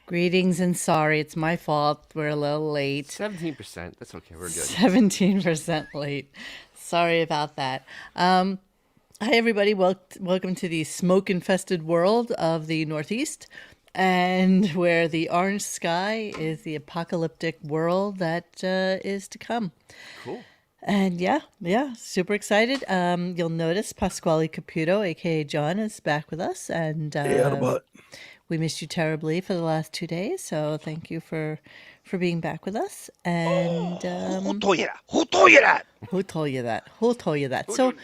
Greetings and sorry. It's my fault. We're a little late. 17%. That's okay. We're good. 17% late. Sorry about that. Hi, everybody. Welcome to the smoke-infested world of the Northeast, and where the orange sky is the apocalyptic world that is to come. Cool. And yeah, super excited. You'll notice Pasquale Caputo, aka John, is back with us, and we missed you terribly for the last 2 days. So thank you for being back with us. And Who told you that? Who told you that? who told you that? Who told you that? So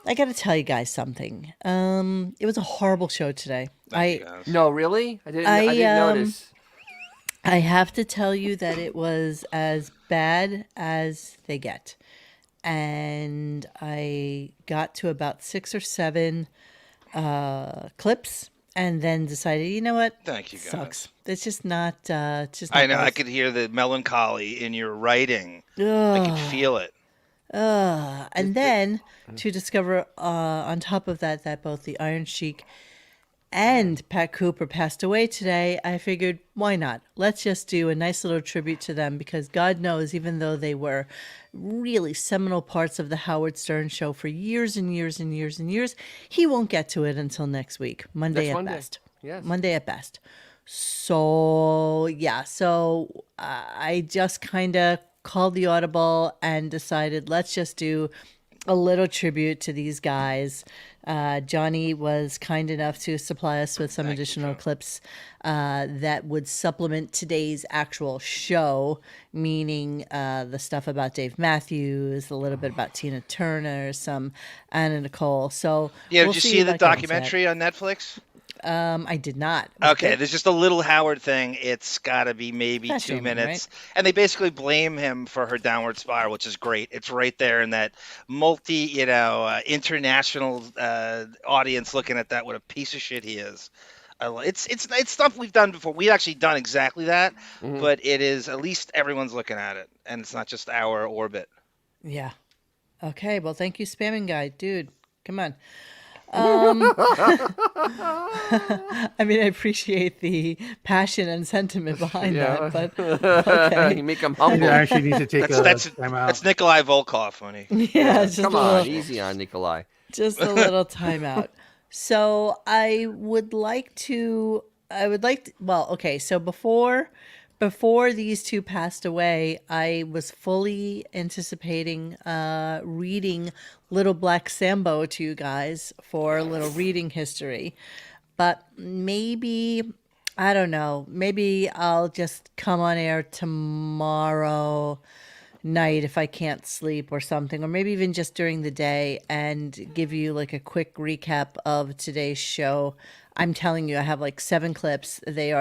I got to tell you guys something. It was a horrible show today. No, really? I didn't notice. I have to tell you that it was as bad as they get. And I got to about 6 or 7 clips and then decided, you know what? Thank you, guys. Sucks. It's just not. It's just. I Not know. I worth- could hear the melancholy in your writing. I Ugh. could feel it. And then to discover on top of that both the Iron Sheik and Pat Cooper passed away today, I figured, why not? Let's just do a nice little tribute to them, because God knows, even though they were really seminal parts of the Howard Stern show for years and years and years and years, he won't get to it until next week, Monday at best. Yes. Monday at best. So, yeah, I just kind of called the audible and decided, let's just do a little tribute to these guys. Johnny was kind enough to supply us with some additional clips that would supplement today's actual show, meaning the stuff about Dave Matthews, a little bit about Tina Turner, some Anna Nicole. So Yeah, we'll did you see see if the I can answer documentary on Netflix? that. I did not. It was Okay, good. there's just a little Howard thing. It's got to be maybe That's 2 Roman, minutes. And they basically blame him for her downward spiral, which is great. It's right there in that international audience looking at that. What a piece of shit he is. It's stuff we've done before. We've actually done exactly that, but it is at least everyone's looking at it, and it's not just our orbit. Yeah. Okay. Well, thank you, spamming guy, dude. Come on. I mean, I appreciate the passion and sentiment behind Yeah. that, but okay. You make them You humble. actually need to take That's a time out. that's Nikolai Volkov, honey. Yeah, just Come a on, little, easy on Nikolai. just a little timeout. So well, okay. So before these two passed away, I was fully anticipating reading Little Black Sambo to you guys for a little reading history. But maybe, I don't know, maybe I'll just come on air tomorrow night if I can't sleep or something, or maybe even just during the day, and give you like a quick recap of today's show. I'm telling you, I have like 7 clips. They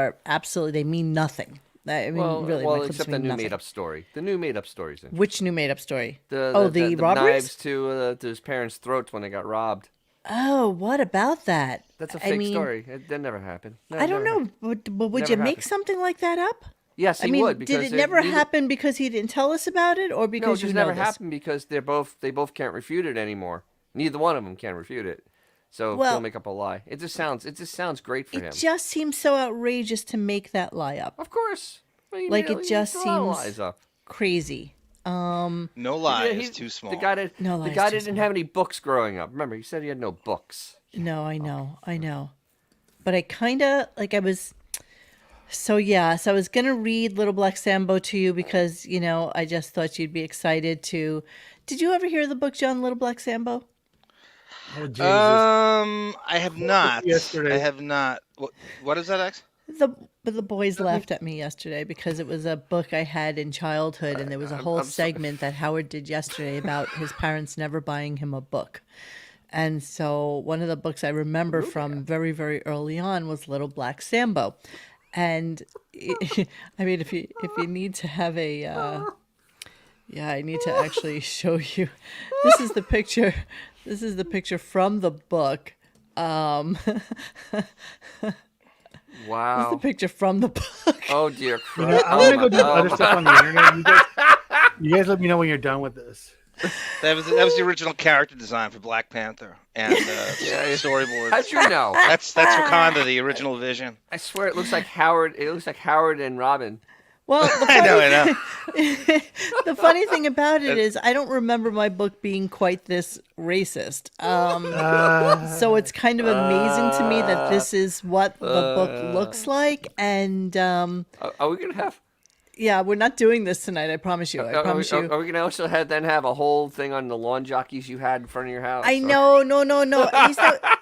mean nothing. I mean, really, my clips except the mean new nothing. made-up story. The new made-up story's in. Which new made up story? The the knives robberies? to his parents' throats when they got robbed. Oh, what about that? That's a I fake mean, story. That never happened. I don't know, but would Never you make happened. something like that up? Yes, he I mean, would. did Because it never neither- happen because he didn't tell us about it, or No, it because just you know never this? happened because they both can't refute it anymore. Neither one of them can refute it. So Well- he'll make up a lie. It just sounds great for him. It just seems so outrageous to make that lie up. Of course. Well, you Like, need- it you just need a lot of seems- lies up. Crazy. No lie Yeah, is too small. The guy didn't. No the lie is guy too didn't small. have any books growing up. Remember, he said he had no books. No, I know. But I kind of, like, I was, so yeah, so I was going to read Little Black Sambo to you because, I just thought you'd be excited to. Did you ever hear the book, John, Little Black Sambo? Oh, Jesus. I have not. Yesterday. I have not. What is that, X? But the boys laughed at me yesterday because it was a book I had in childhood, and there was a whole segment that Howard did yesterday about his parents never buying him a book. And so one of the books I remember from very, very early on was Little Black Sambo. And I mean, if you need to have a, yeah, I need to actually show you. This is the picture. This is the picture from the book. This is the Wow. picture from the book. Oh dear You know, Christ. I'm gonna go do other stuff on the internet. You guys let me know when you're done with this. That was the original character design for Black Panther and storyboards. How'd you know? That's Wakanda, the original vision. I swear it looks like Howard. It looks like Howard and Robin. Well, I know. the funny thing about it is I don't remember my book being quite this racist. So it's kind of amazing to me that this is what the book looks like. And Are we gonna have? yeah, we're not doing this tonight. I promise you. I promise you. Are we gonna also have a whole thing on the lawn jockeys you had in front of your house? I know, no.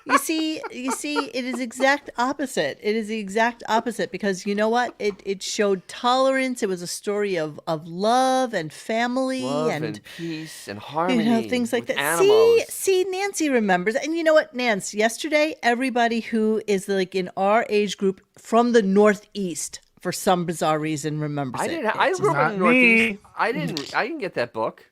You see, it is exact opposite. It is the exact opposite because you know what? It showed tolerance. It was a story of love and family Love and peace and harmony. things like with that. Animals. See, Nancy remembers. And you know what, Nance? Yesterday, everybody who is like in our age group from the Northeast, for some bizarre reason, remembers I it. didn't. I It's grew up not in the Northeast. me. I didn't get that book.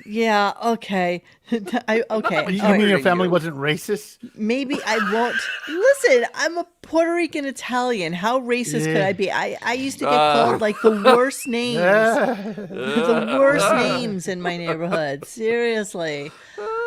Yeah, okay. Okay. much all You right. mean your than family you. wasn't racist? Maybe I won't. Listen, I'm a Puerto Rican Italian. How racist could Yeah. I be? I used to get called like the worst names. The worst names in my neighborhood. Seriously.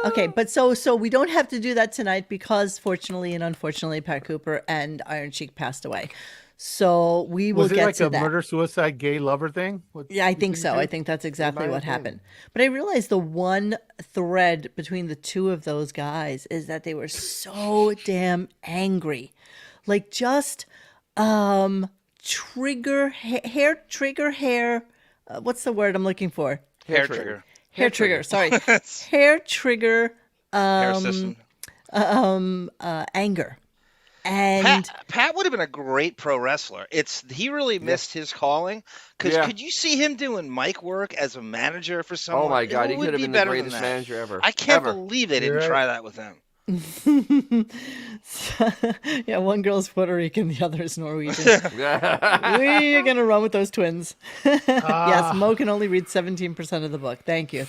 Okay, but so we don't have to do that tonight because fortunately and unfortunately Pat Cooper and Iron Sheik passed away. So we will Was it get like to a that. murder-suicide gay lover thing? Yeah, I think so. I think that's exactly what have been. happened. But I realized the one thread between the two of those guys is that they were so damn angry. Like just trigger hair what's the word I'm looking for? Hair trigger. Hair trigger, sorry. Hair trigger Hair system. anger. And Pat would have been a great pro wrestler. He really missed his calling because Yeah. could you see him doing mic work as a manager for someone? Oh my God, he It would could have be been the better than greatest that. manager ever. I can't Ever. believe they didn't You're try that with him. yeah, one girl's Puerto Rican, the other is Norwegian. We're gonna run with those twins. Yes, Mo can only read 17% of the book. Thank you.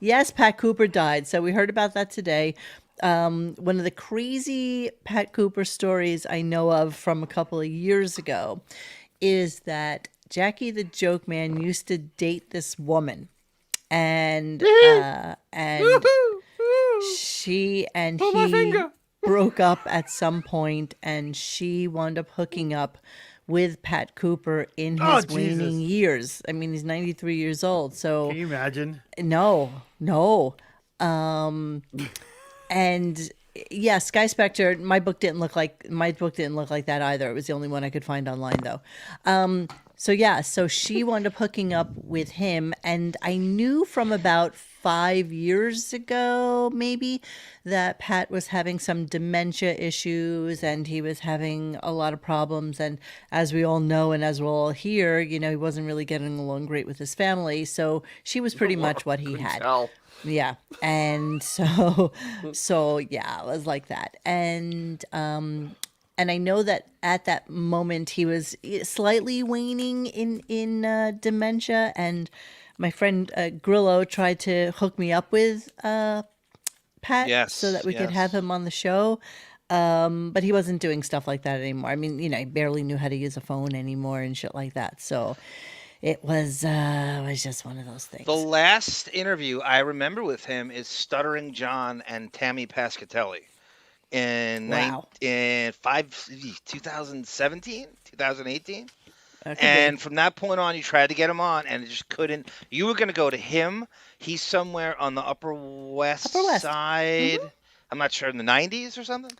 Yes, Pat Cooper died. So we heard about that today. One of the crazy Pat Cooper stories I know of from a couple of years ago is that Jackie the Joke Man used to date this woman, and she and he broke up at some point, and she wound up hooking up with Pat Cooper in his Jesus. waning years. I mean, he's 93 years old, so Can you imagine? no. And yeah, Sky Spectre, my book didn't look like that either. It was the only one I could find online though. So she wound up hooking up with him, and I knew from about 5 years ago, maybe, that Pat was having some dementia issues and he was having a lot of problems. And as we all know, and as we'll all hear, he wasn't really getting along great with his family. So she was pretty much what he had. Tell. Yeah. And so yeah, it was like that. And I know that at that moment he was slightly waning in dementia, and my friend Grillo tried to hook me up with Pat Yes, so that we could yes. have him on the show. But he wasn't doing stuff like that anymore. I mean, he barely knew how to use a phone anymore and shit like that. So it was just one of those things. The last interview I remember with him is Stuttering John and Tammy Pascatelli in Wow. 2017, 2018. That could be. And from that point on, you tried to get him on, and it just couldn't. You were going to go to him. He's somewhere on the Upper West Side. I'm not sure, in the 90s or something.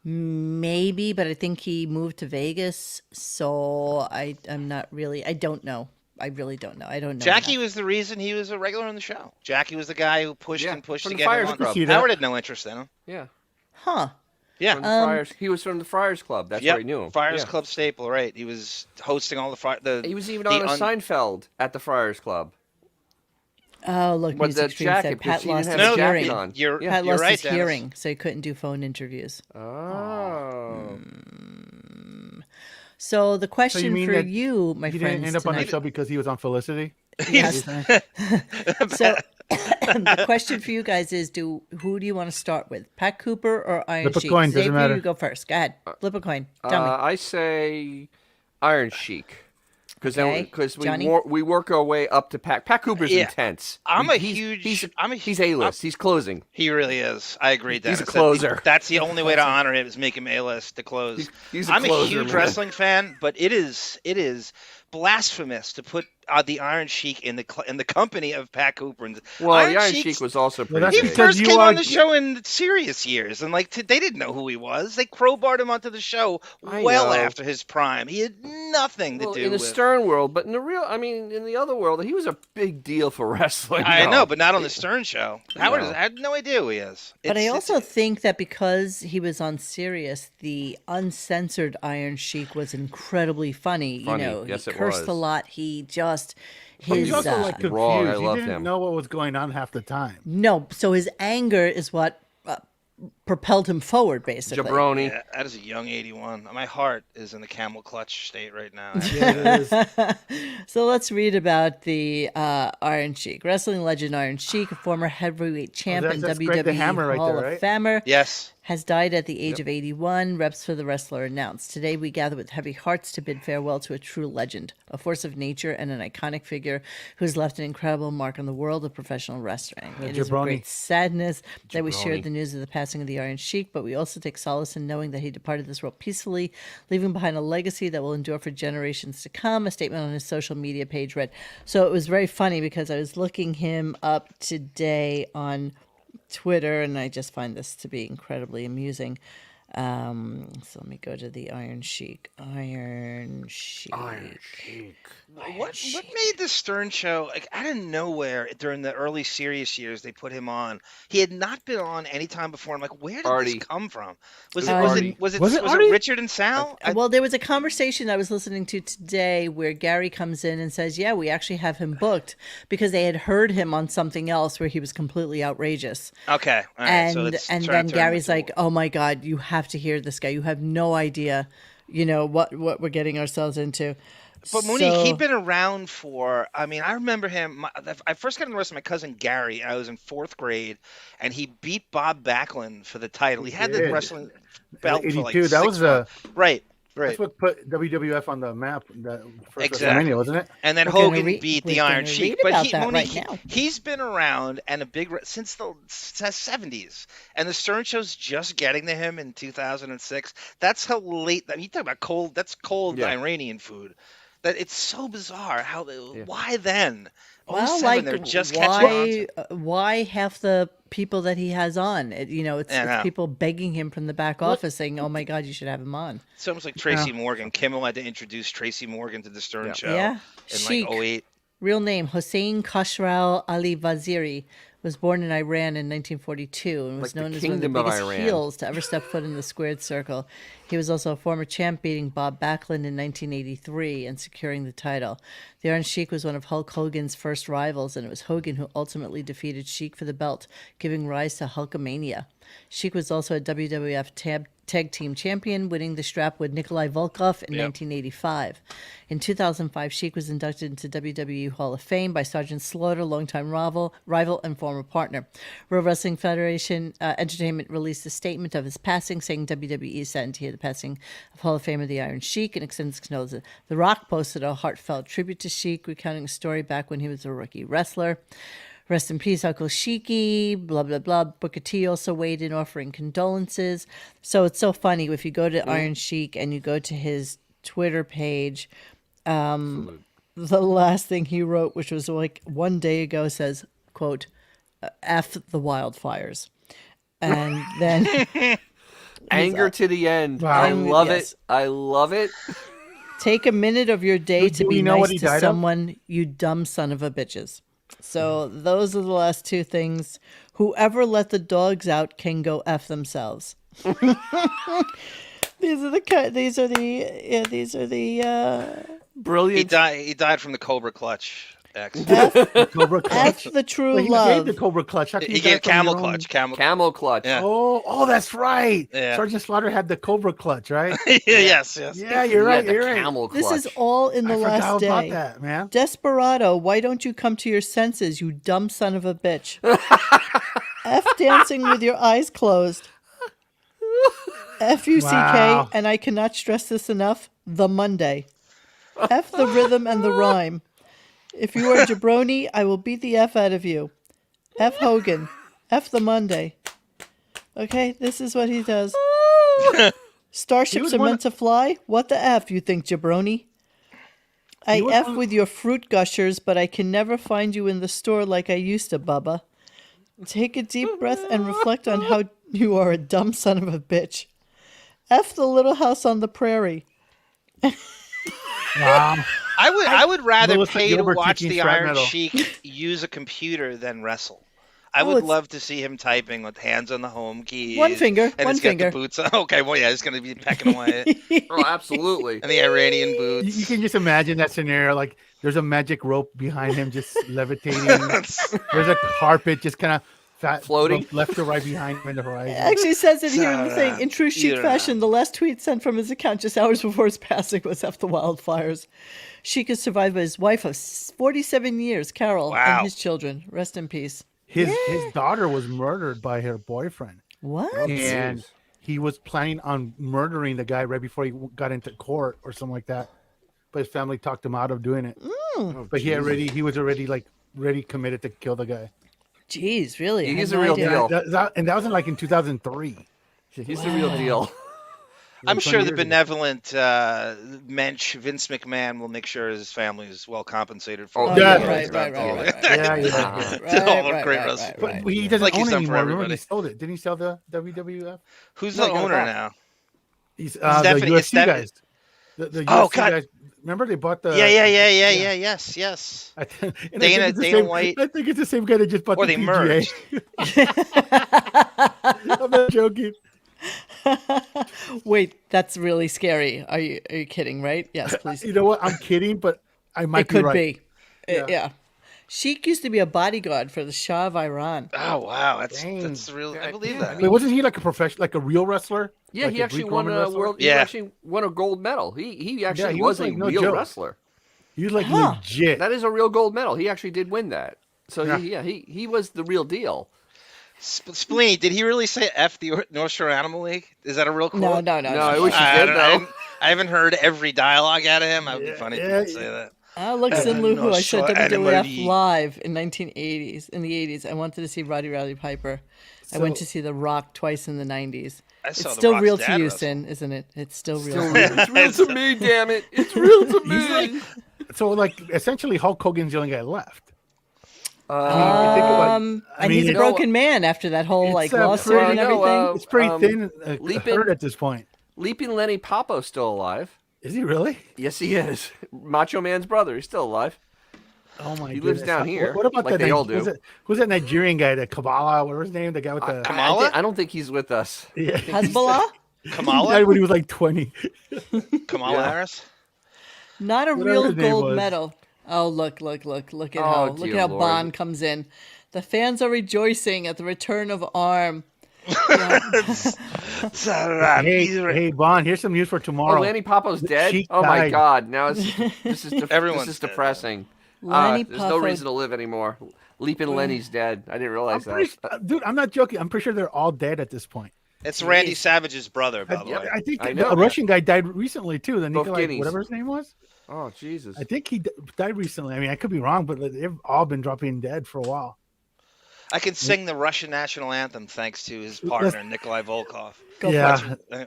Maybe, but I think he moved to Vegas, so I'm not really. I don't know. I really don't know. I don't know. Jackie enough. was the reason he was a regular on the show. Jackie was the guy who pushed Yeah, and pushed from to the get him Friars on. Club. See that? Howard had no interest in him. Yeah. Huh? Yeah. From the Friars. He was from the Friars Club. That's where he knew him. Friars Yeah. Club staple, right? He was hosting all the He was even the on a Seinfeld at the Friars Club. Oh, look, With Music the Stream jacket, said because Pat he didn't lost have his a jacket hearing. on. You're, Yeah. Pat you're lost right, his Dennis. hearing, so he couldn't do phone interviews. Oh. So the question mean for that you, my He friends, didn't end up on the tonight- show because he was on Felicity? Yes. So the question for you guys is: who do you want to start with, Pat Cooper or Iron Flip a Sheik? coin, doesn't Xavier, matter. you go first. Go ahead. Flip a coin. Tell me. I say Iron Sheik. Because Okay, Johnny? we work our way up to Pat. Pat Cooper's Yeah. intense. He's A-list. He's closing. He really is. I agree, Dennis. He's a closer. That's the only way to honor him is make him A-list to close. He's a I'm closer, a huge man. wrestling fan, but it is blasphemous to put the Iron Sheik in the company of Pat Cooper. And Well, the Iron Sheik's- Sheik was also pretty that's He big. because first you came are- on the show in serious years, and they didn't know who he was. They crowbarred him onto the show I well know. after his prime. He had nothing to Well, do in the with. Stern world, but in the other world, he was a big deal for wrestling. I though. know, but not on the Stern show. I No. had no idea who he is. But I It's- also think that because he was on Sirius, the uncensored Iron Sheik was incredibly funny. Funny, You know, yes, he it cursed was. a lot. He just But his he's also like confused. Raw, I He loved didn't him. know what was going on half the time. no. So his anger is what propelled him forward, basically. Jabroni. Yeah, that is a young 81. My heart is in the camel clutch state right now. Yeah, it is. So let's read about the Iron Sheik. Wrestling legend Iron Sheik, a former heavyweight champ and that's Greg the WWE Hammer right Hall there, of right? Famer, Yes. has died at the age of 81. Reps for the wrestler announced. Today we gather with heavy hearts to bid farewell to a true legend, a force of nature, and an iconic figure who's left an incredible mark on the world of professional wrestling. It is with Jabroni. great sadness that we shared Jabroni. the news of the passing of the Iron Sheik, but we also take solace in knowing that he departed this world peacefully, leaving behind a legacy that will endure for generations to come. A statement on his social media page read. So it was very funny because I was looking him up today on Twitter, and I just find this to be incredibly amusing. So let me go to the Iron Sheik. Iron Sheik. Iron Sheik. What made the Stern show, like, out of nowhere during the early serious years they put him on? He had not been on any time before. I'm like, where did Artie. this come from? Was Artie. it Was it Artie? Richard and Sal? Well, there was a conversation I was listening to today where Gary comes in and says, yeah, we actually have him booked because they had heard him on something else where he was completely outrageous. Okay. All right, so it's And trying then to turn Gary's into- like, oh my God, you have to hear this guy. You have no idea, what we're getting ourselves into. But Monique, So- he'd been around for, I mean, I remember him. I first got into wrestling with my cousin Gary. I was in 4th grade, and he beat Bob Backlund for the title. He had the did. wrestling belt for like 82. That 6 was months. Right. That's what put WWF on the map. That first Exactly. WrestleMania, wasn't it? And then We're gonna Hogan read- beat we're the Iron gonna Sheik. read But about he, that Monique, right now. he's been around and since the 70s. And the Stern Show's just getting to him in 2006. That's how late. You talk about cold. That's cold Yeah. Iranian food. That it's so bizarre. Why then? Well, 07, like they're just catching on. why half the people that he has on? It's I know. people begging him from the back office saying, "Oh my God, you should have him on." It's almost like Tracy Morgan. Kimmel had to introduce Tracy Morgan to the Stern Yeah. Show Yeah. in Sheik. like 08. Real name Hossein Khosrow Ali Vaziri was born in Iran in 1942 and was Like the known as one of the Kingdom of biggest Iran. heels to ever step foot in the squared circle. He was also a former champ, beating Bob Backlund in 1983 and securing the title. The Iron Sheik was one of Hulk Hogan's first rivals, and it was Hogan who ultimately defeated Sheik for the belt, giving rise to Hulkamania. Sheik was also a WWF Tag Team Champion, winning the strap with Nikolai Volkov in 1985. In 2005, Sheik was inducted into WWE Hall of Fame by Sergeant Slaughter, longtime rival and former partner. World Wrestling Federation Entertainment released a statement of his passing, saying WWE is saddened to hear the passing of Hall of Famer the Iron Sheik and extends condolences. The Rock posted a heartfelt tribute to Sheik, recounting a story back when he was a rookie wrestler. Rest in peace, Uncle Sheiky, blah, blah, blah. Booker T also weighed in offering condolences. So it's so funny. If you go to Iron Sheik and you go to his Twitter page, the last thing he wrote, which was like one day ago, says, quote, F the wildfires. And then Anger to the end. Wow. I love Yes. it. I love it. take a minute of your day Do to we be know what nice he to died of? someone, you dumb son of a bitches. So those are the last two things. Whoever let the dogs out can go F themselves. These are the Brilliant. He died from the Cobra Clutch. X. Cobra Clutch. F the true But he love. gave the Cobra Clutch. How can He you die gave from Camel your own- Clutch. Camel. Camel clutch. Yeah. Oh, that's right. Yeah. Sergeant Slaughter had the Cobra Clutch, right? Yes. Yeah, you're He right. had the You're right. Camel clutch. This is all in the I last forgot day. about that, man. Desperado, why don't you come to your senses, you dumb son of a bitch? F dancing with your eyes closed. F-U-C-K, Wow. and I cannot stress this enough, the Monday. F the rhythm and the rhyme. If you are jabroni, I will beat the F out of you. F Hogan. F the Monday. Okay, this is what he does. Starships are meant to fly? What the F, you think, jabroni? I F with your fruit gushers, but I can never find you in the store like I used to, Bubba. Take a deep breath and reflect on how you are a dumb son of a bitch. F the Little House on the Prairie. Wow. I would rather Melissa pay to Gilbert watch teaching the scrap Iron metal. Sheik use a computer than wrestle. I would love to see him typing with hands on the home keys. One finger, and one it's got finger. the boots on. Okay, well, yeah, it's going to be pecking away. Oh, absolutely. And the Iranian boots. You can just imagine that scenario. Like there's a magic rope behind him just levitating. There's a carpet just kind of Floating left to right behind him in the horizon. It actually says it here in the Sara, thing. In true Sheik you fashion, the last tweet sent from his account just hours before his passing was F the wildfires. Sheik is survived by his wife of 47 years, Carol, Wow. and his children. Rest in peace. His daughter was murdered by her boyfriend, What? and he was planning on murdering the guy right before he got into court or something like that. But his family talked him out of doing it. But he was already ready committed to kill the guy. Jeez, really? I He's had a no real idea. deal. And that was in 2003. He's the real deal. I'm 20 sure the years ago. benevolent mensch Vince McMahon will make sure his family is well compensated for Oh, all yeah. the Right, years right, done. right, right, Yeah, right. yeah. Right, Great right, wrestler. right, But right. he doesn't Like he's own it done for anymore. Remember, everybody. he sold it. Didn't he sell the WWF? Who's No, the he got it owner back. now? He's the definitely- it's UFC defi- guys. The Oh, UFC God. guys. Remember they bought the Yeah. Yes. I think, and Dana- I think it's the Dana same, White. I think it's the same guy that just bought Or the they PGA. I'm not joking. Wait, that's really scary. Are you kidding, right? Yes, please. You know what? I'm kidding, but I might It could right. be. Yeah. Yeah. Sheik used to be a bodyguard for the Shah of Iran. Oh wow, Dang. that's real. I believe Yeah, that. Wait, wasn't he like a professional, like a real wrestler? Yeah, Like he a actually Greek-Roman won a wrestler? world. He Yeah. actually won a gold medal. He actually he was was a like no real joke. wrestler. He was like Huh. legit. That is a real gold medal. He actually did win that. So Yeah. he was the real deal. Spleeny, did he really say F the North Shore Animal League? Is that a real quote? No. No, I wish he I, did don't- though. I haven't heard every dialogue out of him. That would be funny if yeah, he could say that. Look, Sin Lu Hu. I saw North Shore Animal WWF League. live in 1980s. In the 80s, I wanted to see Roddy Rowdy Piper. I went to see The Rock twice in the 90s. I It's saw The still Rock's real to dad you, wrestle. Sin, isn't it? It's still real. Still to you. real. It's real to me, damn it. It's real to me. So like essentially Hulk Hogan's the only guy left. Think about- And he's a you know, broken man after that whole it's, like uh, lawsuit pretty- and no, everything. It's pretty Um, thin, Leaping- hurt at this point. Leaping Lenny Popo's still alive. Is he really? Yes, he is. Macho Man's brother. He's still alive. Oh my! He lives goodness. down here, What about like the they all do. Who's that Nigerian guy? The Kabbalah, whatever his name, the guy with the Kamala? I don't think he's with us. yeah. Hezbollah? He Kamala? died when he was like 20. Kamala Yeah. Harris? Not a Whatever real his name gold was. medal. Oh, look at Oh, how dear Lord. Bond comes in. The fans are rejoicing at the return of Arm. Hey, Bond, here's some news for Oh, tomorrow. Lanny Popo's dead. Sheik Oh my died. God! Now this is Everyone's dead. depressing. Lanny There's no Poffo- reason to live anymore. Leaping Lenny's dead. I didn't realize that. Dude, I'm not joking. I'm pretty sure they're all dead at this point. It's Randy Savage's brother, by the way. I think I know. a Russian guy died recently too. The Both Nikolai, guineas. whatever his name was. Oh Jesus! I think he died recently. I mean, I could be wrong, but they've all been dropping dead for a while. I can sing the Russian national anthem thanks to his partner, Nikolai Volkov. Go for Yeah. it. Uh,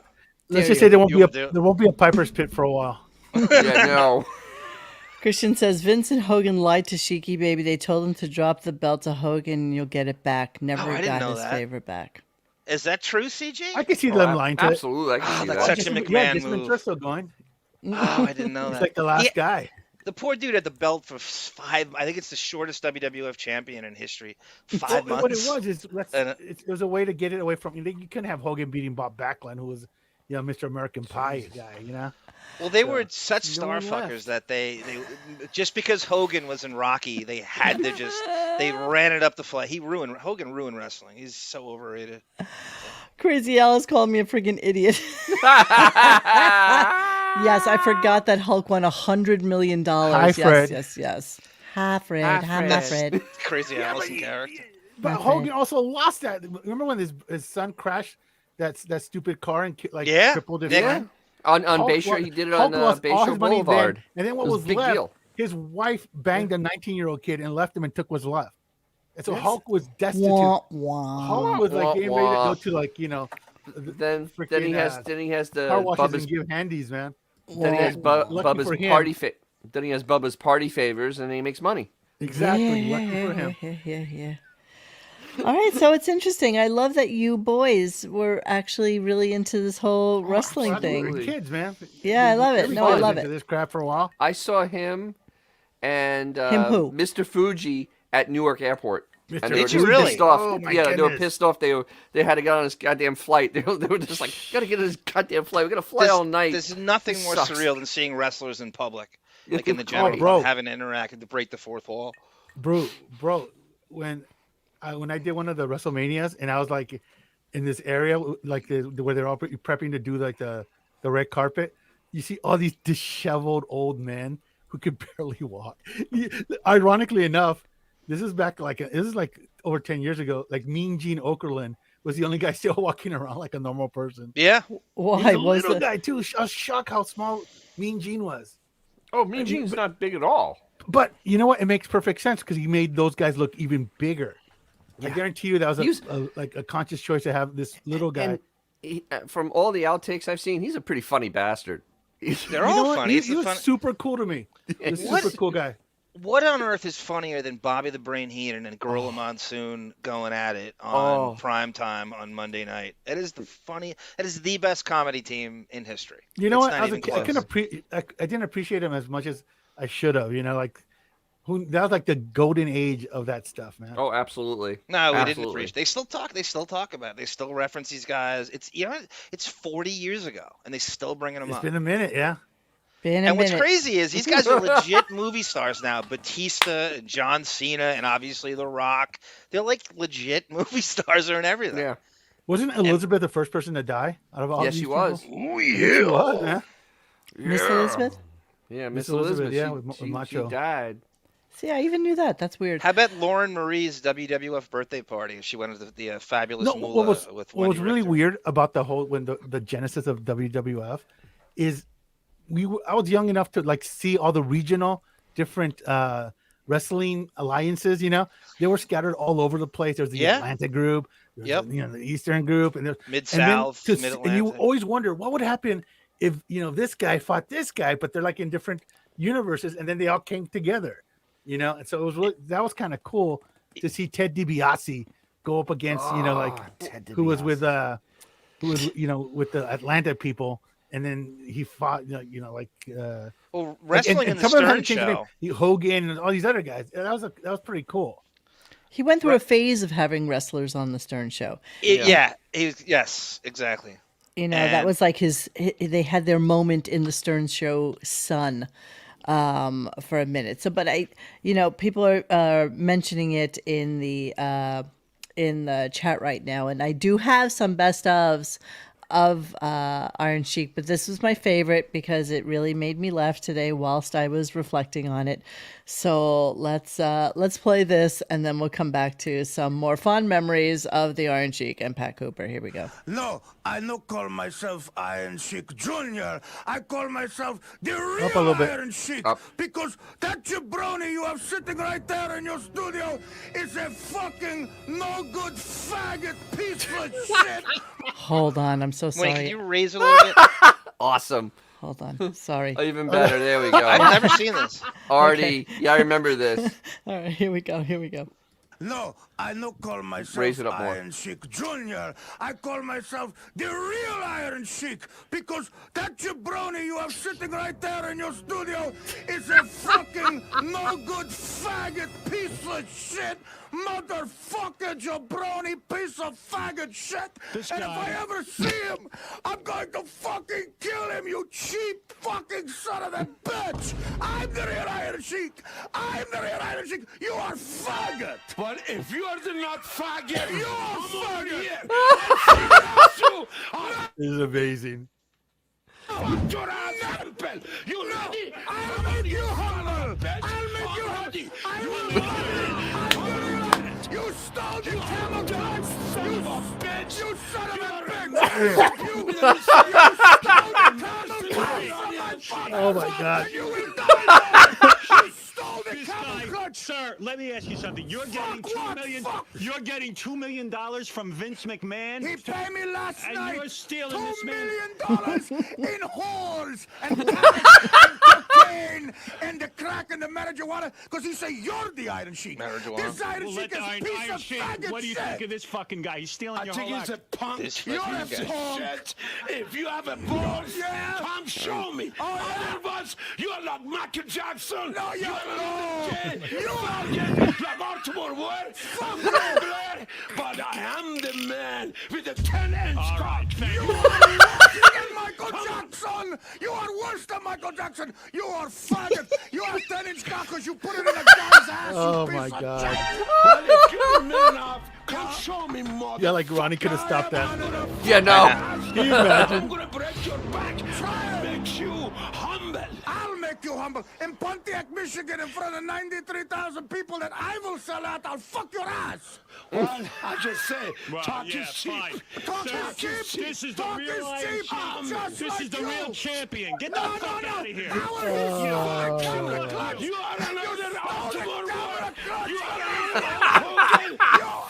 Let's you just say there won't You be will do. there won't be a Piper's Pit for a while. Yeah, no. Christian says Vincent Hogan lied to Sheiky Baby. They told him to drop the belt to Hogan and you'll get it back. Never I didn't got know his that. favor back. Is that true, CG? I can see Oh, them lying to it. absolutely, I can see that's that. such a Yeah, McMahon Jason move. Ventura still going. Oh, I didn't know He's that. like the last Yeah, guy. the poor dude had the belt for 5. I think it's the shortest WWF champion in history. 5 months. What it was is And, it was a way to get it away from you. You couldn't have Hogan beating Bob Backlund, who was, Mr. American Pie guy. Well, they were such No star one fuckers left. that they just because Hogan was in Rocky, they had to they ran it up the flag. Hogan ruined wrestling. He's so overrated. Crazy Alice called me a freaking idiot. Yes, I forgot that Hulk won $100 million. Hi, Fred. Yes. Hi, Fred. Hi, Hi, my Fred. Fred. Crazy Allison character. But Okay. Hogan also lost that. Remember when his son crashed that stupid car and Yeah, crippled his Nick- friend? on Hulk Bayshore. lo- He did it Hulk on lost all Bayshore his money Boulevard. then, and then what It was was a big left? deal. His wife banged a 19-year-old kid and left him and took what's left. And so Yes. Hulk was destitute. Wah, wah. Hulk was like getting ready to go to like Then freaking, he has the car washes Bubba's and give handies, man. then he has Lucky Bubba's for him. party then he has Bubba's party favors, and then he makes money. Exactly. Lucky for him. Yeah. All right, so it's interesting. I love that you boys were actually really into this whole wrestling absolutely. thing. Kids, man. Yeah, I love it. No, I Everybody was love into it. this crap for a while. I saw him and Him who? Mr. Fuji at Newark Airport. Mr. And they were Did you just really? pissed off. Oh, my Yeah, they were goodness. pissed off. They had to get on his goddamn flight. They were just like, gotta get on this goddamn flight. We're gonna fly all night. There's nothing This more sucks. surreal than seeing wrestlers in public, like in the Oh, general, bro. having to interact and to break the fourth wall. Bro, when I did one of the WrestleManias and I was like in this area like where they're all prepping to do like the red carpet, you see all these disheveled old men who could barely walk. Ironically enough, this is like over 10 years ago. Like Mean Gene Okerlund was the only guy still walking around like a normal person. Yeah, Why He's a was little it? guy too. I was shocked how small Mean Gene was. Oh, Mean Gene's not big at all. But you know what? It makes perfect sense because he made those guys look even bigger. I guarantee you that was He was- a conscious choice to have this little guy. And from all the outtakes I've seen, he's a pretty funny bastard. they're You know all what? funny. He, It's he the was fun- super cool to me. He's a What- super cool guy. What on earth is funnier than Bobby the Brain Heenan and Gorilla Monsoon going at it on prime time on Monday night? That is the best comedy team in history. You know It's what? not I, was even a kid, I, close. couldn't I didn't appreciate him as much as I should have. You know, like that was like the golden age of that stuff, man. Oh, absolutely. No, we didn't Absolutely. appreciate. They still talk. They still talk about it. They still reference these guys. It's it's 40 years ago, and they still bringing them It's up. been a minute, yeah. Been a And what's minute. crazy is these guys are legit movie stars now. Batista, and John Cena, and obviously The Rock. They're like legit movie stars and everything. Yeah. Wasn't Elizabeth the first person to die out of all Yes, these she people? was. Oh She was, man. Miss Elizabeth? Yeah, Miss Miss Elizabeth. Elizabeth, yeah, she, with she Macho. died. See, I even knew that. That's weird. How about Lauren Marie's WWF birthday party? She went to the fabulous No, Moolah what was with what was Wendy really Richter. weird about the whole the genesis of WWF is I was young enough to like see all the regional different wrestling alliances. You know, they were scattered all over the place. There's the Yeah. Atlanta group, there's Yep. the Eastern group, and there's Mid-South, and you Mid-Atlantic. always wonder what would happen if this guy fought this guy, but they're like in different universes, and then they all came together. You know, and so it was really that was kind of cool to see Ted DiBiase go up against who was with with the Atlanta people, and then he fought Well, wrestling in the some of them had Stern to change the name. show. Hogan and all these other guys. That was pretty cool. He went through a phase of having wrestlers on the Stern Show. Yes, exactly. You know, that And- was like they had their moment in the Stern Show sun for a minute. So, but people are mentioning it in the chat right now, and I do have some best ofs of Iron Sheik, but this was my favorite because it really made me laugh today whilst I was reflecting on it. So let's play this, and then we'll come back to some more fond memories of the Iron Sheik and Pat Cooper. Here we go. No, I no call myself Iron Sheik Jr. I call myself the Up a real little bit. Iron Sheik. Up. Because that jabroni you have sitting right there in your studio is a fucking no good faggot piece of shit. Hold on, I'm so sorry. Wait, can you raise it a little bit? Awesome. Hold on, sorry. Oh, even better. There we I've go. never seen this. Artie. Yeah, I remember this. All right, here we go. No, I no call myself Raise it up more. Iron Sheik Jr. I call myself the real Iron Sheik because that jabroni you have sitting right there in your studio is a fucking no good faggot piece of shit, motherfucker jabroni piece of faggot shit. And if I ever see him, I'm going to fucking kill him, you cheap fucking son of a bitch. I'm the real Iron Sheik. I'm the real Iron Sheik. You are faggot. But if you are the not faggot, You are faggot. This is amazing. Fuck your ass, Campbell. You know, I'll make you humble. I'll make you humble. I will. You stole the camel dogs. You bitch. You son of a bitch. You stole the camel Oh my God. You will die. She stole the This camel guy, clutch. sir, let me ask you something. You're getting You're getting $2 million from Vince McMahon. He paid me last And night you're stealing $2 this man. million in whores and cash and cocaine and the crack and the marijuana because he say you're the Iron Sheik. Marijuana. This Iron Well, Sheik let is the a piece Iron of Sheik. faggot What do you shit. think of this fucking guy? He's stealing I your think whole he's a act. punk. This You're fucking a guy. punk. Shit. If you have a balls, Yeah. come show me. Otherwise, you are like Michael Jackson. No, you're not. You are like Baltimore Ward. I'm Blair, but I am the man with the 10-inch All cock. right, thank You you. are worse than Michael Jackson! You are worse than Michael Jackson! You are faggot! You have 10-inch cock because you put it in a guy's ass, Oh you my piece of God. shit. Well, if you're man enough, come show me, mother. Yeah, like Ronnie could have stopped that. Yeah, no. Can you imagine? I'm gonna break your back. Try to make you humble. I'll make you humble. In Pontiac, Michigan, in front of 93,000 people that I will sell out, I'll fuck your ass! Well, I just say, Well, talk yeah, is cheap. fine. Talk Sir, is cheap! This is the Talk real is Iron cheap! Sheik. Just This like is the you. real champion. Get the No, fuck no, no! out of here. Our Camera clutch. clutch. You are another Baltimore Ward. clutch. You are another Hogan.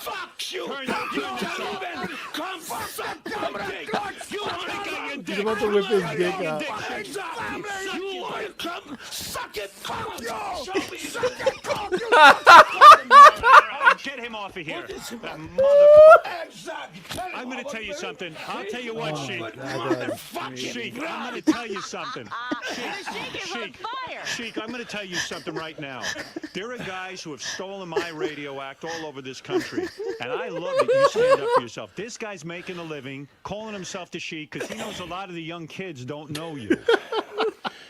Fuck you. Turn You that can't even come suck my dick. You want to Got your dick. He's about to whip his dick out. Exactly. You want to come suck it. Fuck you. Show me. Suck it, cock, you Get him off of here. That motherfucker. Exactly. I'm going to tell you something. I'll tell you what, Sheik. Motherfucking Sheik, I'm going to tell you something. Sheik, I'm going to tell you something right now. There are guys who have stolen my radio act all over this country, and I love that you stand up for yourself. This guy's making a living, calling himself the Sheik, because he knows a lot of the young kids don't know you.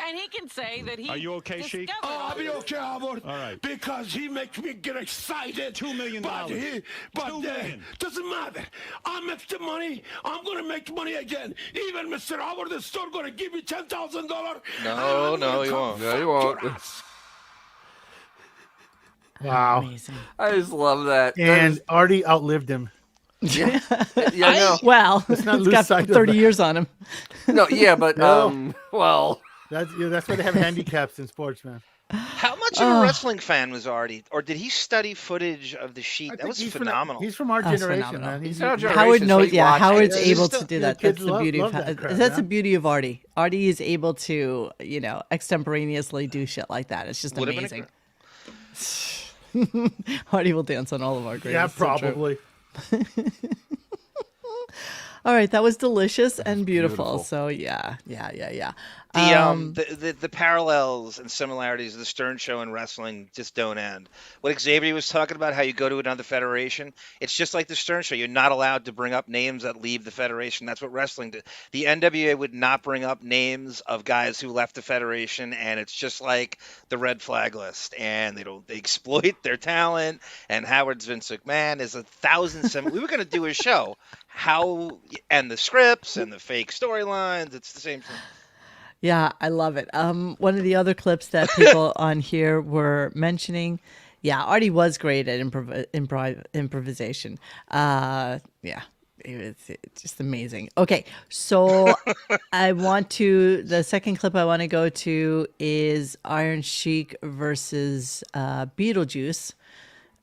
And he can say that he. Are you okay, Sheik? Oh, I'll be okay, Howard. All right. Because he makes me get excited. $2 million. But $2 million. Doesn't matter. I make the money. I'm gonna make money again. Even Mr. Howard is still gonna give me $10,000. No, he won't. No, you won't. Wow. Amazing. I just love that. And Artie outlived him. Yeah, yeah, I know. Well, not it's lose got sight of 30 that. years on him. No, yeah, but well, That's why they have handicaps in sports, man. How much of a wrestling fan was Artie? Or did he study footage of the Sheik? I That think was he's phenomenal. He's from our That's generation, phenomenal. man. He's, Our Howard generation, knows, so he yeah. watched Howard's it. able Still- to do yeah, that. kids That's the love- beauty love of that crap, that's the man. beauty of Artie. Artie is able to, extemporaneously do shit like that. It's just Would've been amazing. Artie will dance on all of our greatest. yeah, It's so true. probably. All right, that was delicious and beautiful. beautiful. So yeah. The parallels and similarities of the Stern Show and wrestling just don't end. What Xavier was talking about, how you go to another federation, it's just like the Stern Show. You're not allowed to bring up names that leave the federation. That's what wrestling did. The NWA would not bring up names of guys who left the federation, and it's just like the red flag list. And they exploit their talent. And Howard's Vince McMahon is 1,000. We were going to do a show, and the scripts and the fake storylines. It's the same thing. Yeah, I love it. One of the other clips that people on here were mentioning, yeah, Artie was great at improvisation. Yeah, it's just amazing. Okay, so the second clip I want to go to is Iron Sheik versus Beetlejuice.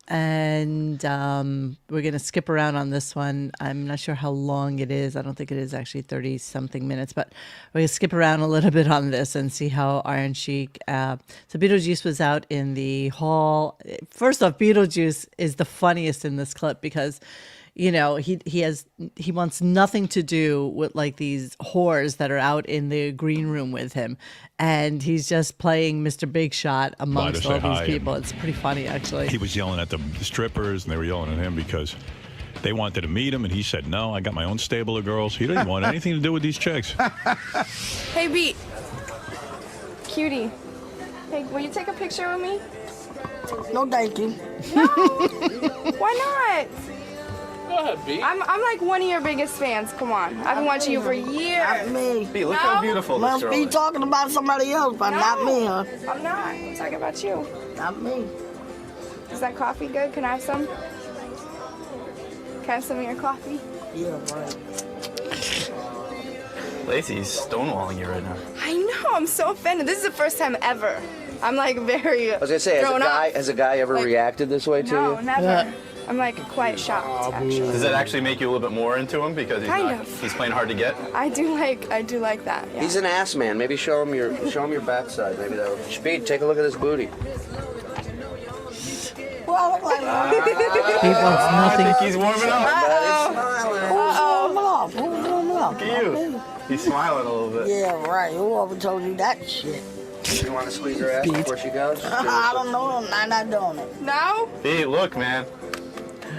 And we're going to skip around on this one. I'm not sure how long it is. I don't think it is actually 30-something minutes, but we're going to skip around a little bit on this and see how Iron Sheik... so Beetlejuice was out in the hall. First off, Beetlejuice is the funniest in this clip because... he wants nothing to do with like these whores that are out in the green room with him, and he's just playing Mr. Big Shot amongst all these people. It's pretty funny, actually. He was yelling at the strippers, and they were yelling at him because they wanted to meet him, and he said, "No, I got my own stable of girls." He didn't want anything to do with these chicks. Hey, Beat. Cutie. Hey, will you take a picture with me? No, thank you. No. Why not? go ahead, B. I'm like one of your biggest fans. Come on. I've been watching you for years. Not me. B, look how beautiful this Must girl be is. talking about somebody else, but not me, huh? I'm not. I'm talking about you. Not me. Is that coffee good? Can I have some? Can I have some of your coffee? Yeah, right. Lacey's stonewalling you right now. I know, I'm so offended. This is the first time ever. I'm like very I was gonna say, has a guy ever reacted this way to you? No, never. I'm like quite shocked, actually. Does that actually make you a little bit more into him because he's playing hard to get? I do like that. Yeah. He's an ass man. Maybe show him your backside. Maybe that'll. Speed, take a look at this booty. Well, look like He wants nothing. I think he's warming up. Who's warming up? Look at you. He's smiling a little bit. Yeah, right. Who ever told you that shit? You want to squeeze her ass before she goes? I don't know. I'm not doing it. No? Hey, look, man.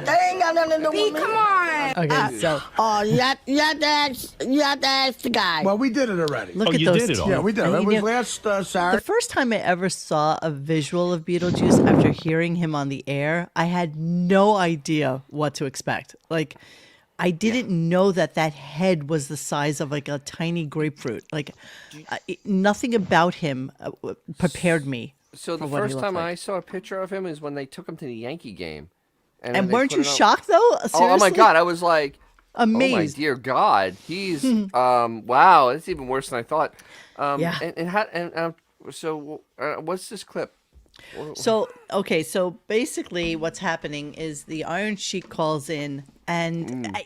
They ain't got nothing to do with me. Come on. Okay, so Oh, you have to ask the guy. Well, we did it already. look at you those did it two. all. Yeah, we did. And It you was know, last the Saturday. first time I ever saw a visual of Beetlejuice after hearing him on the air, I had no idea what to expect. Like, I didn't know that head was the size of like a tiny grapefruit. Like, nothing about him prepared me. So the for what he first looked time like. I saw a picture of him is when they took him to the Yankee game. And then they weren't put you it up. shocked though? Seriously? Oh my God, I was like, amazed. oh my dear God, he's wow, it's even worse than I thought. Yeah. So what's this clip? So, okay, so basically what's happening is the Iron Sheik calls in and,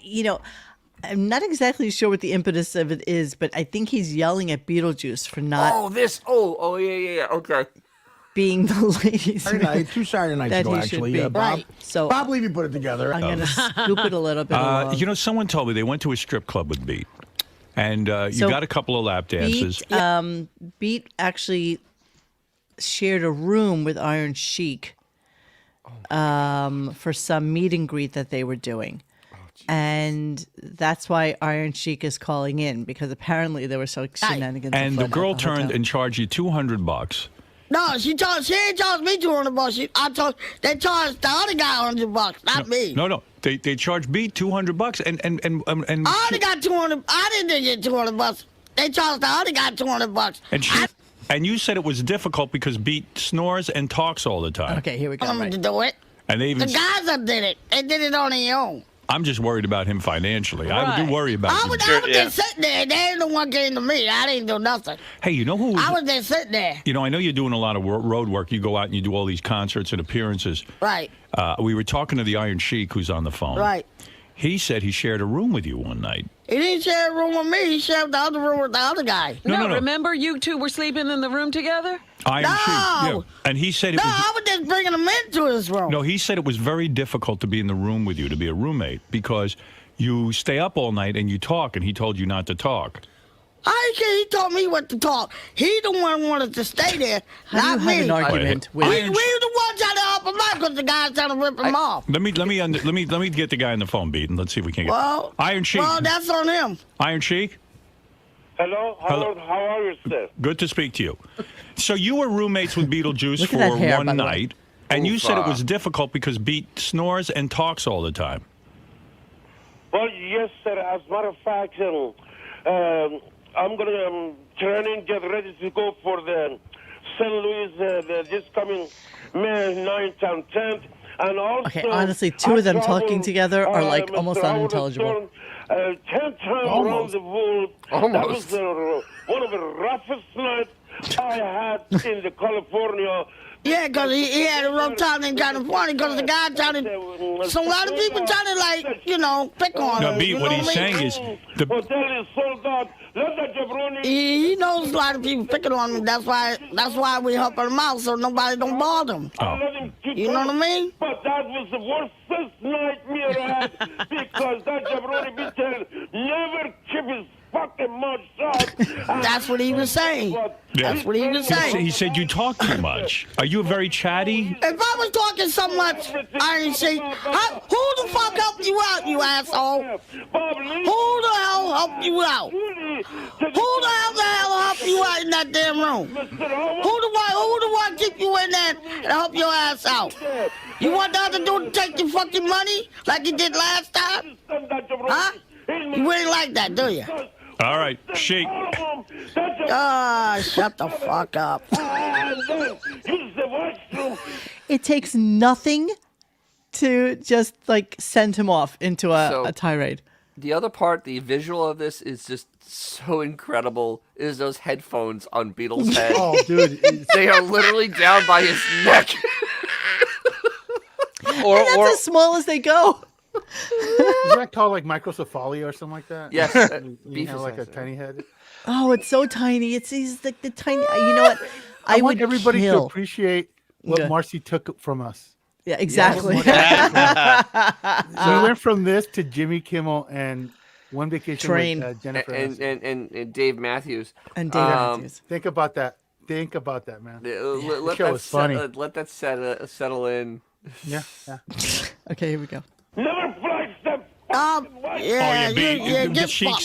I'm not exactly sure what the impetus of it is, but I think he's yelling at Beetlejuice for not yeah, okay. being the ladies. Saturday night, 2 Saturday nights that ago, he should actually. be. Bob, Right. So Bob Levy put it together. I'm going to scoop it a little bit along. Someone told me they went to a strip club with Beat. And you So got a couple of lap dances. Beat actually shared a room with Iron Sheik for some meet and greet that they were doing. And that's why Iron Sheik is calling in, because apparently there were some shenanigans. And the afoot girl at turned hotel. and charged you $200. No, she ain't charged me $200. They charged the other guy $100, not me. No. They charged Beat $200 and I only got 200. I didn't get $200. They charged the other guy $200. and you said it was difficult because Beat snores and talks all the time. Okay, here we go. I'm Right. to do it. And they The even guys that did it, they did it on their own. I'm just worried about him financially. I do worry about I him. was just sitting there. They ain't the one came to me. I didn't do nothing. Hey, you know who? I was just sitting there. I know you're doing a lot of road work. You go out and you do all these concerts and appearances. Right. We were talking to the Iron Sheik, who's on the phone. Right. He said he shared a room with you one night. He didn't share a room with me. He shared the other room with the other guy. No. Remember you two were sleeping in the room together? Iron Sheik. Yeah. No. And he said it No, was. I was just bringing him into his room. No, he said it was very difficult to be in the room with you, to be a roommate, because you stay up all night and you talk, and he told you not to talk. I care. He told me what to talk. He the one wanted to stay there, How not do you me. have an argument we with? the one trying to help him out because the guy's trying to rip him off. Let me get the guy on the phone, Beat, and let's see if we can get Well, Iron Sheik. Well, that's on him. Iron Sheik. Hello? Hello. How are you, sir? Good to speak to you. So you were roommates with Beetlejuice Look for at that hair, by one the way. night, and you said it was difficult because Beat snores and talks all the time. Well, yes, sir. As a matter of fact, I'm going to turn in, get ready to go for the St. Louis this coming May 9th and 10th. And also, Okay, honestly, two of them talking together are like Mr. almost Howard unintelligible. Stern, 10 times around the world. That was one of the roughest nights I had in the California. Yeah, because he had a rough time in California because the guy tried to... So a lot of people trying to, like, pick on No, him. Beat, you what know he's I saying mean? is the Hotel is sold out. Let the jabroni... He knows a lot of people picking on him. That's why we helping him out so nobody don't bother him. Let him keep You know what I mean? But that was the worstest nightmare I had because that jabroni bitch never keep his fucking mouth shut. That's what he was saying. That's what he was saying. He said you talk too much. Are you very chatty? If I was talking so much, Iron Sheik, who the fuck helped you out, you asshole? Who the hell helped you out? Who the hell helped you out in that damn room? Who the one keep you in there and help your ass out? You want the other dude to take your fucking money like he did last time? Huh? You ain't like that, do you? All right, Sheik. Shut the fuck up. It takes nothing to just like send him off into a tirade. The other part, the visual of this is just so incredible. Is those headphones on Beetle's head? Oh, dude, they are literally down by his neck. And that's as small as they go. Isn't that called like microcephaly or something like that? Yes, you have like a tiny head. Oh, it's so tiny. He's like the tiny. You know what? I want would everybody kill. to appreciate what Yeah. Marcy took from us. Yeah, exactly. We went from this to Jimmy Kimmel and One Vacation Train. with Jennifer and Dave Matthews. And Dave Matthews. Think about that. Think about that, man. Let show that was funny. let that settle in. Yeah. Okay, here we go. Never flash them. Yeah, the get sheik fucked.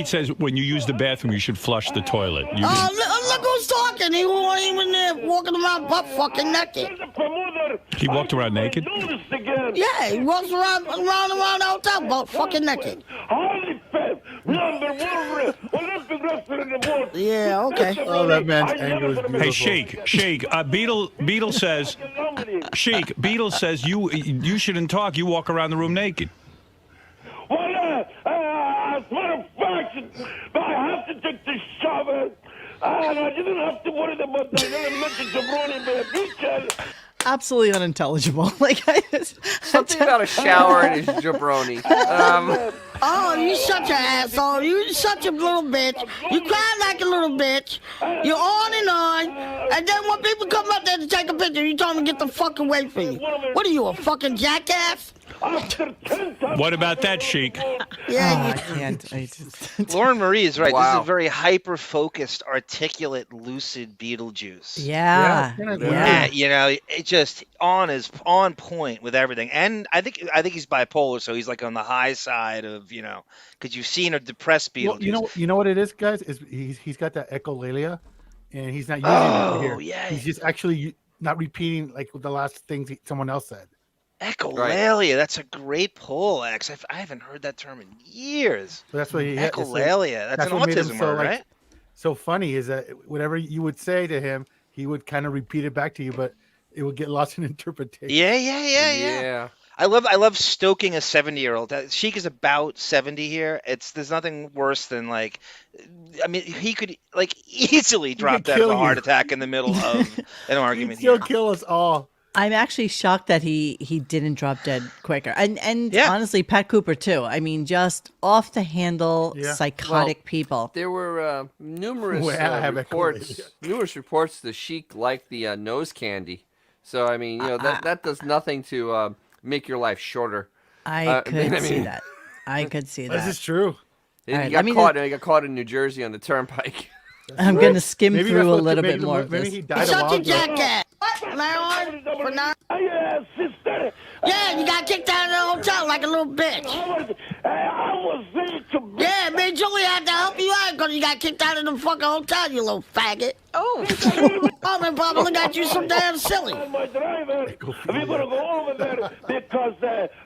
says when you use the bathroom, you should flush the toilet. You Look who's talking. He wasn't even there walking around butt fucking naked. he walked around naked. Yeah, he walks around the hotel butt fucking naked. Number 1 Olympic wrestler in the world. Yeah, okay. Oh, that man's anger was beautiful. Hey, Sheik, Beetle says, Sheik, Beetle says you shouldn't talk. You walk around the room naked. Well, as a matter of fact, I have to take the shower, and I didn't have to worry about that little mention jabroni by a beach. Absolutely unintelligible. Like Something about a shower and his jabroni. Oh, you such an asshole. You such a little bitch. You cry like a little bitch. You're on. And then when people come up there to take a picture, you tell them to get the fuck away from you. What are you, a fucking jackass? What about that, Sheik? Yeah, I can't. I just... Lauren Marie is right. This Wow. is a very hyper-focused, articulate, lucid Beetlejuice. Yeah. Yeah, you know, it just is on point with everything. And I think he's bipolar, so he's like on the high side of, you know, because you've seen a depressed Beetlejuice. Well, you know what it is, guys? Is he's got that echolalia, and he's not using it here. Yeah. He's just actually not repeating like the last things someone else said. Echolalia, that's a great pull, X. I haven't heard that term in years. So that's what he Echolalia, that's an what made him autism so, word, like, right? So funny is that whatever you would say to him, he would kind of repeat it back to you, but it would get lost in interpretation. Yeah. I love stoking a 70-year-old. Sheik is about 70 here. There's nothing worse than like, I mean, he could like easily drop dead of a heart attack in the middle of an argument. He'll kill us all. I'm actually shocked that he didn't drop dead quicker. And honestly, Pat Cooper too. I mean, just off the handle, psychotic people. There were numerous reports the Sheik liked the nose candy. So I mean, you know that does nothing to make your life shorter. I could see that. I could see that. This is true. He got caught in New Jersey on the turnpike. I'm going to skim through a little bit more of this. He's such a jackass. Sister. Yeah, you got kicked out of the hotel like a little bitch. I was there to... Yeah, me and Julie had to help you out because you got kicked out of the fucking hotel, you little faggot. Oh, man, probably got you some damn silly. My driver, we're going to go over there because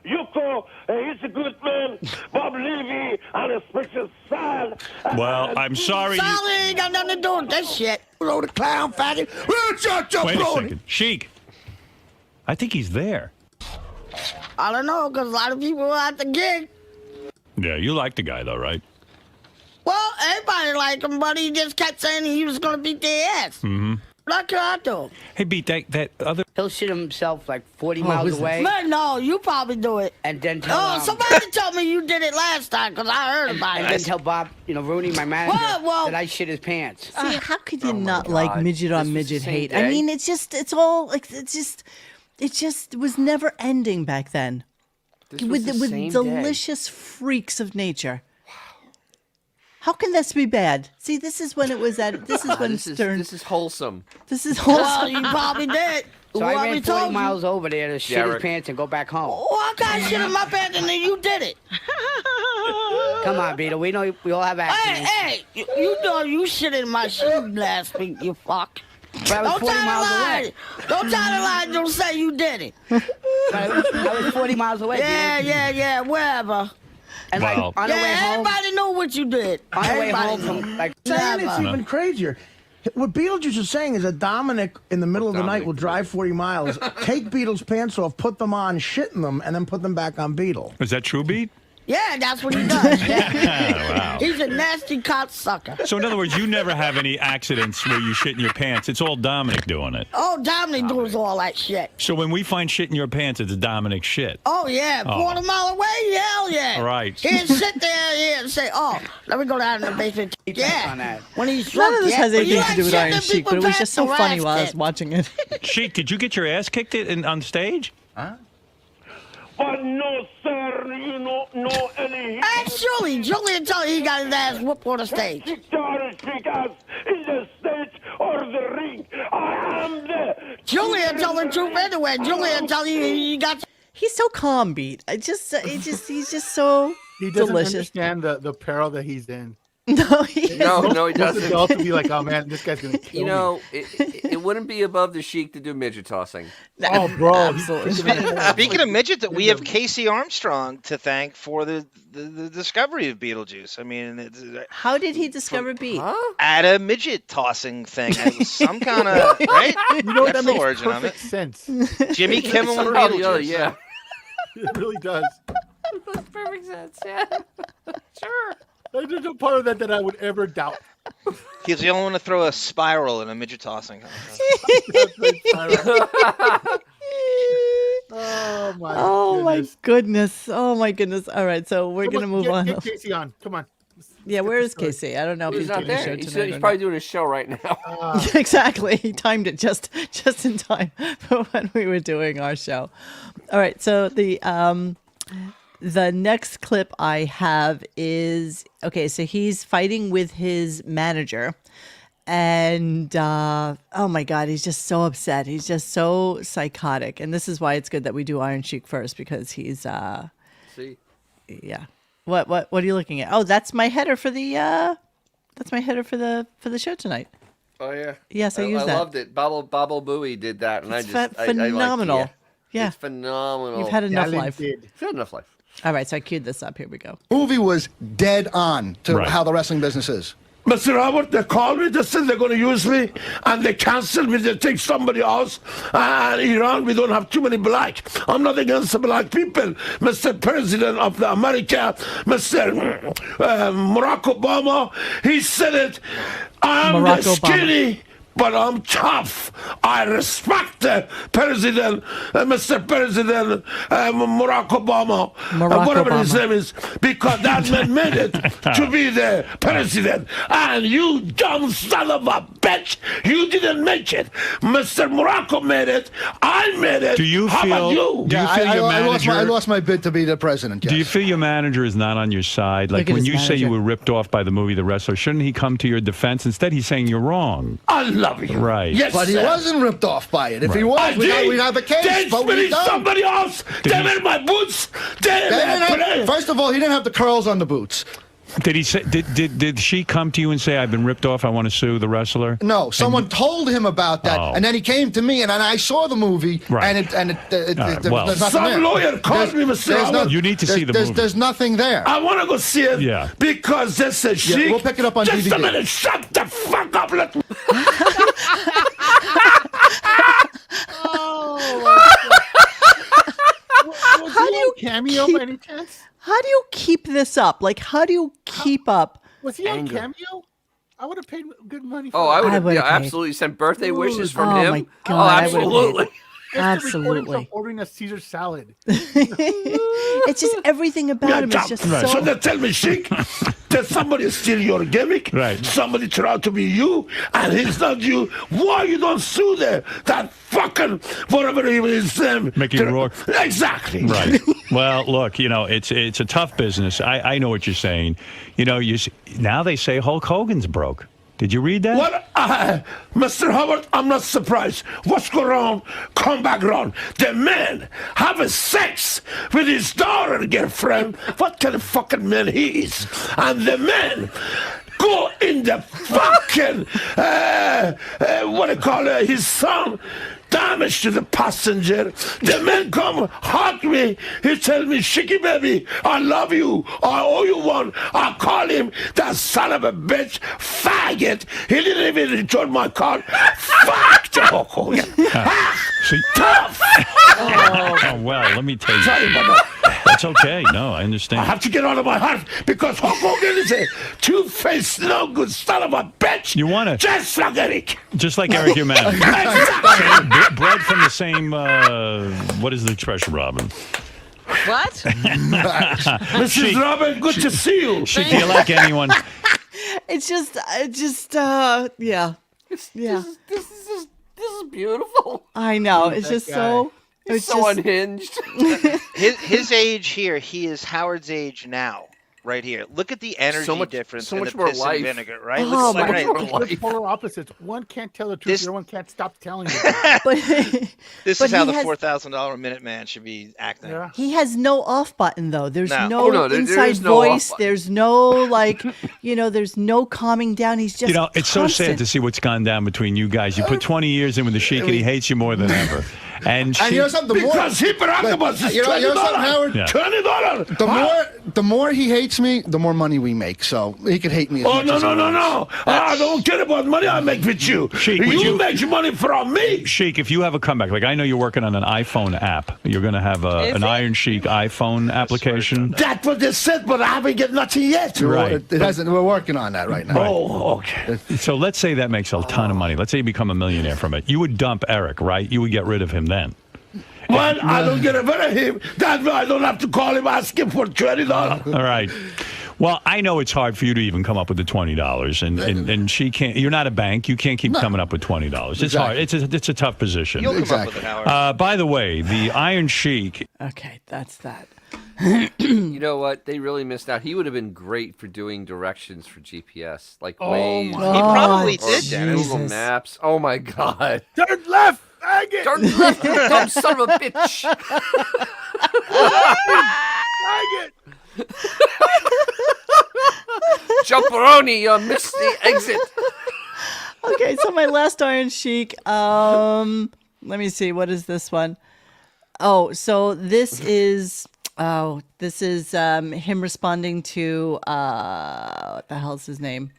Yuko, he's a good man. Bob Levy and a special Sal. Well, I'm sorry. Sal ain't got nothing to do with this shit. Blow the clown faggot. Wait a second. Sheik, I think he's there. I don't know, because a lot of people were at the gig. Yeah, you like the guy, though, right? Well, everybody liked him, but he just kept saying he was going to beat their ass. Mm-hmm. What can I do? Hey, Beat, that other... He'll shit himself like 40 miles away. Man, no, you probably do it. And then tell somebody told me you did it last time, because I heard about it. And then tell Bob, Rooney, my manager, that I shit his pants. See, how could you not like midget on midget hate? day. I mean, it's all like it just was never ending back then. With delicious freaks of nature. Wow. How can this be bad? See, this is when it was at. This is when Stern. This is wholesome. This is wholesome. Well, you probably did. So I ran 40 miles over there to shit his pants and go back home. Oh, I got shit in my pants and then you did it. Come on, Beetle. We know we all have accidents. Hey, you know you shit in my shoe last week, you fuck. But I was 40 miles away. Don't tell the lie. Don't say you did it. I was 40 miles away. Yeah, wherever. And like on the way home, everybody knew what you did. On the way home from like saying it's even crazier. What Beetlejuice is saying is that Dominic, in the middle of the night, will drive 40 miles, take Beetle's pants off, put them on, shit in them, and then put them back on Beetle. Is that true, Beat? Yeah, that's what he does. Yeah. Wow. He's a nasty cocksucker. So in other words, you never have any accidents where you shit in your pants. It's all Dominic doing it. Oh, Dominic does all that shit. So when we find shit in your pants, it's Dominic shit. Oh, yeah. Oh. Quarter mile away? Hell yeah. Right. He'd sit there here and say, oh, let me go down in the basement. Yeah. When he's drunk, None of this has But you anything to do with like Iron shitting Sheik, but it was people's just so pants, funny your while I ass was watching it. Sheik, did you get your ass kicked on stage? But no, sir, you know, no any. Actually, Julian told you he got his ass whooped on the stage. Iron Sheik ass in the stage or the ring. I am the. Julian told the truth anyway. Julian told you he got. He's so calm, Beat. He's just so He doesn't delicious. understand the peril that he's in. No, he No, he doesn't. To be like, oh man, this guy's gonna kill You me. know, it wouldn't be above the Sheik to do midget tossing. Oh, bro. Absolutely. Speaking of midget, we have Casey Armstrong to thank for the discovery of Beetlejuice. I mean, it's, How did he discover Beat? at a midget tossing thing. It was some kind of right. You know what? That's That the makes origin of perfect it. sense. Jimmy Kimmel and Somehow the other, Beetlejuice. yeah. It really does. Makes perfect sense, yeah. Sure. There's no part of that I would ever doubt. He's the only one to throw a spiral in a midget tossing contest. Oh my goodness. Oh my goodness. All right, so we're Come gonna on, move get, on. Get Casey on. Come on. Yeah, where is Casey? I don't know if He's he's not doing a show there. tonight. He's or probably not. doing a show right now. Exactly. He timed it just in time for when we were doing our show. All right, so the next clip I have is okay. So he's fighting with his manager, and oh my God, he's just so upset. He's just so psychotic, and this is why it's good that we do Iron Sheik first because he's See? yeah. What are you looking at? Oh, that's my header for the show tonight. Oh yeah. Yes, I used that. I loved it. Bobblebooey did that, and It's I phenomenal. liked it. Yeah. It's phenomenal. You've had enough life. You've had enough life. All right, so I queued this up. Here we go. Movie was dead on to Right. how the wrestling business is. Mr. Robert, they called me, they said they're going to use me, and they canceled me, they take somebody else. And Iran, we don't have too many black. I'm not against the black people. Mr. President of the America, Mr. Barack Obama, he said it. I'm Barack the Obama. skinny, but I'm tough. I respect the president, Mr. President, Barack Obama, Barack whatever his Obama. name is, because that man made it to be the president. And you dumb son of a bitch, you didn't make it. Mr. Morocco made it. I made it. Do you How feel? about you? Do you feel your I manager? lost my bid to be the president. Do you Yes. feel your manager is not on your side? Like Look at when his you say you manager. were ripped off by the movie The Wrestler, shouldn't he come to your defense? Instead, he's saying you're wrong. I love you. Right. Yes, But he sir. wasn't ripped off by it. If he Right. was, I we'd have a case. They But we spitting don't. somebody else. Did They he- in my boots. They First of all, he didn't have the curls on the boots. Did he say? Did she come to you and say, "I've been ripped off. I want to sue the wrestler"? No, someone told him about that, Oh. and then he came to me, and I saw the movie, Right. and well. there's nothing Some there. lawyer called me, Mr. there's Robert. You need to see the movie. There's nothing there. I want to go see it Yeah. because this is Yeah, chic. we'll pick it up on Just DVD. a minute. Shut the fuck up. Let me. How do you cameo keep- by any chance? How do you keep this up? Like, how do you keep up? Was he on Anger. cameo? I would have paid good money for Oh, that. I would have would've paid. absolutely sent birthday wishes from Oh, him. my God, Oh, I would've paid. absolutely. Just to record Absolutely. himself ordering a Caesar salad. It's just everything about him is just So so. they tell me, Sheik, that somebody steal your gimmick. Right. Somebody try to be you, and he's not you. Why you don't sue that fucking whatever his name? Mickey Rourke. Exactly. Right. Well, look, it's a tough business. I know what you're saying. Now they say Hulk Hogan's broke. Did you read that? What, Mr. Howard? I'm not surprised. What's going on? Come back around. The man have a sex with his daughter, girlfriend. What kind of fucking man he is? And the man go in the fucking what do you call it? His son. Damage to the passenger. The man come hug me. He tell me, Shiki baby, I love you. I owe you one. I call him that son of a bitch, faggot. He didn't even return my call. Fuck the Hulk Hogan. See? Tough. Oh, well, let me tell you. Sorry about that. That's okay. No, I understand. I have to get out of my heart because Hulk Hogan is a two-faced, no good son of a bitch. You want to just like Eric. Just like Eric, your man. Bred from the same. What is the expression, Robin? What? Mrs. Robin, good to see you. Sheik, do you like anyone? It's just, yeah. This is beautiful. I know. It's just so. It's so unhinged. his age here, he is Howard's age now. Right here. Look at the energy difference so in much the more piss life. and vinegar, right? Oh, Look my at They're polar opposites. One can't tell the truth. The other one can't stop telling you. This But is how he the has- $4,000 minute man should be acting. Yeah. He has no off button though. There's No. no, Oh, no, there inside is no off voice. button. There's no there's no calming down. He's just It's so sad constant. to see what's gone down between you guys. You put 20 years in with the Sheik, and he hates you more than ever. And And you know something? The more, Because Hippocampus is you know something, Howard? Yeah. $20. The more he hates me, the more money we make. So he could hate me as Oh, much no, as he no, no, wants. no. I don't care about money I make with you. Sheik, would you you- make money from me. Sheik, if you have a comeback, like I know you're working on an iPhone app, you're going to have an Iron Sheik iPhone application. That's what they said, but I haven't get nothing yet. Right. It hasn't. We're working on that right now. Oh, okay. So let's say that makes a ton of money. Let's say you become a millionaire from it. You would dump Eric, right? You would get rid of him then. Well, I don't get rid of him. That's why I don't have to call him, ask him for $20. All right. Well, I know it's hard for you to even come up with the $20, and she can't. You're not a bank. You can't keep coming up with $20. It's hard. It's a tough position. You'll come up with it, Howard. By the way, the Iron Sheik. Okay, that's that. You know what? They really missed out. He would have been great for doing directions for GPS, like Waze. He probably or did, Dennis. Google Maps. Oh my God! Turn left. Faggot. Turn left, you dumb son of a bitch! Faggot. Jumperoni, you missed the exit. Okay, so my last Iron Sheik. Let me see. What is this one? Oh, so this is him responding to what the hell's his name?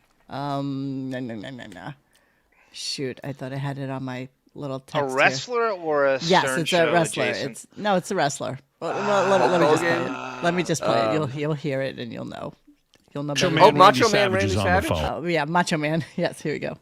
Shoot, I thought I had it on my little text. A wrestler or a Yes, Stern it's Show a wrestler. adjacent? It's a wrestler. Let me just play it. You'll hear it and you'll know. You'll know. Macho Man Randy Savage. Oh yeah, Macho Man. Yes, here we go.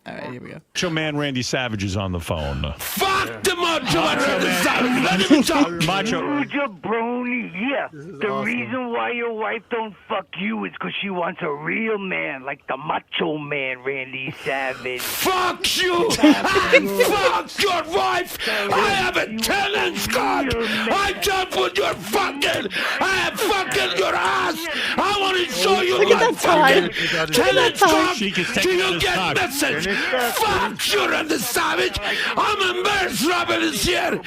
All right, here we go. Macho Man Randy Savage is on the phone. Fuck the Macho Man Randy Savage. Let him talk. Macho. Jabroni, yeah. The reason why your wife don't fuck you is because she wants a real man like the Macho Man Randy Savage. Fuck you! I fuck your wife! I have a tenant's card! I jump with your fucking... I am fucking your ass! I want to show you Look at my that time. fucking tenant's card! She can take Do it you this get time. message? Fuck you, Randy Savage! I'm embarrassed Robin is here!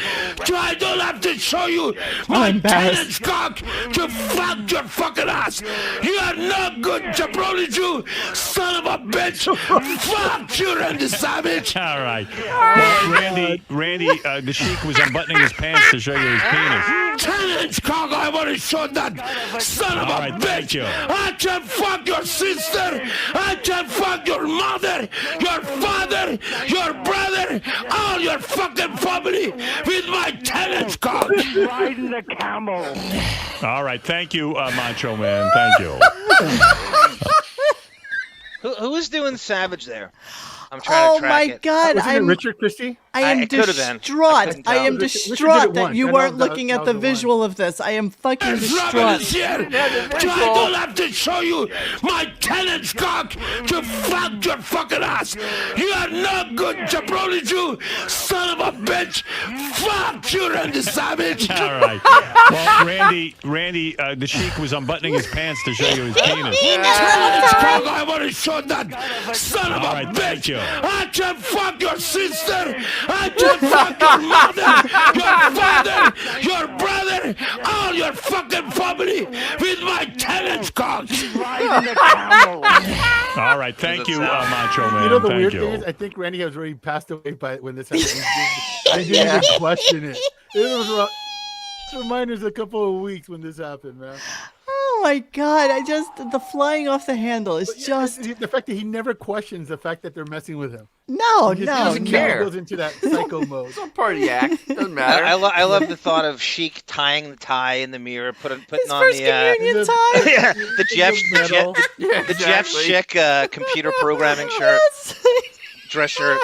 So I don't have to show you my tenant's cock to fuck your fucking ass! You are not good, jabroni Jew! Son of a bitch! Fuck you, Randy Savage! All right. Well, Randy, the Sheik was unbuttoning his pants to show you his penis. Tenant's cock, I want to show that son of All a right, bitch! thank you. I can fuck your sister! I can fuck your mother, your father, your brother, all your fucking family with my tenant's cock! Riding the camel. All right. Thank you, Macho Man. Thank you. Who is doing Savage there? I'm trying to track my it. God! Wasn't it Richard Christie? I am It could have been. I distraught. couldn't I tell. am Richard did it distraught that once. you That weren't was the- looking that at was the the visual of this. I am fucking Robin distraught. is here! So I don't have to show you my tenant's cock to fuck your fucking ass! You are not good, jabroni Jew! Son of a bitch! Fuck you, Randy Savage! All right. Well, Randy, the Sheik was unbuttoning his pants to show you his penis. Tenant's cock, I want to show that son of All a right, thank bitch! you. I can fuck your sister! I can fuck your mother, your father, your brother, all your fucking family with my tenant's cock! Riding the camel. All right. Thank you, Macho Man. You know the Thank weird you. thing is, I think Randy has already passed away by when this happened. I didn't even question it. This reminder's a couple of weeks when this happened, man. Oh my God! The flying off the handle is But yeah, just. the fact that he never questions the fact that they're messing with him. No, He just no, doesn't care. Goes into that psycho mode. It's all part of the act. Doesn't matter. I love the thought of Sheik tying the tie in the mirror, putting His on first the communion tie. yeah, the Jeff Schick computer programming shirt, dress shirt.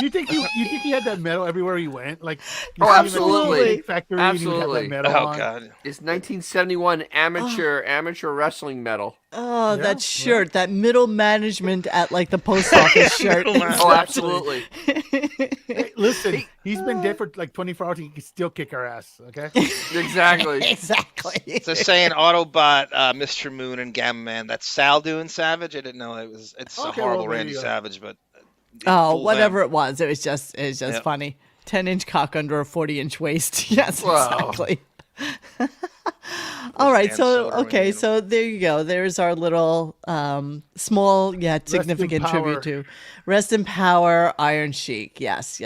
You think he had that medal everywhere he went? Like, you Oh, see him at the absolutely. Cheesecake Factory, and he had Absolutely. that medal Oh on. God. It's 1971 amateur wrestling medal. Oh, that shirt, that middle management at like the post office shirt. Oh, absolutely. Hey, listen, he's been dead for like 24 hours. He can still kick our ass. Okay. Exactly. Exactly. So saying Autobot, Mr. Moon, and Gamma Man. That's Sal doing Savage. I didn't know it's a Okay, horrible well, there Randy you go. Savage, but Oh, fool whatever them. it was just Yep. funny. 10-inch cock under a 40-inch waist. Yes, Wow. exactly. All right, Dan so Soder okay, and- so there you go. There's our little small yet significant tribute power. to Rest in Power, Iron Sheik. Yes.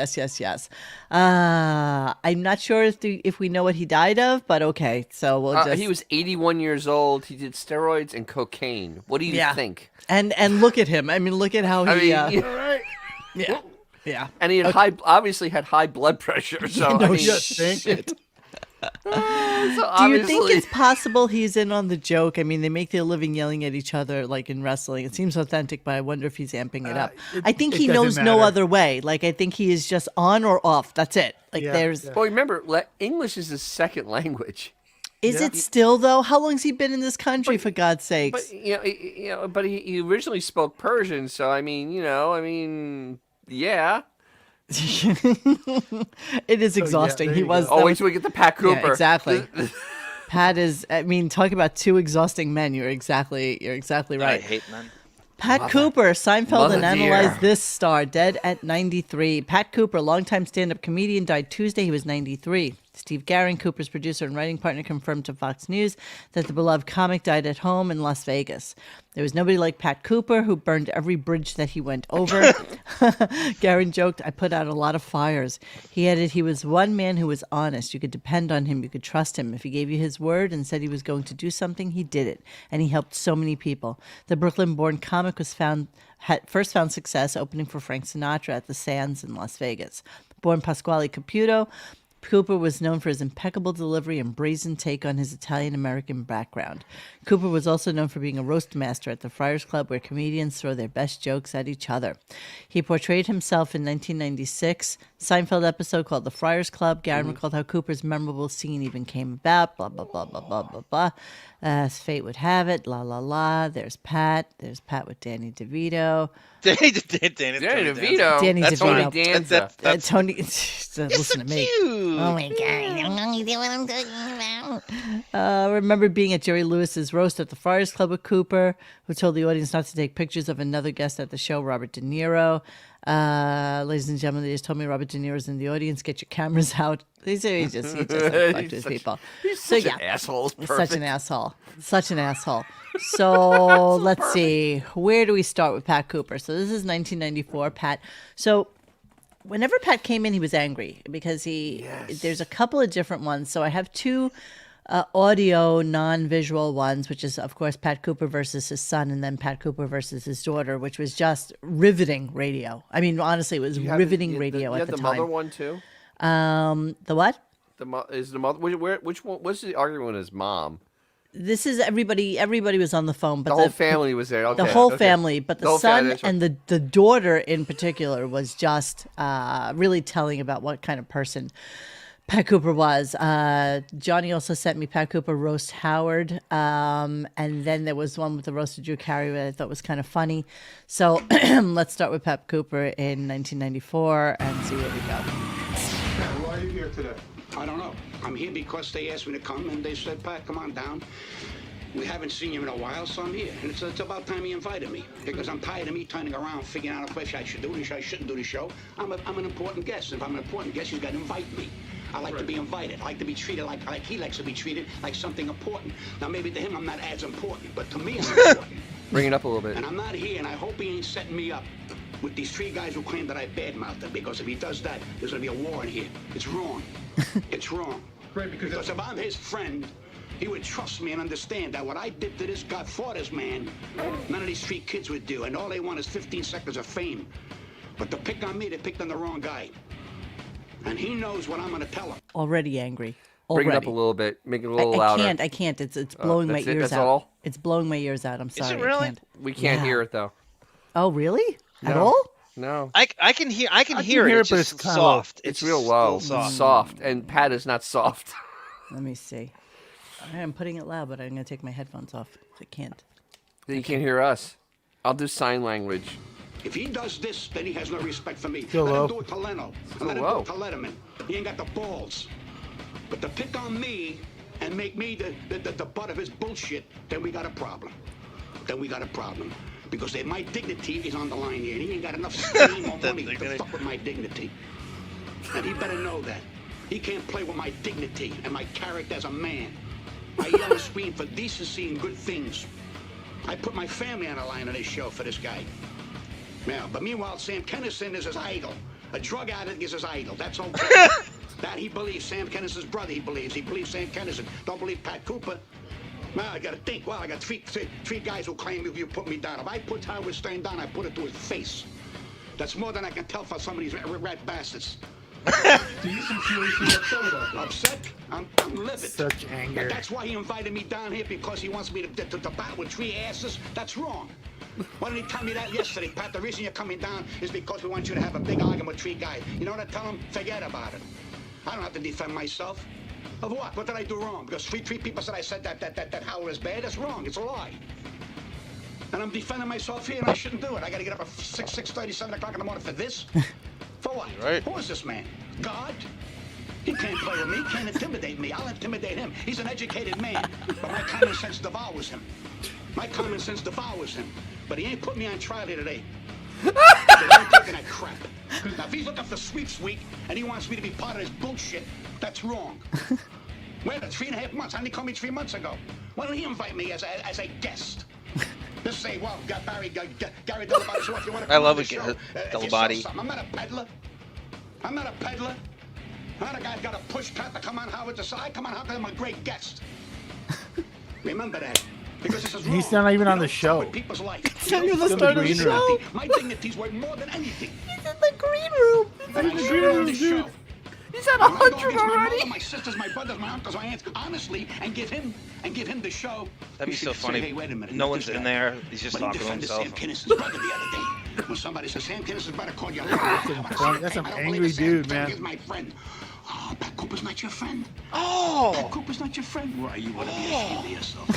I'm not sure if we know what he died of, but okay. So we'll just He was 81 years old. He did steroids and cocaine. What do you think? and look at him. I mean, look at how he. Yeah. And he had obviously had high blood pressure. So No I mean, shit. so Do you think obviously- it's possible he's in on the joke? I mean, they make their living yelling at each other like in wrestling. It seems authentic, but I wonder if he's amping it up. I think it he doesn't knows no matter. other way. Like, I think he is just on or off. That's it. Like, there's. Well, remember, English is his second language. Is it still though? How long's he been in this country? For God's sakes! But but he originally spoke Persian, so I mean, yeah. It is exhausting. there he you was. Oh, that wait was- till we get to Pat Cooper. Yeah, exactly. Pat is. I mean, talk about two exhausting men. You're exactly right. I hate men. Pat Cooper, Seinfeld, Mother and dear. Analyze This star, dead at 93. Pat Cooper, longtime stand-up comedian, died Tuesday. He was 93. Steve Guerin, Cooper's producer and writing partner, confirmed to Fox News that the beloved comic died at home in Las Vegas. There was nobody like Pat Cooper, who burned every bridge that he went over. Guerin joked, I put out a lot of fires. He added he was one man who was honest. You could depend on him. You could trust him. If he gave you his word and said he was going to do something, he did it. And he helped so many people. The Brooklyn-born comic had first found success opening for Frank Sinatra at the Sands in Las Vegas. Born Pasquale Caputo, Cooper was known for his impeccable delivery and brazen take on his Italian-American background. Cooper was also known for being a roast master at the Friars Club, where comedians throw their best jokes at each other. He portrayed himself in 1996 Seinfeld episode called The Friars Club. Guerin recalled how Cooper's memorable scene even came about, blah, blah, blah, blah, blah, blah, blah. As fate would have it, la, la, la. There's Pat with Danny DeVito. Danny DeVito. Danny That's DeVito. Tony Danza. Tony, listen to me. Oh my God, I'm only doing what I'm talking about. Remember being at Jerry Lewis's roast at the Friars Club with Cooper, who told the audience not to take pictures of another guest at the show, Robert De Niro. Ladies and gentlemen, they just told me Robert De Niro's in the audience. Get your cameras out. He just fucked with people. He's such an asshole. It's Such an perfect. asshole. Such an asshole. So let's see. Where do we start with Pat Cooper? So this is 1994. Pat. So whenever Pat came in, he was angry because there's a couple of different ones. So I have two audio, non-visual ones, which is, of course, Pat Cooper versus his son, and then Pat Cooper versus his daughter, which was just riveting radio. I mean, honestly, it was riveting radio at the time. You had the mother one too. The what? Is the mother? Which one? What's the argument with his mom? This is everybody. Everybody was on the phone, but The whole family was there. Okay, the whole okay. family, but The the whole son family, that's right. and the daughter in particular was just really telling about what kind of person Pat Cooper was. Johnny also sent me Pat Cooper roast Howard, and then there was one with the roast of Drew Carey that I thought was kind of funny. So let's start with Pat Cooper in 1994 and see where we go. Why are you here today? I don't know. I'm here because they asked me to come, and they said, Pat, come on down. We haven't seen you in a while, so I'm here. And it's about time he invited me, because I'm tired of me turning around, figuring out if I should do this, I shouldn't do the show. I'm an important guest. If I'm an important guest, you've got to invite me. I like to be invited. I like to be treated like he likes to be treated, like something important. Now, maybe to him, I'm not as important, but to me, I'm important. Bring it up a little bit. And I'm not here, and I hope he ain't setting me up with these three guys who claim that I badmouthed him, because if he does that, there's going to be a war in here. It's wrong. It's wrong. Right, because if I'm his friend, he would trust me and understand that what I did to this Godfather's man, none of these street kids would do, and all they want is 15 seconds of fame. But to pick on me, they picked on the wrong guy. And he knows what I'm going to tell him. Already angry. Bring it up a little bit. Make it a little louder. I can't. It's blowing my ears That's out. all? It's blowing my ears out. I'm sorry. Is it really? I can't. We can't hear it though. Oh, really? No. At all? No. I can hear it. It's but just it's kinda low. soft. It's real low. Soft. And Pat is not soft. Let me see. I'm putting it loud, but I'm going to take my headphones off. I can't. Then you can't hear us. I'll do sign language. If he does this, then he has no respect for me. Still let low. him do it to Leno. And let him do it to Letterman. He ain't got the balls. But to pick on me and make me the butt of his bullshit, then we got a problem. Because my dignity is on the line here, and he ain't got enough steam or money to fuck with my dignity. And he better know that. He can't play with my dignity and my character as a man. I yell and scream for decency and good things. I put my family on the line on this show for this guy. Yeah, but meanwhile, Sam Kennison is his idol. A drug addict is his idol. That's okay. That he believes. Sam Kennison's brother, he believes. He believes Sam Kennison. Don't believe Pat Cooper. Well, I got to think. Well, I got three guys who claim you put me down. If I put Howard Stern down, I put it to his face. That's more than I can tell for some of these rat bastards. Do you seem seriously upset about that? Upset? I'm livid. Such anger. But that's why he invited me down here, because he wants me to battle with three asses. That's wrong. Why didn't he tell me that yesterday, Pat? The reason you're coming down is because we want you to have a big argument with three guys. You know what I tell him? Forget about it. I don't have to defend myself. Of what? What did I do wrong? Because three people said I said that Howard is bad. That's wrong. It's a lie. And I'm defending myself here, and I shouldn't do it. I got to get up at 6:30, 7 o'clock in the morning for this? For what? Right. Who is this man? God? He can't play with me. He can't intimidate me. I'll intimidate him. He's an educated man, but my common sense devours him. But he ain't put me on trial here today. I ain't taking that crap. Now, if he's looking for sweeps week and he wants me to be part of this bullshit, that's wrong. Wait, 3.5 months. How did he call me 3 months ago? Why don't he invite me as a guest? Just say, well, Gary Delabody, so if you want to come I love on it, the show, Delabody. I'm not a peddler. I'm not a guy got a push cart to come on Howard to say, I come on Howard, I'm a great guest. Remember that. Because this is wrong. He's not even on the show. People's life. It's not even the start of the show. My dignity's worth more than anything. He's in the green room. And I show on the show. He's at I'm gonna go 100 against my already. mother, my sisters, my brothers, my uncles, my aunts, honestly, and give him the show. That'd be You so should say, funny. hey, wait a minute. No who's one's this in guy? there. He's just But he talking to defended himself. Sam Kinnison's brother the other day. When somebody says Sam Kinnison's brother called you a liar. That's some I don't angry believe Sam dude, Kinison man. is my friend. Oh, Pat Cooper's not your friend. Oh. Pat Cooper's not your friend. Why, you ought to be ashamed of yourself.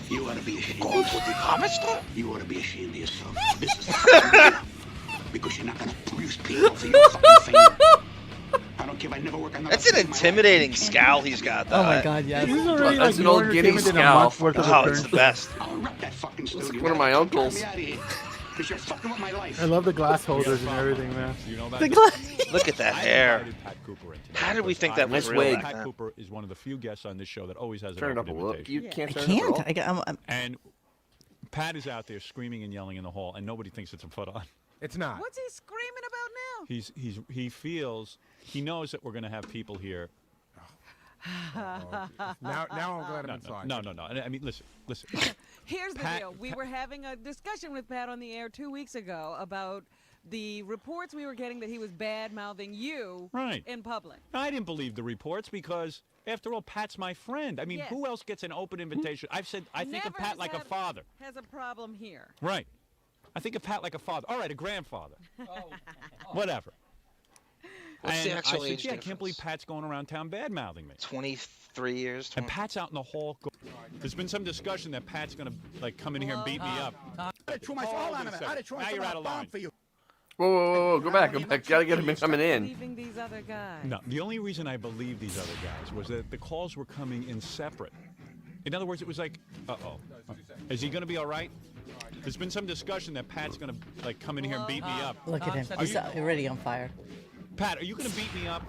You ought to be ashamed of yourself. You ought to be ashamed of yourself. This is because you're not going to produce people for your fucking fame. I don't care if I never work another That's an intimidating scowl he's got, though. Oh my God, yes. He's already That's like an old more guinea entertainment than a scowl. month's worth of Oh, it's appearances. the best. I'll wreck that fucking studio. one of my uncles. Get me out of here. Because you're fucking with my life. I love the glass holders and everything, man. You know that? The glass. Look at that hair. invited Pat Cooper in today How did we think because that was Nice real wig. back Pat then? Cooper is one of the few guests on this show that always has an Turn it up open a little. invitation. You can't I turn it up can't. at all? I'm And Pat is out there screaming and yelling in the hall, and nobody thinks it's a put on. It's not. What's he screaming about now? He knows that we're going to have people here. Now I'm glad I'm inside. No. I mean, listen. Here's the Pat- deal. We were having a discussion with Pat on the air 2 weeks ago about the reports we were getting that he was bad-mouthing you in public. I didn't believe the reports because, after all, Pat's my friend. I mean, Yes. who else gets an open invitation? I've said I think of Never Pat has like a had- father. Has a problem here. Right. I think of Pat like a father. All right, a grandfather. Whatever. What's the And actual I said, age I can't believe Pat's going around town bad-mouthing me. 23 years. And Pat's out in the hall. There's been some discussion that Pat's going to come in here and beat me up. Hold on a minute. Now you're out of line. Whoa. Go back. Gotta get him coming in. Believing these other guys. No, the only reason I believed these other guys was that the calls were coming in separate. In other words, it was like, is he going to be all right? There's been some discussion that Pat's going to come in here and beat me up. Look at him. Are He's you- already on fire. Pat, are you going to beat me up?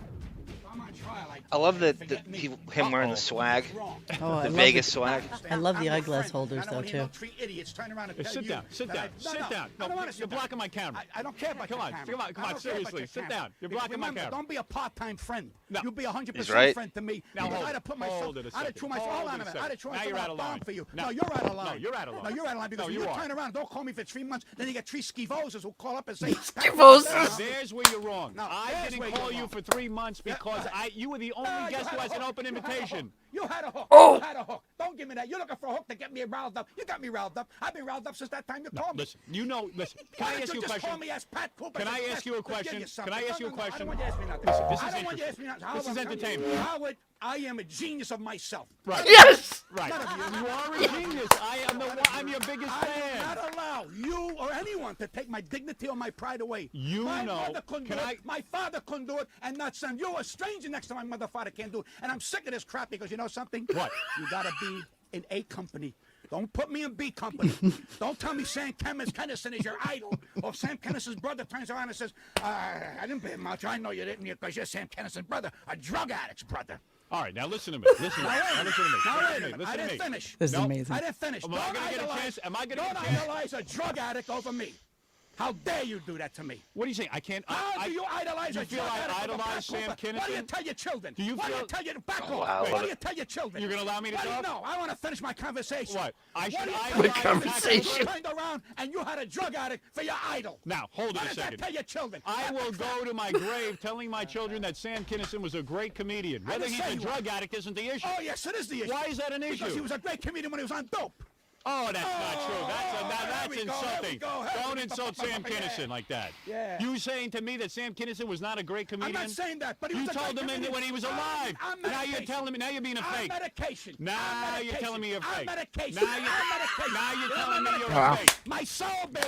I love him wearing the swag, Oh, the Vegas swag. I love the eyeglass holders though too. Sit down. Sit down. No, you're blocking my camera. I don't care about Come on, your camera. come on, seriously, sit down. You're blocking my camera. Don't be a part-time friend. No. You be a He's 100% right. friend to me. Now Because hold I'd it. have put myself. Hold it a I'd have second. threw myself. Hold Hold on it a a minute. I'd have second. threw Now myself you're on out a of bomb line. for you. No. No, you're out of line. No, you're out of No, line. you're out of line because No, you you are. turn around. Don't call me for 3 months. Then you get 3 skivoses who call up and say Skivoses. There's where you're wrong. No, I there's didn't where call you're you wrong. for 3 months because you were the only No, you guest who had has a an hook. open You had a invitation. hook. You had a hook. Oh. You had a hook. Don't give me that. You're looking for a hook to get me riled up. You got me riled up. I've been riled up since that time you called me. Listen, listen. Can Why I don't ask you a just question? call me as Pat Cooper? Can I Just ask you a give question? something. Can I ask you a No, question? I don't want you to ask me nothing. Listen, this I is don't want you to ask me interesting. nothing. This is Howard, entertainment. Howard, I am a genius of myself. Right. Yes. Right. None of you. You are a genius. I'm your biggest I will fan. not allow you or anyone to take my dignity or my pride away. You my know. Mother couldn't do it. My father couldn't do it, and not son. You're a stranger next to my mother, father can't do it. And I'm sick of this crap because you know something? What? You gotta be in A company. Don't put me in B company. Don't tell me Sam Kinison is your idol. Or Sam Kinnison's brother turns around and says, I didn't pay much. I know you didn't because you're Sam Kinnison's brother, a drug addict's brother. All right, now listen to me. Listen to me. Now, Now listen to me. Now, Listen wait to a me. minute. Listen I to me. didn't finish. This is Nope. amazing. I didn't finish. Am I gonna get a chance? Am I gonna Don't get a chance? idolize a drug addict over me. How dare you do that to me? What are you saying? I can't. How do you idolize you a feel drug I addict over idolize Pat Sam Cooper? What do you Kinison? tell your children? Do you What do feel- you tell your back Oh, off? wow. What do you tell your children? You're gonna allow me to What do you talk? know? I want to finish my conversation. What? I What should do you idolize tell your conversation. You turned around and you had a drug addict for your idol. Now, hold it What a does that second. tell your children? I will go to my grave telling my children that Sam Kinison was a great comedian. Whether didn't he's say a you drug addict isn't the issue. Oh, yes, it is the issue. Why is that an Because issue? he was a great comedian when he was on dope. Oh, that's not true. That's there we go, insulting. there we go. Don't insult Sam Kinison like that. Yeah. You saying to me that Sam Kinison was not a great I'm comedian? not saying that, but he You was a told great him comedian. when he was alive. I'm Now you're medication. telling me. Now you're being a I'm fake. medication. Now I'm you're telling me you're medication. fake. I'm medication. Now you- I'm medication. now you're I'm telling me you're medication. a fake. My soul, baby.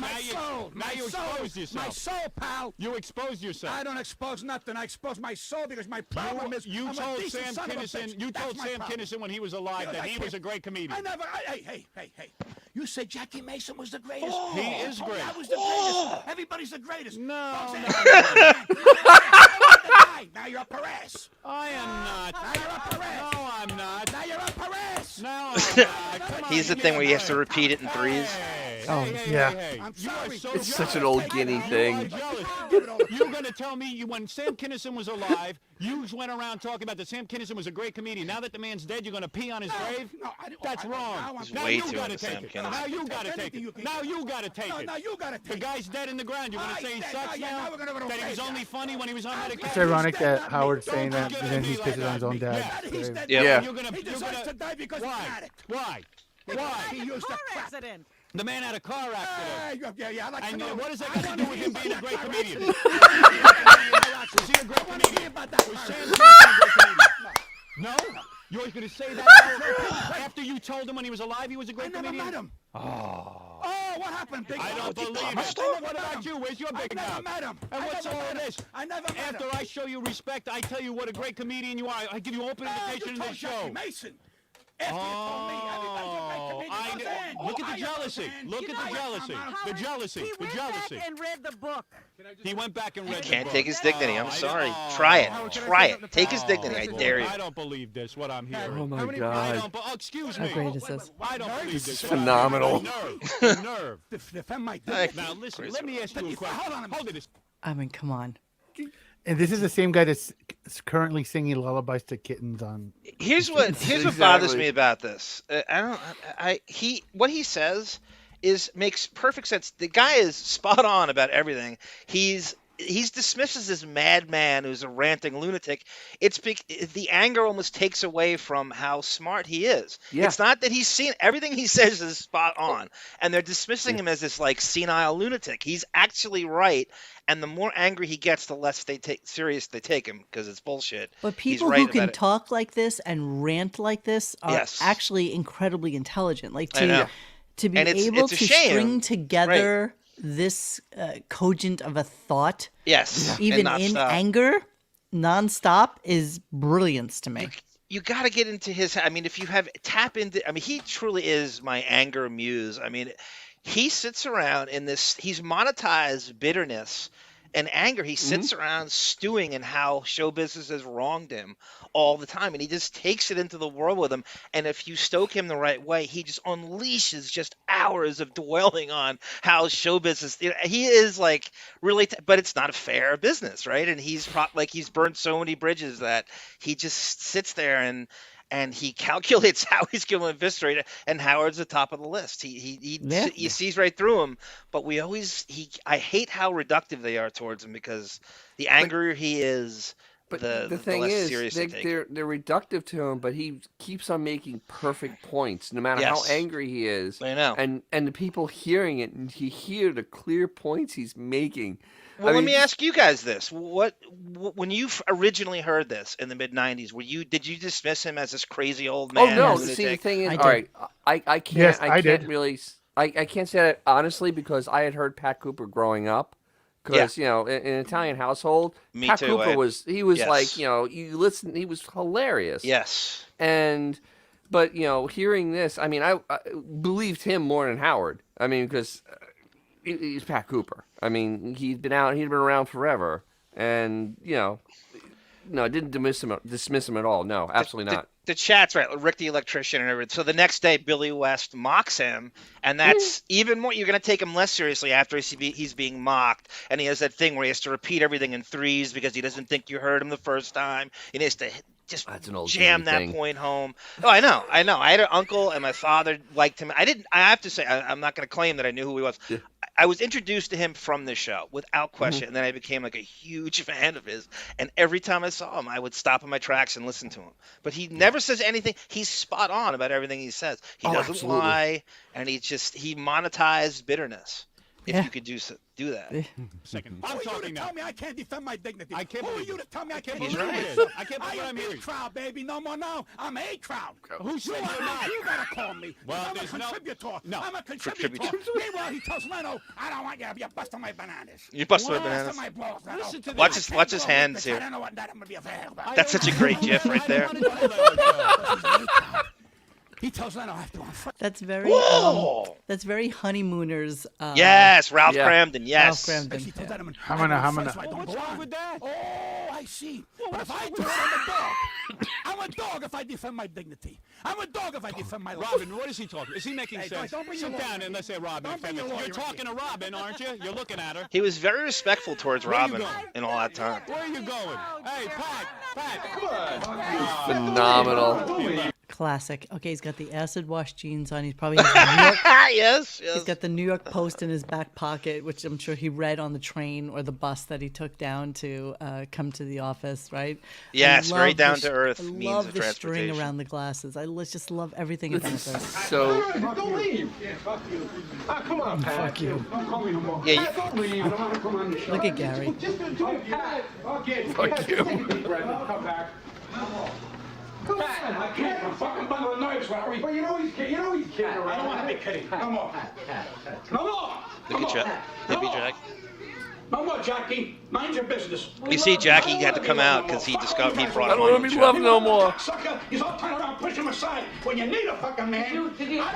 My soul. Now you My soul. exposed yourself. My soul, pal. You exposed yourself. I don't expose nothing. I expose my soul because my problem is You I'm a told decent Sam son of a Kinison. bitch. You That's told my Sam problem. Kinison when he was alive Because that I he was can't- a great comedian. I never. Hey. You said Jackie Mason was the greatest. He is great. I was the greatest. Everybody's the greatest. No. Don't say now you're a Perez. I am not. Now you're a Perez. No, I'm not. Now you're a Perez. No, I'm not. Come on, He's the give thing me where a you have to break. repeat it in threes. Hey. I'm You are sorry. so It's such jealous. an old guinea You thing. are jealous. You're going to tell me when Sam Kinison was alive, you went around talking about that Sam Kinison was a great comedian. Now that the man's dead, you're going to pee on his grave? No, That's wrong. He's Now way you too got to into take Sam it. Kinison. Now you got to take it. Now you got to take No, it. now you gotta take The guy's dead in the ground. You're going to say he dead. sucks Now now? we're gonna go to That he was graveyard. only funny when he was on medication? It's ironic that Howard's Don't saying that, you and then be he like pisses on his own that. dad. Yeah, he's dead. Yeah. You're gonna, He deserves to die because he's an Why? addict. Why? Why? He used Car the crap. accident. The man had a car accident. Yeah, I like to And know. what does that I got to wanna do with him hear being a about great that comedian? accident. Was he a great I want to hear comedian? about that. Was car Sam accident. Kinison a great comedian? No? You're going to say that now? After you told him when he was alive he was a I great never comedian? met him. Oh. Oh, what happened, Big I Mouth? don't believe I it. never What met about him. you? Where's your I big never mouth? met him. And I what's never all met him. this? I never met After him. I show you respect, I tell you what a great comedian you are. I give you open invitation you to told this Jackie show. Mason. After you told me, everybody's a great comedian. Look at the jealousy. Look at the jealousy. The jealousy. He The went jealousy. back and read the book. He went back and read the Can't book. take his dignity. I'm I sorry. don't- Try it. Oh. Try it. Take his dignity. I dare you. I don't believe this, what I'm hearing. Oh my I God. don't, excuse How me. great is this? I don't believe this. This is phenomenal. The nerve. Defend my Now listen, let me ask you a question. Hold it. I mean, come on. And this is the same guy that's currently singing lullabies to kittens on. Here's what bothers me about this. What he says makes perfect sense. The guy is spot on about everything. He's dismissed as this madman who's a ranting lunatic. The anger almost takes away from how smart he is. Yeah. It's not that he's seen everything he says is spot on, and they're dismissing him as this like senile lunatic. He's actually right, and the more angry he gets, the less they take him because it's bullshit. But He's people right who about can it. talk like this and rant like this are Yes. actually incredibly intelligent. Like I know. to be And it's able a to shame. string together this cogent of a thought, Yes, and even not in stop. anger, nonstop, is brilliance to me. You got to get into his. I mean, if you have tap into. I mean, he truly is my anger muse. I mean, he sits around in this. He's monetized bitterness and anger. He sits around stewing in how show business has wronged him all the time, and he just takes it into the world with him. And if you stoke him the right way, he just unleashes just hours of dwelling on how show business. He is like really, but it's not a fair business, right? And he's he's burned so many bridges that he just sits there and he calculates how he's going to eviscerate it, and Howard's the top of the list. He sees right through him, but I hate how reductive they are towards him, because the angrier he is, But the thing less is, serious they take it. they're reductive to him, but he keeps on making perfect points, no matter how angry he is. I know. And the people hearing it, and he hear the clear points he's making. Well, let me ask you guys this: when you originally heard this in the mid '90s, did you dismiss him as this crazy old man? Oh no! See, the thing is, all right, I can't. Yes, I did. can't really. I can't say that honestly, because I had heard Pat Cooper growing up. Because in an Italian household, Pat Cooper was like, you listen, he was hilarious. Yes. But hearing this, I mean, I believed him more than Howard. I mean, because he's Pat Cooper. I mean, he'd been around forever, and no, I didn't dismiss him at all. No, absolutely not. The chat's right, Rick the electrician and everything. So the next day, Billy West mocks him, and that's even more. You're going to take him less seriously after he's being mocked, and he has that thing where he has to repeat everything in threes because he doesn't think you heard him the first time. He has to just jam that point home. Oh, I know. I had an uncle, and my father liked him. I have to say, I'm not going to claim that I knew who he was. Yeah. I was introduced to him from this show, without question, and then I became like a huge fan of his. And every time I saw him, I would stop in my tracks and listen to him. But he never says anything. He's spot on about everything he says. He doesn't lie, and he monetized bitterness. If you could do that. Second. I'm talking now. Tell me I can't defend my dignity. I can't. Who are you to tell me I can't He's defend right. myself? I can't believe what I'm hearing. crowd, baby. No more now. I'm a crowd. Who said you you're not? You gotta call me. Well, I'm a there's contributor. no. I'm a contributor. Meanwhile, he tells Leno, I don't want you. You're busting my bananas. You busting my bananas? My balls, Listen to watch his hands here. I don't know what that I'm gonna be afraid about. That's such a great gif right there. He tells Leno I have to. That's very. That's very honeymooners. Yes, Ralph Cramden. Yes. Ralph Cramden. What's wrong with that? Oh, I see. But if I do it, I'm a dog. I'm a dog if I defend my dignity. I'm a dog if I defend my life. Robin, what is he talking? Is he making sense? Sit down and let's say Robin. You're talking to Robin, aren't you? You're looking at her. He was very respectful towards Robin in all that time. Where are you going? Hey, Pat, come on. Phenomenal. Classic. Okay, he's got the acid wash jeans on. He's probably has yes. He's got the New York Post in his back pocket, which I'm sure he read on the train or the bus that he took down to come to the office, right? Yes, very down to earth. I means love of the transportation. string around the glasses. I just love everything about this. So Don't leave. Yeah, fuck you. Come on, Pat. Fuck you. Don't call me no more. Yeah, don't leave. I don't want to come on the show. Look at Gary. Just do it, Pat. Okay. Fuck you. Come back. Come on. I can't. I'm fucking bundle of nerves, Larry. But you know he's kidding. I don't want to be kidding. No more. No more. Look at Jack. Hippie Jack. No more, Jackie. Mind your business. You see, Jackie had to come out because he brought I don't want to be loved no more. Sucker, you all turn around, push him aside when you need a fucking man. I don't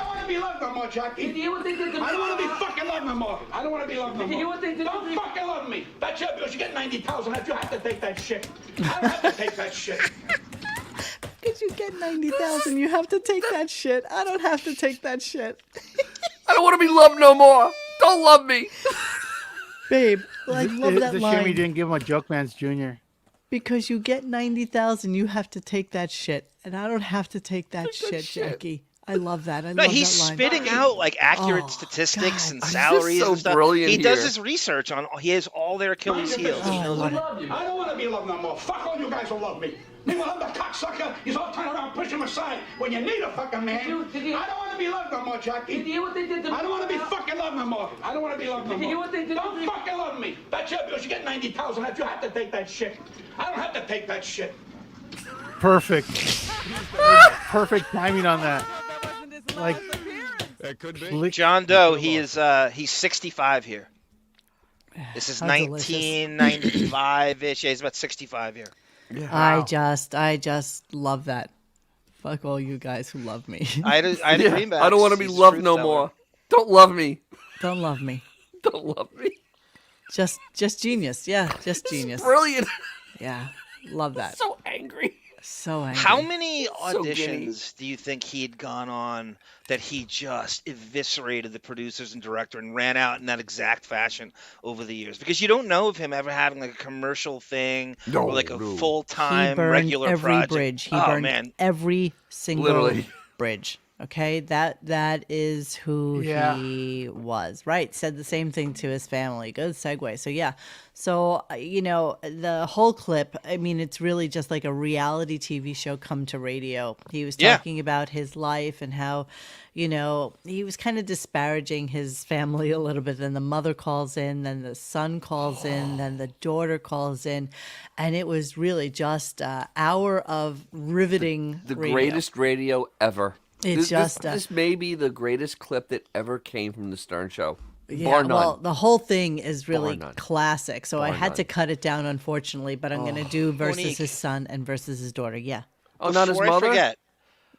want to be loved no more, Jackie. I don't want to be fucking loved no more. I don't want to be loved no more. Don't fucking love me. That's it, because you get 90,000 if you have to take that shit. I don't have to take that shit. Because you get 90,000, you have to take that shit. I don't have to take that shit. I don't want to be loved no more. Don't love me. Babe, I love that the line. shame he didn't give him a Joke Man's Jr. Because you get 90,000, you have to take that shit. And I don't have to take that shit, Jackie. I love that. I love he's that line. spitting out like accurate statistics and salaries so and stuff. brilliant He does here. his research on. He has all their Achilles heels. He knows I don't want to be loved no more. Fuck all you guys who love me. Meanwhile, I'm the cocksucker. You all turn around, push him aside when you need a fucking man. I don't want to be loved no more, Jackie. I don't want to be fucking loved no more. I don't want to be loved no more. Don't fucking love me. That's it, because you get 90,000 if you have to take that shit. I don't have to take that shit. Perfect. Perfect timing on that. Like, That could be. John Doe. He's 65 here. This is How delicious. 1995-ish. Yeah, he's about 65 here. Yeah. I just love that. Fuck all you guys who love me. I had a greenback. I don't want to be loved no more. Don't love me. Don't love me. Don't love me. Just genius. Yeah, just genius. Brilliant. Yeah, love that. So angry. So angry. How many So giddy. auditions do you think he had gone on that he just eviscerated the producers and director and ran out in that exact fashion over the years? Because you don't know of him ever having like a commercial thing or like a He full-time burned regular every project. bridge. He oh burned man, every single Literally. bridge. Okay, that is who Yeah. he was. Right, said the same thing to his family. Good segue. So yeah, so the whole clip. I mean, it's really just like a reality TV show come to radio. He was Yeah. talking about his life and how, he was kind of disparaging his family a little bit. Then the mother calls in, then the son calls in, then the daughter calls in, and it was really just an hour of riveting. The radio. greatest radio ever. It's just this may be the greatest clip that ever came from the Stern Show. Yeah, Bar none. well, the whole thing is really Bar none. classic. So I Bar had to none. cut it down, unfortunately, but I'm going to do versus Monique. his son and versus his daughter. Yeah. Oh, not his before mother? I forget,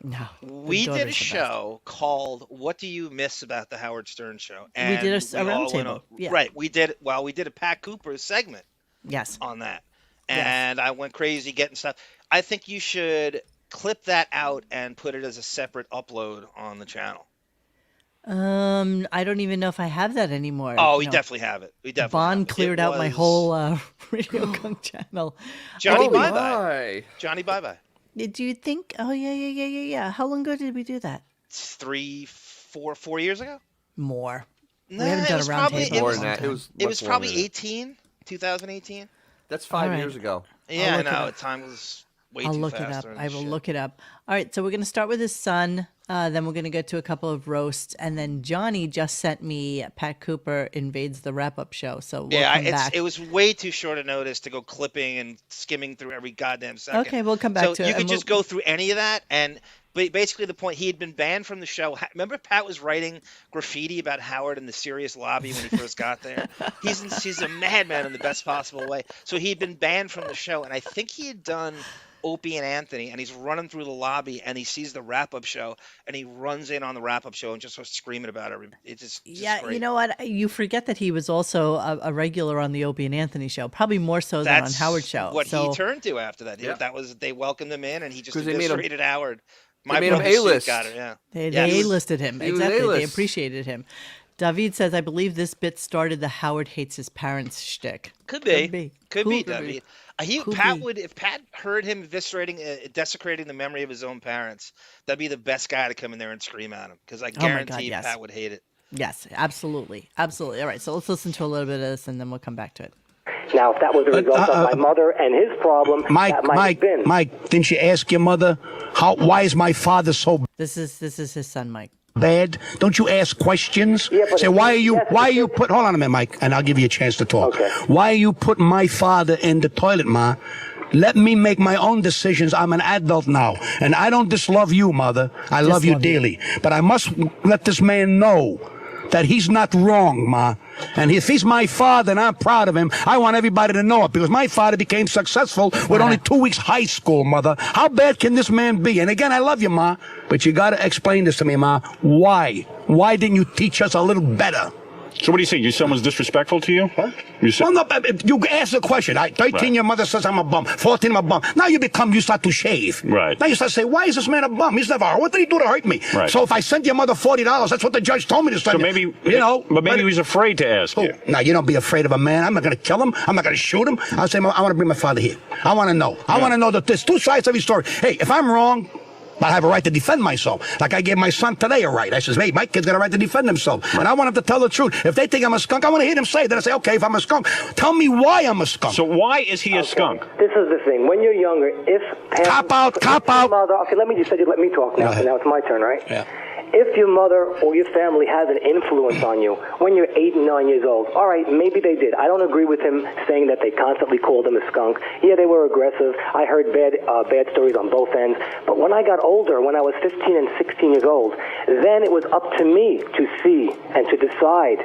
No. the we daughter's did a the best. show called "What Do You Miss About the Howard Stern Show?" And did a we all roundtable, went o- yeah. Right, we did. Well, we did a Pat Cooper segment Yes. on that, Yes. and I went crazy getting stuff. I think you should clip that out and put it as a separate upload on the channel. I don't even know if I have that anymore. Oh, we No. definitely have it. We definitely Bond have it. cleared It out my was whole RadioGunk channel. Johnny Oh, Bye Bye. my. Johnny Bye Bye. Do you think? Oh, yeah. How long ago did we do that? 4 years ago. More. Nah, we haven't it done was a round probably- table. it in a More long than that. time. It was. It was much probably longer than 2018. that. That's 5 All right. years ago. Yeah, I look it know. up. Time was way I'll too look it fast. up. during I this will shit. look it up. All right, so we're going to start with his son. Then we're going to go to a couple of roasts, and then Johnny just sent me Pat Cooper invades the wrap-up show. So we'll Yeah, come back. it was way too short a notice to go clipping and skimming through every goddamn second. Okay, we'll come back so to it, you could and just go through any of that, and basically the point, he had been banned from the show. Remember Pat was writing graffiti about Howard in the Sirius lobby when he first got there? He's a madman in the best possible way. So he'd been banned from the show, and I think he had done Opie and Anthony, and he's running through the lobby, and he sees the wrap-up show, and he runs in on the wrap-up show and just starts screaming about it. It's just Yeah, great. you know what? You forget that he was also a regular on the Opie and Anthony show, probably more so than on That's Howard's show. what so, he turned to after that. Yeah. That was, they welcomed him in, and he just 'Cause they made him- eviscerated Howard. My made him brother's suit A-list. got it, yeah. They Yeah, he was- A-listed him. he was Exactly. They A-list. appreciated him. David says, I believe this bit started the Howard hates his parents shtick. Could be. Could be, Could be. David. Could Pat be. would, if Pat heard him eviscerating, desecrating the memory of his own parents, that'd be the best guy to come in there and scream at him, because I Oh my God, guarantee yes. Pat would hate it. Yes, absolutely. Absolutely. All right, so let's listen to a little bit of this, and then we'll come back to it. Now, if that was a result of my mother and his problem, that might have been. Mike, didn't you ask your mother why is my father so This is his son, Mike. bad? Don't you ask questions? Yeah, but Say why are you put? Hold on a minute, Mike, and I'll give you a chance to talk. Okay. Why are you putting my father in the toilet, Ma? Let me make my own decisions. I'm an adult now, and I don't dislove you, mother. I love you dearly, but I must let this man know that he's not wrong, Ma. And if he's my father and I'm proud of him, I want everybody to know it, because my father became successful with only 2 weeks high school, Mother. How bad can this man be? And again, I love you, Ma, but you got to explain this to me, Ma. Why? Why didn't you teach us a little better? So what do you think? Your son was disrespectful to you? Huh? Well, no, you ask the question. 13, Right. your mother says I'm a bum. 14, I'm a bum. Now you start to shave. Right. Now you start to say, why is this man a bum? He's never, what did he do to hurt me? Right. So if I sent your mother $40, that's what the judge told me to send So you. maybe, but maybe he was afraid to ask you. Now, you don't be afraid of a man. I'm not going to kill him. I'm not going to shoot him. I'll say, I want to bring my father here. I want to know. I want to know that there's two sides of his story. Hey, if I'm wrong, I have a right to defend myself. Like I gave my son today a right. I says, hey, my kid's got a right to defend himself. Right. And I want him to tell the truth. If they think I'm a skunk, I want to hear them say it. Then I say, okay, if I'm a skunk, tell me why I'm a skunk. So why is he a skunk? This is the thing. When you're younger, if Cop out. Mother, okay, let me talk now. So now it's my turn, right? Yeah. If your mother or your family has an influence on you when you're 8 and 9 years old, all right, maybe they did. I don't agree with him saying that they constantly called him a skunk. Yeah, they were aggressive. I heard bad stories on both ends. But when I got older, when I was 15 and 16 years old, then it was up to me to see and to decide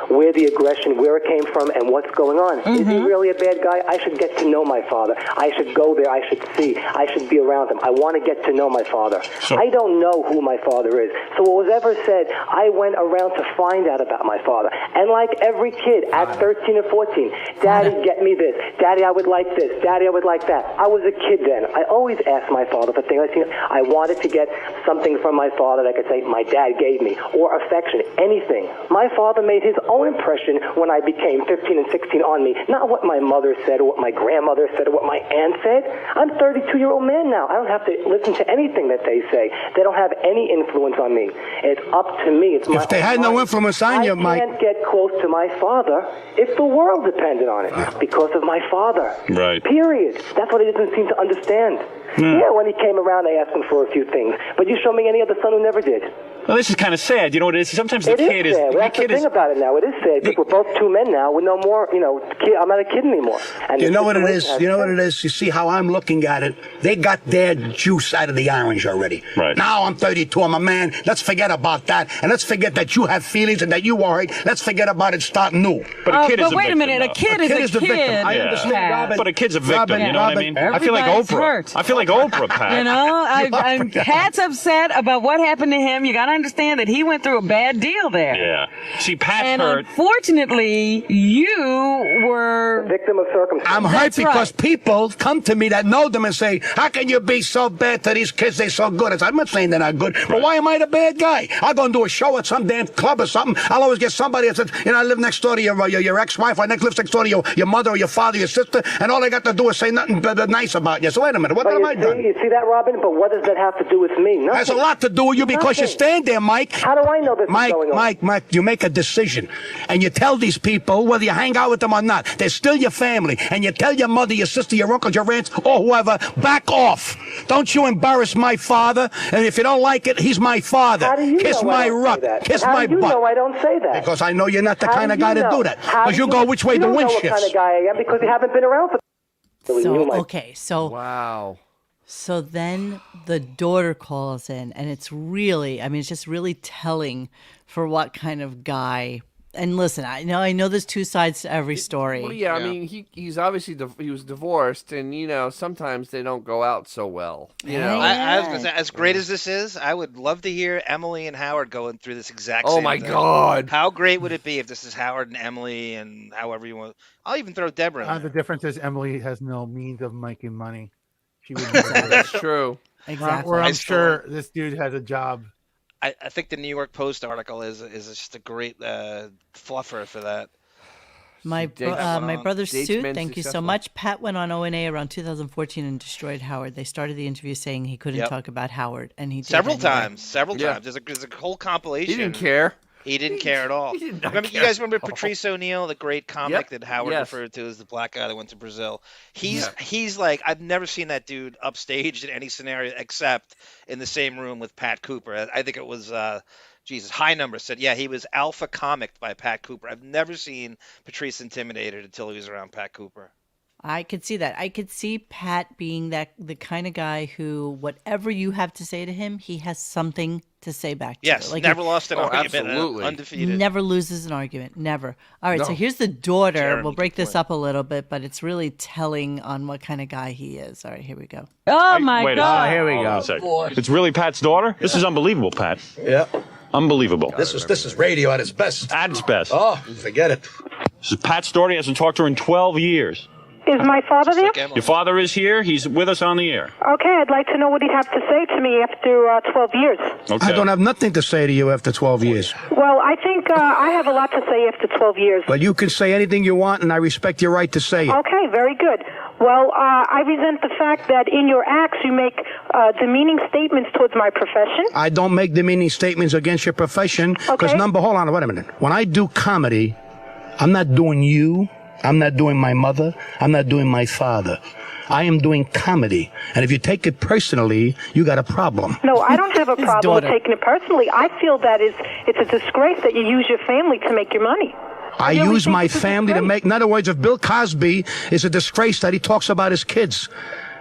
where the aggression, where it came from, and what's going on. Is he really a bad guy? I should get to know my father. I should go there. I should see. I should be around him. I want to get to know my father. I don't know who my father is. So what was ever said, I went around to find out about my father. And like every kid at 13 or 14, Daddy, get me this. Daddy, I would like this. Daddy, I would like that. I was a kid then. I always asked my father for things. I wanted to get something from my father that I could say, my dad gave me, or affection, anything. My father made his own impression when I became 15 and 16 on me. Not what my mother said, or what my grandmother said, or what my aunt said. I'm a 32-year-old man now. I don't have to listen to anything that they say. They don't have any influence on me. It's up to me. It's my If they had no influence on you, Mike. I can't get close to my father if the world depended on it, because of my father. Right. Period. That's what he doesn't seem to understand. Yeah, when he came around, I asked him for a few things. But you show me any other son who never did. Well, this is kind of sad. You know what it is? Sometimes the It kid is sad. the That's the kid thing about it now. It is sad because we're both two men now with no more, I'm not a kid anymore. And You the know what it is? situation You know has what it is? You see how I'm looking at it? They got their juice out of the orange already. Right. Now I'm 32. I'm a man. Let's forget about that. And let's forget that you have feelings and that you worried. Let's forget about it. Start new. But a kid is but a wait a victim, minute. A though. kid is the a kid. victim. I understand, Robin. But a kid's a victim, Robin, you know what I Robin, mean? I feel like everybody's Oprah. hurt. I feel like Oprah, Pat. You know, Pat's upset about what happened to him. You got to understand that he went through a bad deal there. Yeah. See, Pat's And hurt. unfortunately, you were victim of circumstance. I'm hurt That's because right. people come to me that know them and say, how can you be so bad to these kids? They're so good. I'm not saying they're not good, but why am I the bad guy? I'll go and do a show at some damn club or something. I'll always get somebody that says, I live next door to your ex-wife, or I live next door to your mother or your father, your sister, and all they got to do is say nothing but nice about you. So wait a minute, what But am I done? you see that, Robin? But what does that have to do with me? Nothing. Has a lot to do with you because you Nothing. stand there, Mike. How do I know this is going on? Mike, you make a decision. And you tell these people, whether you hang out with them or not, they're still your family. And you tell your mother, your sister, your uncles, your aunts, or whoever, back off. Don't you embarrass my father. And if you don't like it, he's my father. How do you Kiss know I my don't ruck. say that? Kiss How my do you butt. know I don't say that? Because I know you're not the How kind do of guy you to know? do that. How Because do you go which way you the don't wind know what shifts. kind of guy I am because you haven't been around for. So So then the daughter calls in, and it's just really telling for what kind of guy. And listen, I know there's two sides to every story. Well, yeah, I mean, he's obviously he was divorced, and sometimes they don't go out so well. I was gonna say, as great as this is, I would love to hear Emily and Howard going through this exact Oh same my thing. God. How great would it be if this is Howard and Emily and however you want? I'll even throw Deborah in there. The difference is Emily has no means of making money. She would. That's true. Exactly. Where I I'm still- sure this dude has a job. I think the New York Post article is just a great fluffer for that. My brother's Dates suit. men Thank you so successful. much. Pat went on O&A around 2014 and destroyed Howard. They started the interview saying he couldn't Yep. talk about Howard, and he did Several anyway. times. There's a whole compilation. He didn't care. He didn't care at all. He did not Remember, you care guys remember at all. Patrice O'Neill, the great comic Yep. that Howard Yes. referred to as the black guy that went to Brazil? He's like, I've never seen that dude upstaged in any scenario except in the same room with Pat Cooper. I think it was High Number said, yeah, he was alpha comicked by Pat Cooper. I've never seen Patrice intimidated until he was around Pat Cooper. I could see that. I could see Pat being the kind of guy who, whatever you have to say to him, he has something to say back to Yes, you. never lost an argument. absolutely. Undefeated. Never loses an argument. Never. All right, so No. here's the daughter. Jeremy, we'll break good this up a little bit, but it's really telling on what kind of guy he is. All right, here we go. Oh my Wait a God! second. here we Hold on go. a second. It's really Pat's daughter? This is unbelievable, Pat. Yeah. Unbelievable. This is radio at its best. At its best. Oh, forget it. This is Pat's daughter. He hasn't talked to her in 12 years. Is my father there? Your father is here. He's with us on the air. Okay, I'd like to know what he'd have to say to me after 12 years. Okay. I don't have nothing to say to you after 12 years. Well, I think I have a lot to say after 12 years. But you can say anything you want, and I respect your right to say it. Okay, very good. Well, I resent the fact that in your acts you make demeaning statements towards my profession. I don't make demeaning statements against your profession. Because Okay. hold on, wait a minute. When I do comedy, I'm not doing you. I'm not doing my mother. I'm not doing my father. I am doing comedy. And if you take it personally, you got a problem. No, I don't have a His problem with daughter. taking it personally. I feel that it's a disgrace that you use your family to make your money. I really use think my it's a family to disgrace. make... In other words, if Bill Cosby is a disgrace that he talks about his kids,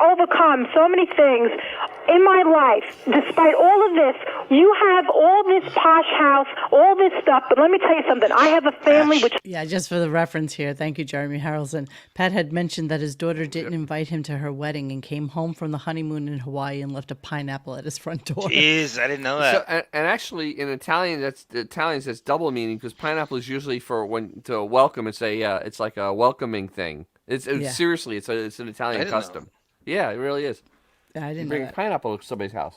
overcome so many things in my life, despite all of this, you have all this posh house, all this stuff, but let me tell you something. I have a family which... Yeah, just for the reference here, thank you, Jeremy Harrelson. Pat had mentioned that his daughter didn't invite him to her wedding and came home from the honeymoon in Hawaii and left a pineapple at his front door. Jeez, I didn't know that. So, and actually, in Italian, that's double meaning because pineapple is usually for when to welcome. It's like a welcoming thing. Seriously, it's an Italian custom. Yeah, it really is. I didn't bring know a pineapple to somebody's house.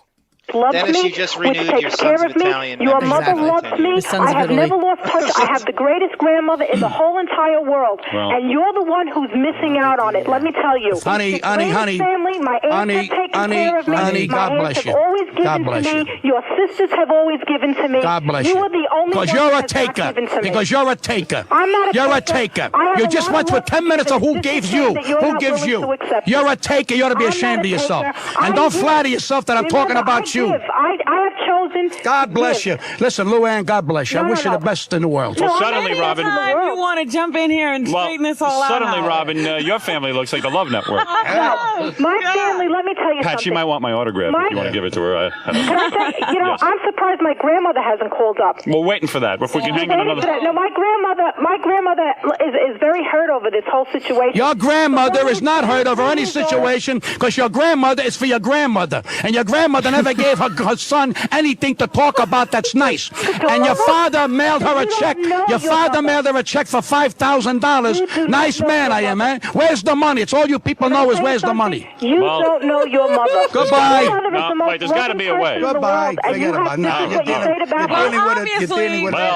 Loves Dennis, me, you just which renewed your takes Sons care of of me. Italian Your membership mother for loves 10 me. years. I have never lost touch. I have the greatest grandmother in the whole entire world, and you're the one who's missing out on it. Let me tell you, Honey, The greatest family, my aunts have taken care of me. honey, my God aunts bless have you. always given God bless to you. me. Your sisters have always given to me. God bless you. you. are the only Because one you're who a has not taker. given to me. Because you're a taker. I'm not a You're a taker. taker. I have You a just lot went of for work 10 minutes of who to gives say you. that you're Who not gives willing you? to accept You're it. a taker. You ought to be I'm ashamed not of a yourself. taker. And I don't give. flatter yourself that I'm talking Remember, about you. I have chosen. God bless you. Listen, Luann, God bless you. I wish you the best in the world. Well, suddenly, Robin. You want to jump in here and Well, straighten this all out? suddenly, Howard. Robin, your family looks like the Love Network. No, my family. Let me tell you Pat, something. she might want my autograph if you want to give it to her. Can I say, I'm surprised my grandmother hasn't called up. We're waiting for that. If we can hang it Waiting for that. another. No, my grandmother is very hurt over this whole situation. Your grandmother is not hurt over any situation because your grandmother is for your grandmother. And your grandmother never gave her son anything to talk about that's nice. And your father mailed her a check. Your father mailed her a check for $5,000. Nice man I am, man. Where's the money? It's all you people know is where's the money. You don't know your mother. Goodbye. Your mother is the most Wait, there's got to be a way. Goodbye. Forget about it.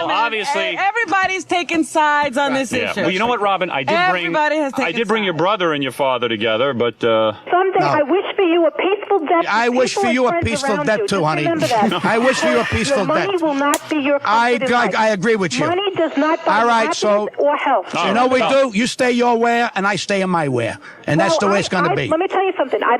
Obviously, everybody's taking sides on this yeah. issue. Well, you know what, Robin? I did bring your brother and your father together, but someday I wish for you a peaceful death. I wish for you a peaceful death too, honey. I wish for you a peaceful your money death. will not be your comfort in life. I agree with you. Money does not buy All right, happiness so or health. you know what we do? You stay your way, and I stay in my way, and that's the way it's going to be. Let me tell you something. I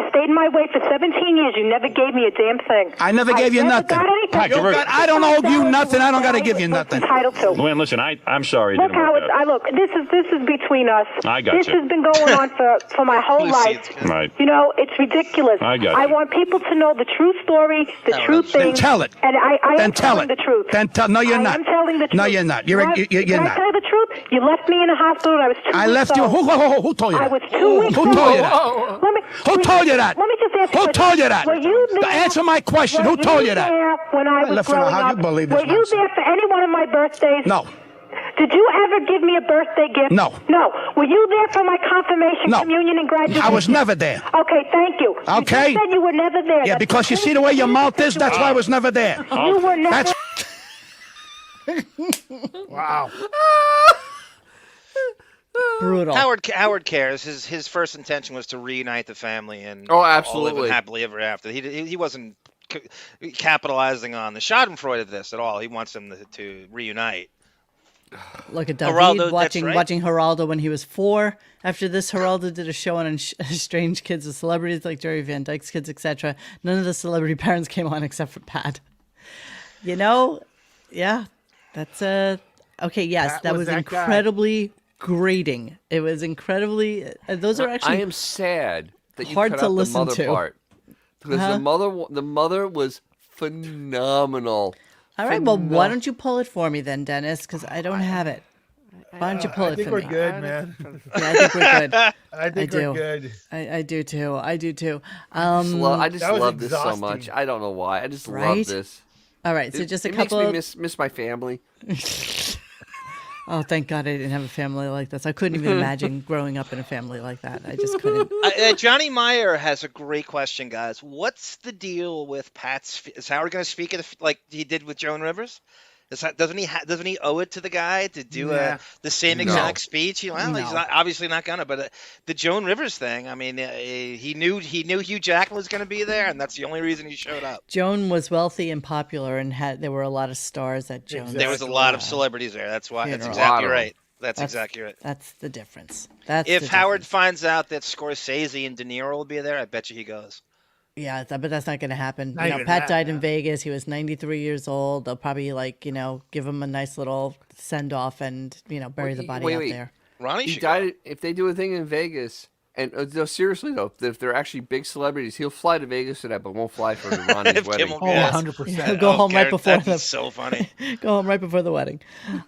stayed in my way for 17 years. You never gave me a damn thing. I never gave you nothing. I don't owe you nothing. I don't got to give you nothing. Entitled to. Luann, listen, I'm sorry. Look, Howard. Look. This is between us. I got this you. has been going on for my whole life. Right. You know, it's ridiculous. I got I you. want people to know the true story, the true thing. Then tell it. And I Then am tell telling it. the truth. Then tell. No, you're not. I am telling the truth. No, you're not. You're Can I not. tell you the truth? You left me in a hospital. I was 2 weeks I left you. old. Who told you that? I was 2 weeks Who old. told you that? Who told you that? Let me just ask you. Who told you that? Were you there? Answer my question. Who told you that? There when I was left in a growing house. up? You believe this Were you there for any one of my birthdays? No. Did you ever give me a birthday gift? No. No. Were you there for my confirmation, No. communion, and graduation? I was never there. Okay, thank you. Okay. You said you were never there. Yeah, because you see the way your mouth is, that's why I was never there. You were never. That's Wow. Brutal. Howard cares. His first intention was to reunite the family and Oh, all absolutely. live happily ever after. He wasn't capitalizing on the Schadenfreude of this at all. He wants them to reunite. Look at David Geraldo, that's watching right. watching Geraldo when he was 4. After this, Geraldo did a show on strange kids with celebrities like Jerry Van Dyke's Kids, etc. None of the celebrity parents came on except for Pat. You know, yeah, that's okay. Yes, that was that guy. incredibly grating. It was incredibly. Those are actually. I am sad that you hard cut to out the listen mother to. part because the mother was phenomenal. All right, well, why don't you pull it for me then, Dennis? Because I don't have it. Why don't you pull it for me? I think we're good, man. Yeah, I think we're good. I think we're good. I do too. I do too. I just That was love this so exhausting. much. I don't know why. I just love Right? this. All right, so just a it couple makes of. me miss my family. Oh, thank God I didn't have a family like this. I couldn't even imagine growing up in a family like that. I just couldn't. Johnny Meyer has a great question, guys. What's the deal with Pat's? Is Howard going to speak like he did with Joan Rivers? Doesn't he owe it to the guy to do the same exact speech? Well, he's obviously not gonna. But the Joan Rivers thing, I mean, he knew Hugh Jackman was going to be there, and that's the only reason he showed up. Joan was wealthy and popular, and there were a lot of stars at Joan. There was a lot of celebrities there. That's why. That's exactly right. That's exactly right. That's the difference. If Howard finds out that Scorsese and De Niro will be there, I bet you he goes. Yeah, but that's not going to happen. Not You know, even Pat that, died in Vegas. He was 93 years old. They'll probably give him a nice little send off and bury the body out there. Ronnie he should died. If they do a thing in Vegas, And no, seriously though, if they're actually big celebrities, he'll fly to Vegas for that, but won't fly for Ronnie's wedding. Oh, 100%. He'll go home right before that'd be so funny. Go home right before the wedding.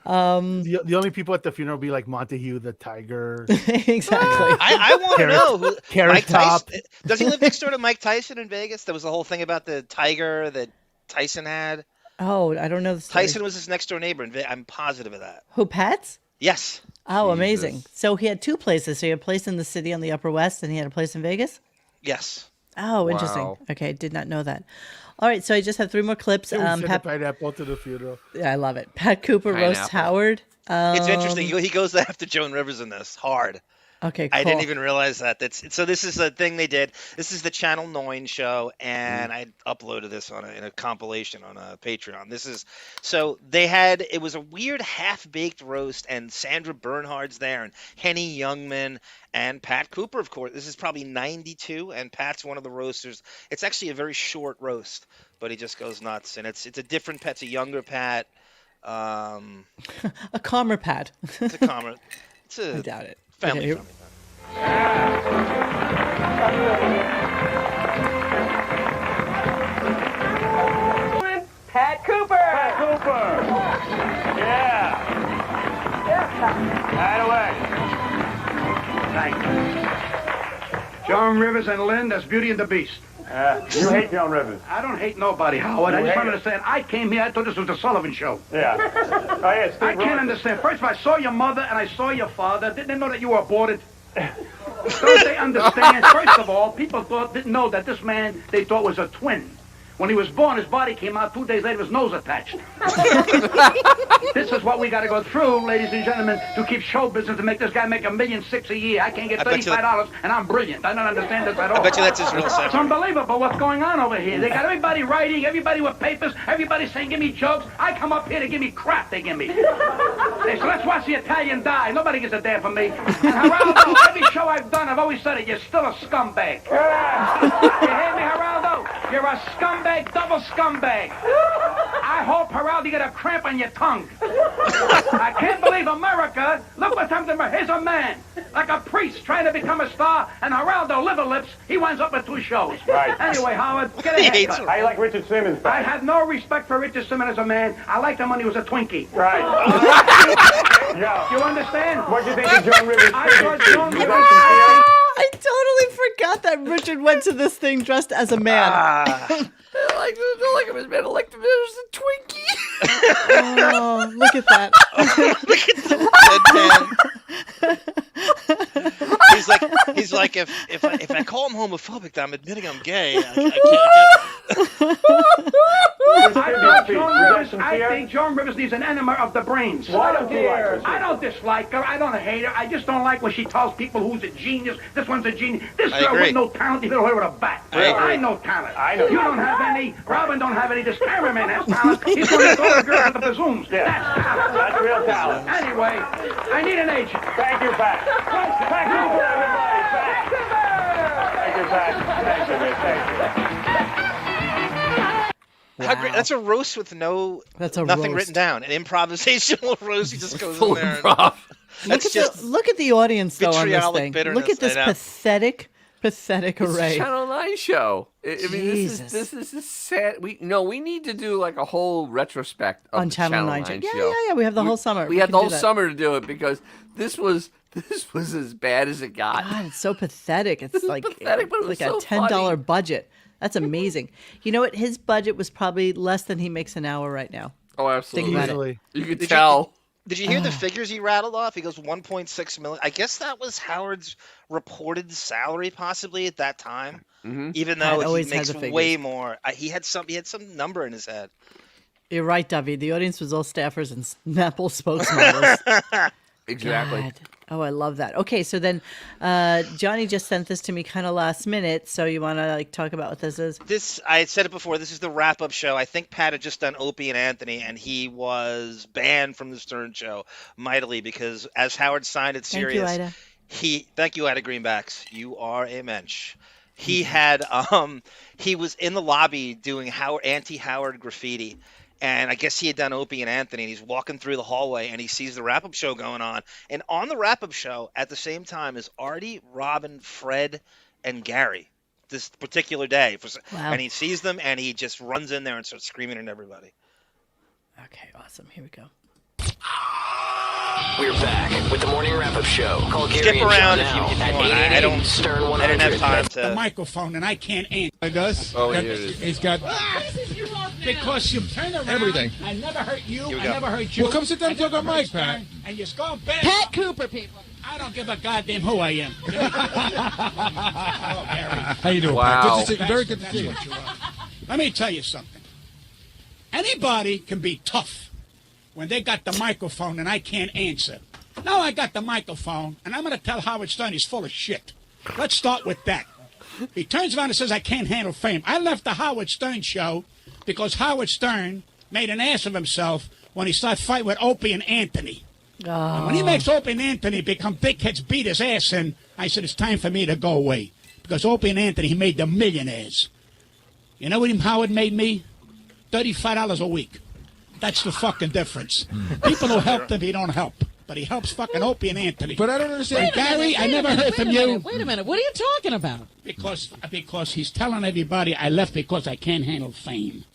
The only people at the funeral will be like Montague the Tiger. Exactly. I want to know who Carrot Mike Top. Tyson. Does he live next door to Mike Tyson in Vegas? There was the whole thing about the tiger that Tyson had. Oh, I don't know the story. Tyson was his next door neighbor. I'm positive of that. Who, Pat's? Yes. Oh, amazing. So he had two places. So he had a place in the city on the Upper West, and he had a place in Vegas? Yes. Oh, interesting. Wow. Okay, did not know that. All right, so I just have three more clips. They sent a Pat, pineapple to the funeral. yeah, I love it. Pat Cooper roasts Pineapple. Howard. It's interesting. He goes after Joan Rivers in this hard. Okay, cool. I didn't even realize that. So this is a thing they did. This is the Channel 9 show, and I uploaded this in a compilation on a Patreon. It was a weird half-baked roast, and Sandra Bernhard's there, and Henny Youngman, and Pat Cooper, of course. This is probably 92, and Pat's one of the roasters. It's actually a very short roast, but he just goes nuts, and it's a different Pat. It's a younger Pat. A calmer Pat. It's a calmer. I doubt it. Family Okay, friendly. Pat Cooper. Pat Cooper. Yeah. Right away. Thank you. Joan Rivers and Lynn, that's Beauty and the Beast. You hate Joan Rivers. I don't hate nobody, Howard. I You just hate don't her. understand. I came here, I thought this was the Sullivan Show. Yeah. Oh, yeah, Steve I can't Rogers. understand. First of all, I saw your mother and I saw your father. Didn't they know that you were aborted? Don't they understand? First of all, people didn't know that this man they thought was a twin. When he was born, his body came out 2 days later, his nose attached. This is what we got to go through, ladies and gentlemen, to keep show business, to make this guy make $1.6 million a year. I can't get I bet you $35, and I'm brilliant. I don't understand this at all. I bet you that's his real It's salary. unbelievable what's going on over here. They got everybody writing, everybody with papers, everybody saying, give me jokes. I come up here to give me crap they give me. They say, let's watch the Italian die. Nobody gives a damn for me. And Geraldo, every show I've done, I've always said it, you're still a scumbag. You hear me, Geraldo? You're a scumbag, double scumbag. I hope, Geraldo, you get a cramp on your tongue. I can't believe America. Look what's happened to America. Here's a man, like a priest, trying to become a star, and Geraldo, liver lips, he winds up with 2 shows. Right. Anyway, Howard, get a haircut. I like Richard Simmons. I had no respect for Richard Simmons as a man. I liked him when he was a Twinkie. Right. Yeah. You understand? What do you think of Joan Rivers? I thought Joan You Rivers... like I totally forgot that Richard went to this thing dressed as a man. like him as man, like him as a Twinkie. Oh, look at that. He's like if I call him homophobic, I'm admitting I'm gay. I think Joan Rivers needs an enema of the brains. Why don't you like her? I don't dislike her. I don't hate her. I just don't like when she tells people who's a genius. This one's a genius. This I girl agree. with no talent, you hit her with a bat. I agree. I know talent. I know You talent. don't have any. Robin don't have any. This cameraman has talent. He's going to throw the girl with the bazooms. Yeah. That's talent. That's real talent. Anyway, I need an agent. Thank you, Pat. Thank you for everybody. Thank you, Pat. Thank you, Rick. Thank you. How great! That's a roast with nothing roast. written down. An improvisational roast. He just goes Full in there. improv. Look at the audience though on this vitriolic thing. bitterness, Look at this I know. pathetic It's a array. Channel 9 show. I mean, Jesus. this is sad. We need to do like a whole retrospect of On the Channel 9 9 show. show. Yeah. We have the whole summer. We had can the do whole that. summer to do it because this was as bad as it got. God, it's so pathetic. It's like pathetic, but it was like a so $10 funny. budget. That's amazing. You know what? His budget was probably less than he makes an hour right now. Oh, absolutely. Think about it. You could Did tell. Did you hear the figures he rattled off? He goes 1.6 million. I guess that was Howard's reported salary, possibly at that time. Mm-hmm. Even Pat though he always makes has the way figures. more. He had some number in his head. You're right, David. The audience was all staffers and Snapple spokesmodels. Exactly. God. Oh, I love that. Okay, so then Johnny just sent this to me kind of last minute. So you want to talk about what this is? This, I had said it before, this is the wrap-up show. I think Pat had just done Opie and Anthony, and he was banned from the Stern Show mightily because as Howard signed it Thank you, serious, Ida. Thank you, Ida Greenbacks. You are a mensch. He had he was in the lobby doing anti-Howard graffiti, And I guess he had done Opie and Anthony, and he's walking through the hallway, and he sees the wrap-up show going on. And on the wrap-up show, at the same time, is Artie, Robin, Fred, and Gary this particular day. Wow. And he sees them, and he just runs in there and starts screaming at everybody. Okay, awesome. Here we go. We're back with the morning wrap-up show. Call Gary Skip and around John if you now want. at I don't 888 Stern 100. I didn't have time The to. microphone, and I can't answer. It does? Oh, here it is. He's got Because you turn around. everything. I never hurt you. Here we I go. never hurt you. Well, come sit down and talk on Mike, Stern, Pat. And you're going back. Pat Cooper, people. I don't give a goddamn who I am. Oh, Gary. How you doing, Wow. Pat? Good to see you. Very good to That's see you. what you are. Let me tell you something. Anybody can be tough when they got the microphone and I can't answer. Now I got the microphone, and I'm going to tell Howard Stern he's full of shit. Let's start with that. He turns around and says, I can't handle fame. I left the Howard Stern show because Howard Stern made an ass of himself when he started fighting with Opie and Anthony. And when he makes Opie and Anthony become dickheads, beat his ass in, I said, it's time for me to go away. Because Opie and Anthony, he made them millionaires. You know what Howard made me? $35 a week. That's the fucking difference. People who help him, he don't help. But he helps fucking Opie and Anthony. But I don't understand. Gary, I never heard from you. Wait a minute. What are you talking about? Because he's telling everybody I left because I can't handle fame.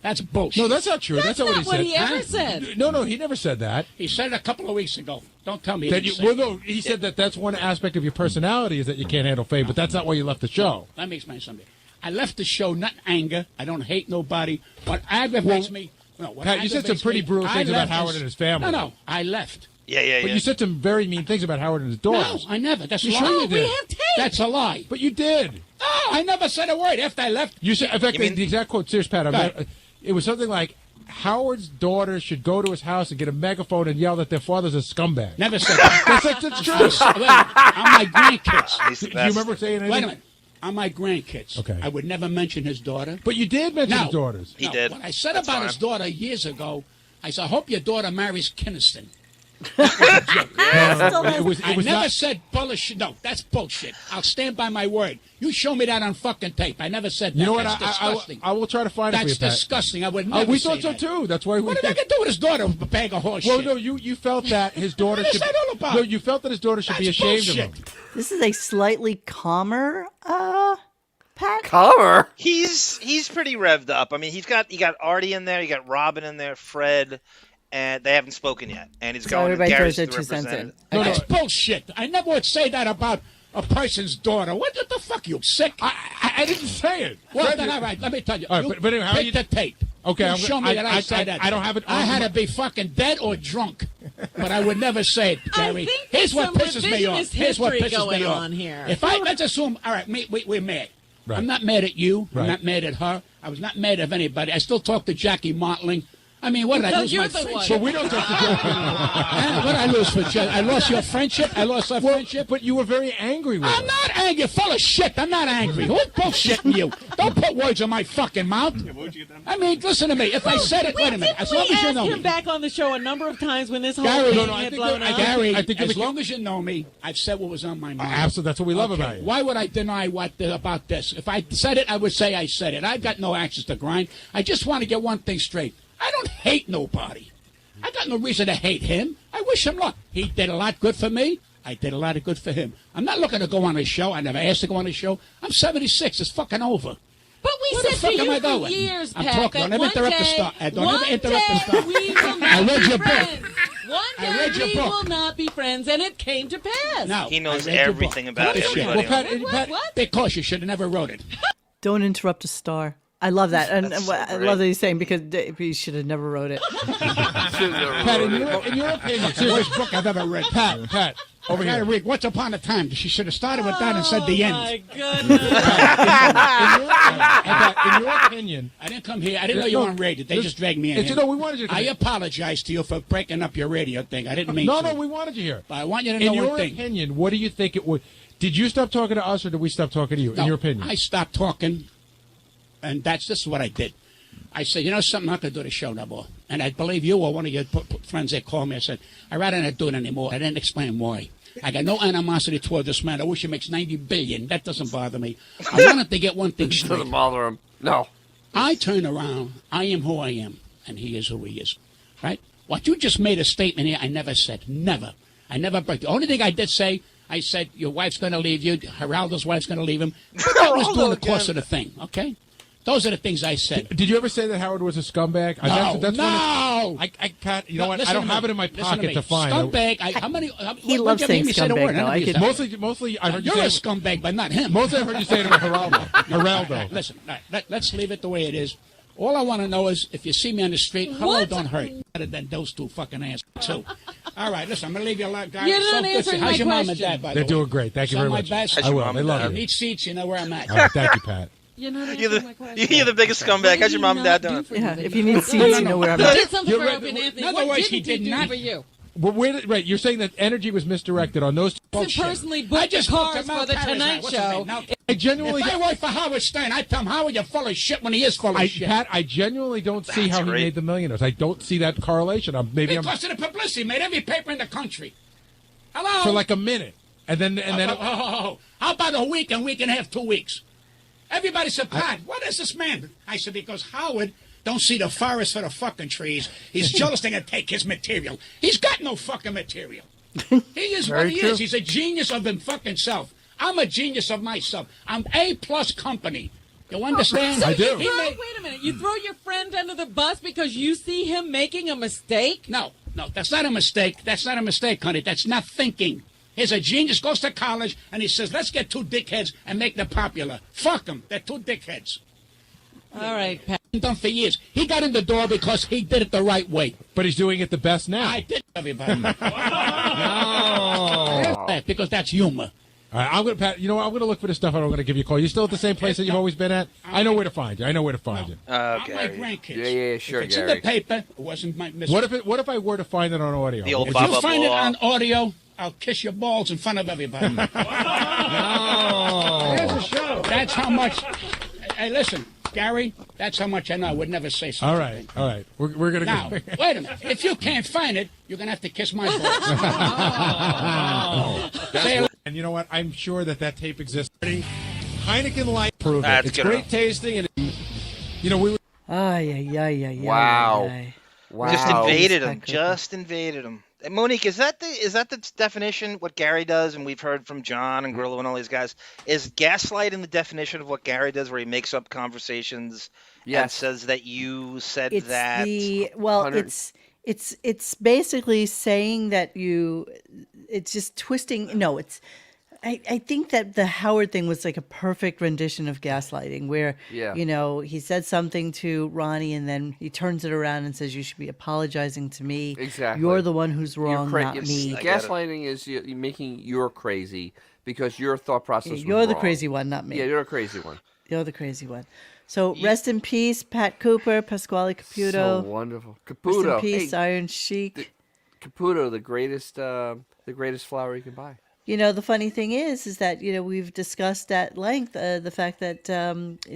That's bullshit. No, that's not true. That's not what he said. ever said. No, he never said that. He said it a couple of weeks ago. Don't tell me. That you, well, no, he said that that's one aspect of your personality is that you can't handle fame, but that's not why you left the show. Let me explain something. I left the show not in anger. I don't hate nobody. What aggravates me. No, what Pat, you said some aggravates pretty me, brutal I things about left Howard and his family. No, I left. Yeah. But you said some very mean things about Howard and his No, daughters. I never. That's a You lie. sure you did? We have tape. That's a lie. But you did. No, I never said a word after I left. You said, in fact, You mean- the exact quote, serious, Pat, Go ahead. it was something like, Howard's daughter should go to his house and get a megaphone and yell that their father's a scumbag. Never said that. That's true. I'm my grandkids. He's the Do you best. remember saying anything? Wait a minute. I'm my grandkids. Okay. I would never mention his daughter. But you did mention No. his daughters. He did. What I said That's about fine. his daughter years ago, I said, I hope your daughter marries Kinniston. It was I never not. said bullshit. No, that's bullshit. I'll stand by my word. You show me that on fucking tape. I never said that. You know what? That's disgusting. I will try to find it for That's you, Pat. disgusting. I would never We say thought so that. too. That's why we. What did I get to do with his daughter? A bag of horse Well, shit. no, you felt that his daughter What is should. that all about? No, you felt that his daughter should be That's ashamed of bullshit. him. This is a slightly calmer Pat. Calmer. He's pretty revved up. I mean, you got Artie in there, you got Robin in there, Fred, and they haven't spoken yet. And he's So going. everybody Gary's throws the their 2 cents in. representative. No, that's bullshit. I never would say that about a person's daughter. What the fuck, you sick? I didn't say it. Well, Fred, then, all right, let me tell you. All right, You but how take you- the tape. Okay, You I'm show gonna- me that I said that. I don't have it I on had my- to be fucking dead or drunk, but I would never say it, Gary. think Here's there's what some pisses me off. revisionist Here's what history pisses me going off. on here. If let's assume, all right, we're mad. Right. I'm not mad at you. Right. I'm not mad at her. I was not mad at anybody. I still talk to Jackie Martling. I mean, what did I No, lose you're my the one. friendship? But we don't talk to Jackie. What did I lose for Jackie? I lost your friendship. I lost our friendship. But you were very angry with I'm her. not angry. Full of shit. I'm not angry. Who's bullshitting you? Don't put words in my fucking mouth. I mean, listen to me. If I said it, wait a minute. As long as you asked know him me. back on the show a number of times when this whole Gary, thing had blown up. Gary, I think as you're long as you know me, I've said what was on my mind. Absolutely, that's what we love Okay, about you. Why would I deny about this? If I said it, I would say I said it. I've got no axes to grind. I just want to get one thing straight. I don't hate nobody. I got no reason to hate him. I wish him luck. He did a lot good for me. I did a lot of good for him. I'm not looking to go on his show. I never asked to go on his show. I'm 76. It's fucking over. But we Where the said fuck to am you I for going? years, I'm Pat, talking. that Don't ever one interrupt the day, start. Don't one ever interrupt the day start. we will not I read be your book. friends. One I day read your we book. will not be friends, and it came to pass. No, He knows I read your everything book. about Cut the shit. everybody. Well, Pat, What? Because you should have never wrote it. Don't interrupt a star. I love that, and That's so I great. love that he's saying because he should have never wrote it. Pat, in your opinion, It's the worst book I've ever read. Pat, over I gotta here. read Once Upon a Time. She should have started with that and said the end. My goodness. In your opinion, I didn't come here. I didn't know you were on radio. They just dragged me in. It's- here. no, we wanted you to come I here. apologize to you for breaking up your radio thing. I didn't mean No, to. no, we wanted you here. But I want you to In know your one thing. opinion, what do you think it would? Did you stop talking to us, or did we stop talking to you? No, In your opinion, I stopped talking, and this is what I did. I said, you know something, I'm not going to do the show no more. And I believe you or one of your friends that called me. I said, I'd rather not do it anymore. I didn't explain why. I got no animosity toward this man. I wish he makes $90 billion. That doesn't bother me. I wanted to get one thing straight. Doesn't bother him. No. I turn around. I am who I am. and he is who he is, right? What you just made a statement here, I never said. Never. I never broke. The only thing I did say, I said, your wife's going to leave you. Geraldo's wife's going to leave him. But that was during the course of the thing, okay? Those are the things I said. Did you ever say that Howard was a scumbag? No. I can't. You know what? I Listen don't to have me. it in my Listen to pocket me. to find. Scumbag. How many? He loves saying scumbag, though. I could- Mostly, I heard you You're say a scumbag, but not him. Mostly, I heard you say it about Geraldo. Listen, let's leave it the way it is. All I want to know is if you see me on the street, hello, don't hurt. Better than those two fucking asses, too. All right, listen, I'm going to leave you alone, guys. You're not answering How's my your mom and question. dad, by the They're way? doing great. Thank you very My much. best. I will. They love you. Need seats, you know where I'm at. All right, thank you, Pat. You're not You're answering my question. You're the biggest scumbag. How's your mom and dad doing? Yeah, if you need seats, you know where I'm He at. did something for You're Opie and right. Anthony. In other What words, didn't he did do not- for you? Well, right, you're saying that energy was misdirected on those. He personally booked the cars for the Tonight Show. I genuinely. If I work for Howard Stern, I tell him, Howard, you're full of shit when he is full of shit. Pat, I genuinely don't see how he made the millionaires. I don't see that correlation. Because of the publicity, made every paper in the country. Hello? For like a minute, and then How about a week and a half, 2 weeks? Everybody said, Pat, what is this man? I said, because Howard don't see the forest for the fucking trees. He's jealous they're going to take his material. He's got no fucking material. He is what he is. He's a genius of him fucking self. I'm a genius of myself. I'm A-plus company. You understand? So I do. wait a minute. You throw your friend under the bus because you see him making a mistake? No, that's not a mistake. That's not a mistake, honey. That's not thinking. He's a genius, goes to college, and he says, let's get two dickheads and make them popular. Fuck them. They're two dickheads. All right, Pat. Done for years. He got in the door because he did it the right way. But he's doing it the best now. I did, everybody. No. Because that's humor. All right, I'm gonna, Pat. You know what? I'm gonna look for this stuff. And I'm gonna give you a call. You still at the same place that you've always been at? I know where to find you. Okay. Okay. My grandkids. Yeah, sure, If it's Gary. in the paper, it wasn't my mistake. What if I were to find it on audio? The old If Baba you find it Blah. on audio, I'll kiss your balls in front of everybody. No. There's a show. That's how much. Hey, listen, Gary. That's how much I know. I would never say something. All right. We're gonna Now, go. wait a minute. If you can't find it, you're gonna have to kiss my balls. And you know what? I'm sure that tape exists. Heineken Light prove it. That's It's good great enough. tasting, and you know we were. Wow. Just Wow. invaded him. And Monique, is that the definition? What Gary does, and we've heard from John and Grillo and all these guys. Is gaslighting the definition of what Gary does, where he makes up conversations and Yes. says that you said It's that? it's basically saying that it's just twisting. No, I think that the Howard thing was like a perfect rendition of gaslighting, where Yeah. he said something to Ronnie and then he turns it around and says, "You should be apologizing to me. Exactly. You're the one who's wrong, not me. Gaslighting is you making you're crazy because your thought process was You're the wrong. crazy one, not me. Yeah, you're a crazy one. You're the crazy one." So rest in peace, Pat Cooper, Pasquale Caputo. So wonderful. Rest Caputo. in peace, Hey, Iron Sheik. Caputo, the greatest flower you can buy. The funny thing is that, we've discussed at length the fact that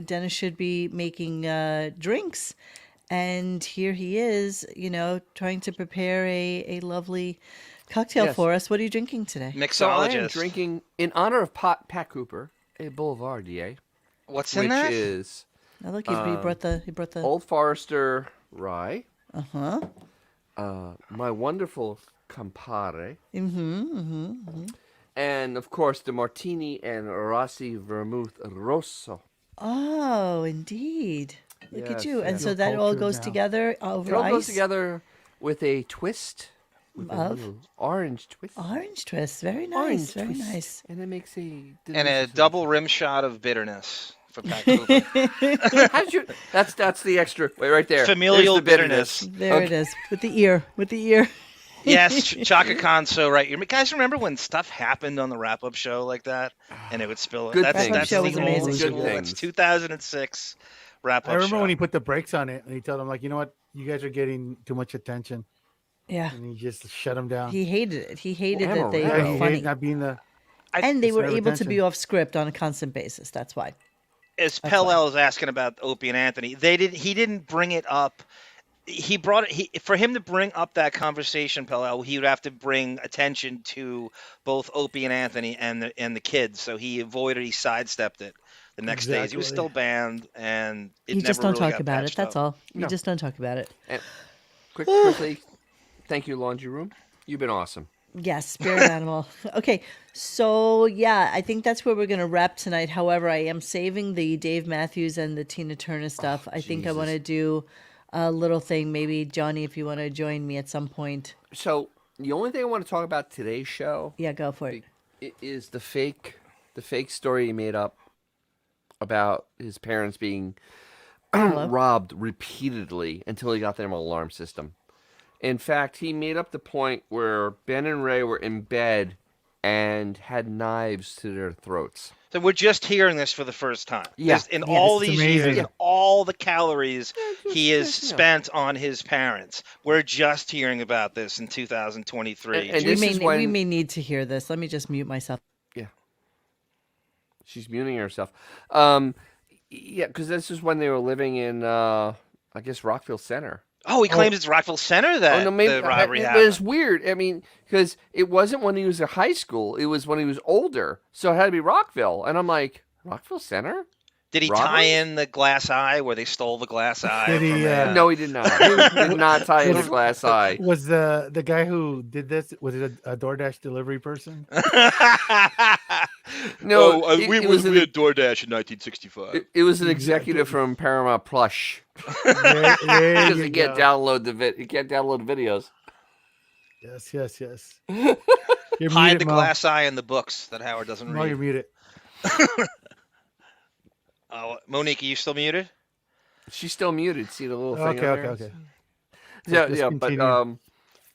Dennis should be making drinks. And here he is, trying to prepare a lovely cocktail Yes. for us. What are you drinking today? So I am drinking, in honor of Pat Cooper, a Boulevardier. What's in which that? is Oh, look, he brought the Old Forester rye. Uh-huh. My wonderful Campari. Mm-hmm. And, of course, the Martini and Rossi Vermouth Rosso. Oh, indeed. Look at Yes, you. And yes. so that all goes together over It all ice? goes together with a twist. With a Of? little orange twist. Orange twist. Very nice. Orange very twist. nice. And it makes a... And a double rim shot of bitterness for Pat Cooper. How'd you... That's the extra... Wait, right there. Familial There's the bitterness. There it is. With the ear. Yes, Chaka Khan's so right. You guys remember when stuff happened on the wrap-up show like that, and it would spill? Good That's things. that's Wrap-up show the was old amazing. Good school. things. That's 2006 wrap-up I remember show. when he put the brakes on it and he told him, like, you know what? You guys are getting too much attention. Yeah. And he just shut him down. He hated it. He hated Well, that they yeah, were he funny. hated not being the... And they were center of able to be attention. off script on a constant basis. That's why. As Pellel is asking about Opie and Anthony, he didn't bring it up. He brought it. For him to bring up that conversation, Pellel, he would have to bring attention to both Opie and Anthony and the kids. So he sidestepped it. The next days, he was still banned, and it You never just don't really talk got about it. patched That's up. all. You No. just don't talk about it. And quickly, thank you, Laundry Room. You've been awesome. Yes, spirit animal. Okay, so yeah, I think that's where we're going to wrap tonight. However, I am saving the Dave Matthews and the Tina Turner stuff. I think I want to do a little thing. Maybe, Johnny, if you want to join me at some point. So the only thing I want to talk about today's show, Yeah, go for it. Is the fake story he made up about his parents being robbed repeatedly until he got their alarm system. In fact, he made up the point where Ben and Ray were in bed and had knives to their throats. So we're just hearing this for the first time. Yeah. In Yes, all it's these amazing. years, Yeah. all the calories he has just, you know. spent on his parents. We're just hearing about this in 2023. And we, this may, is when- we may need to hear this. Let me just mute myself. Yeah. She's muting herself. Yeah, because this is when they were living in, I guess, Rockville Center. Oh, he claims it's Rockville Center that the robbery but happened. it's weird. I mean, because it wasn't when he was in high school. It was when he was older. So it had to be Rockville. And I'm like, Rockville Center? Did he tie in the glass eye where they stole the glass eye? Did he, from the- No, he did not. He did not tie in the glass eye. Was the guy who did this, was it a DoorDash delivery person? No, we had DoorDash in 1965. It was an executive from Paramount Plus. There Because you he can't go. download he can't download videos. Yes. You're Hide muted, the Mo. glass eye in the books that Howard doesn't Mo, read. you're muted. Monique, are you still muted? She's still muted. See the little thing. Okay. Yeah, Just yeah, but continue.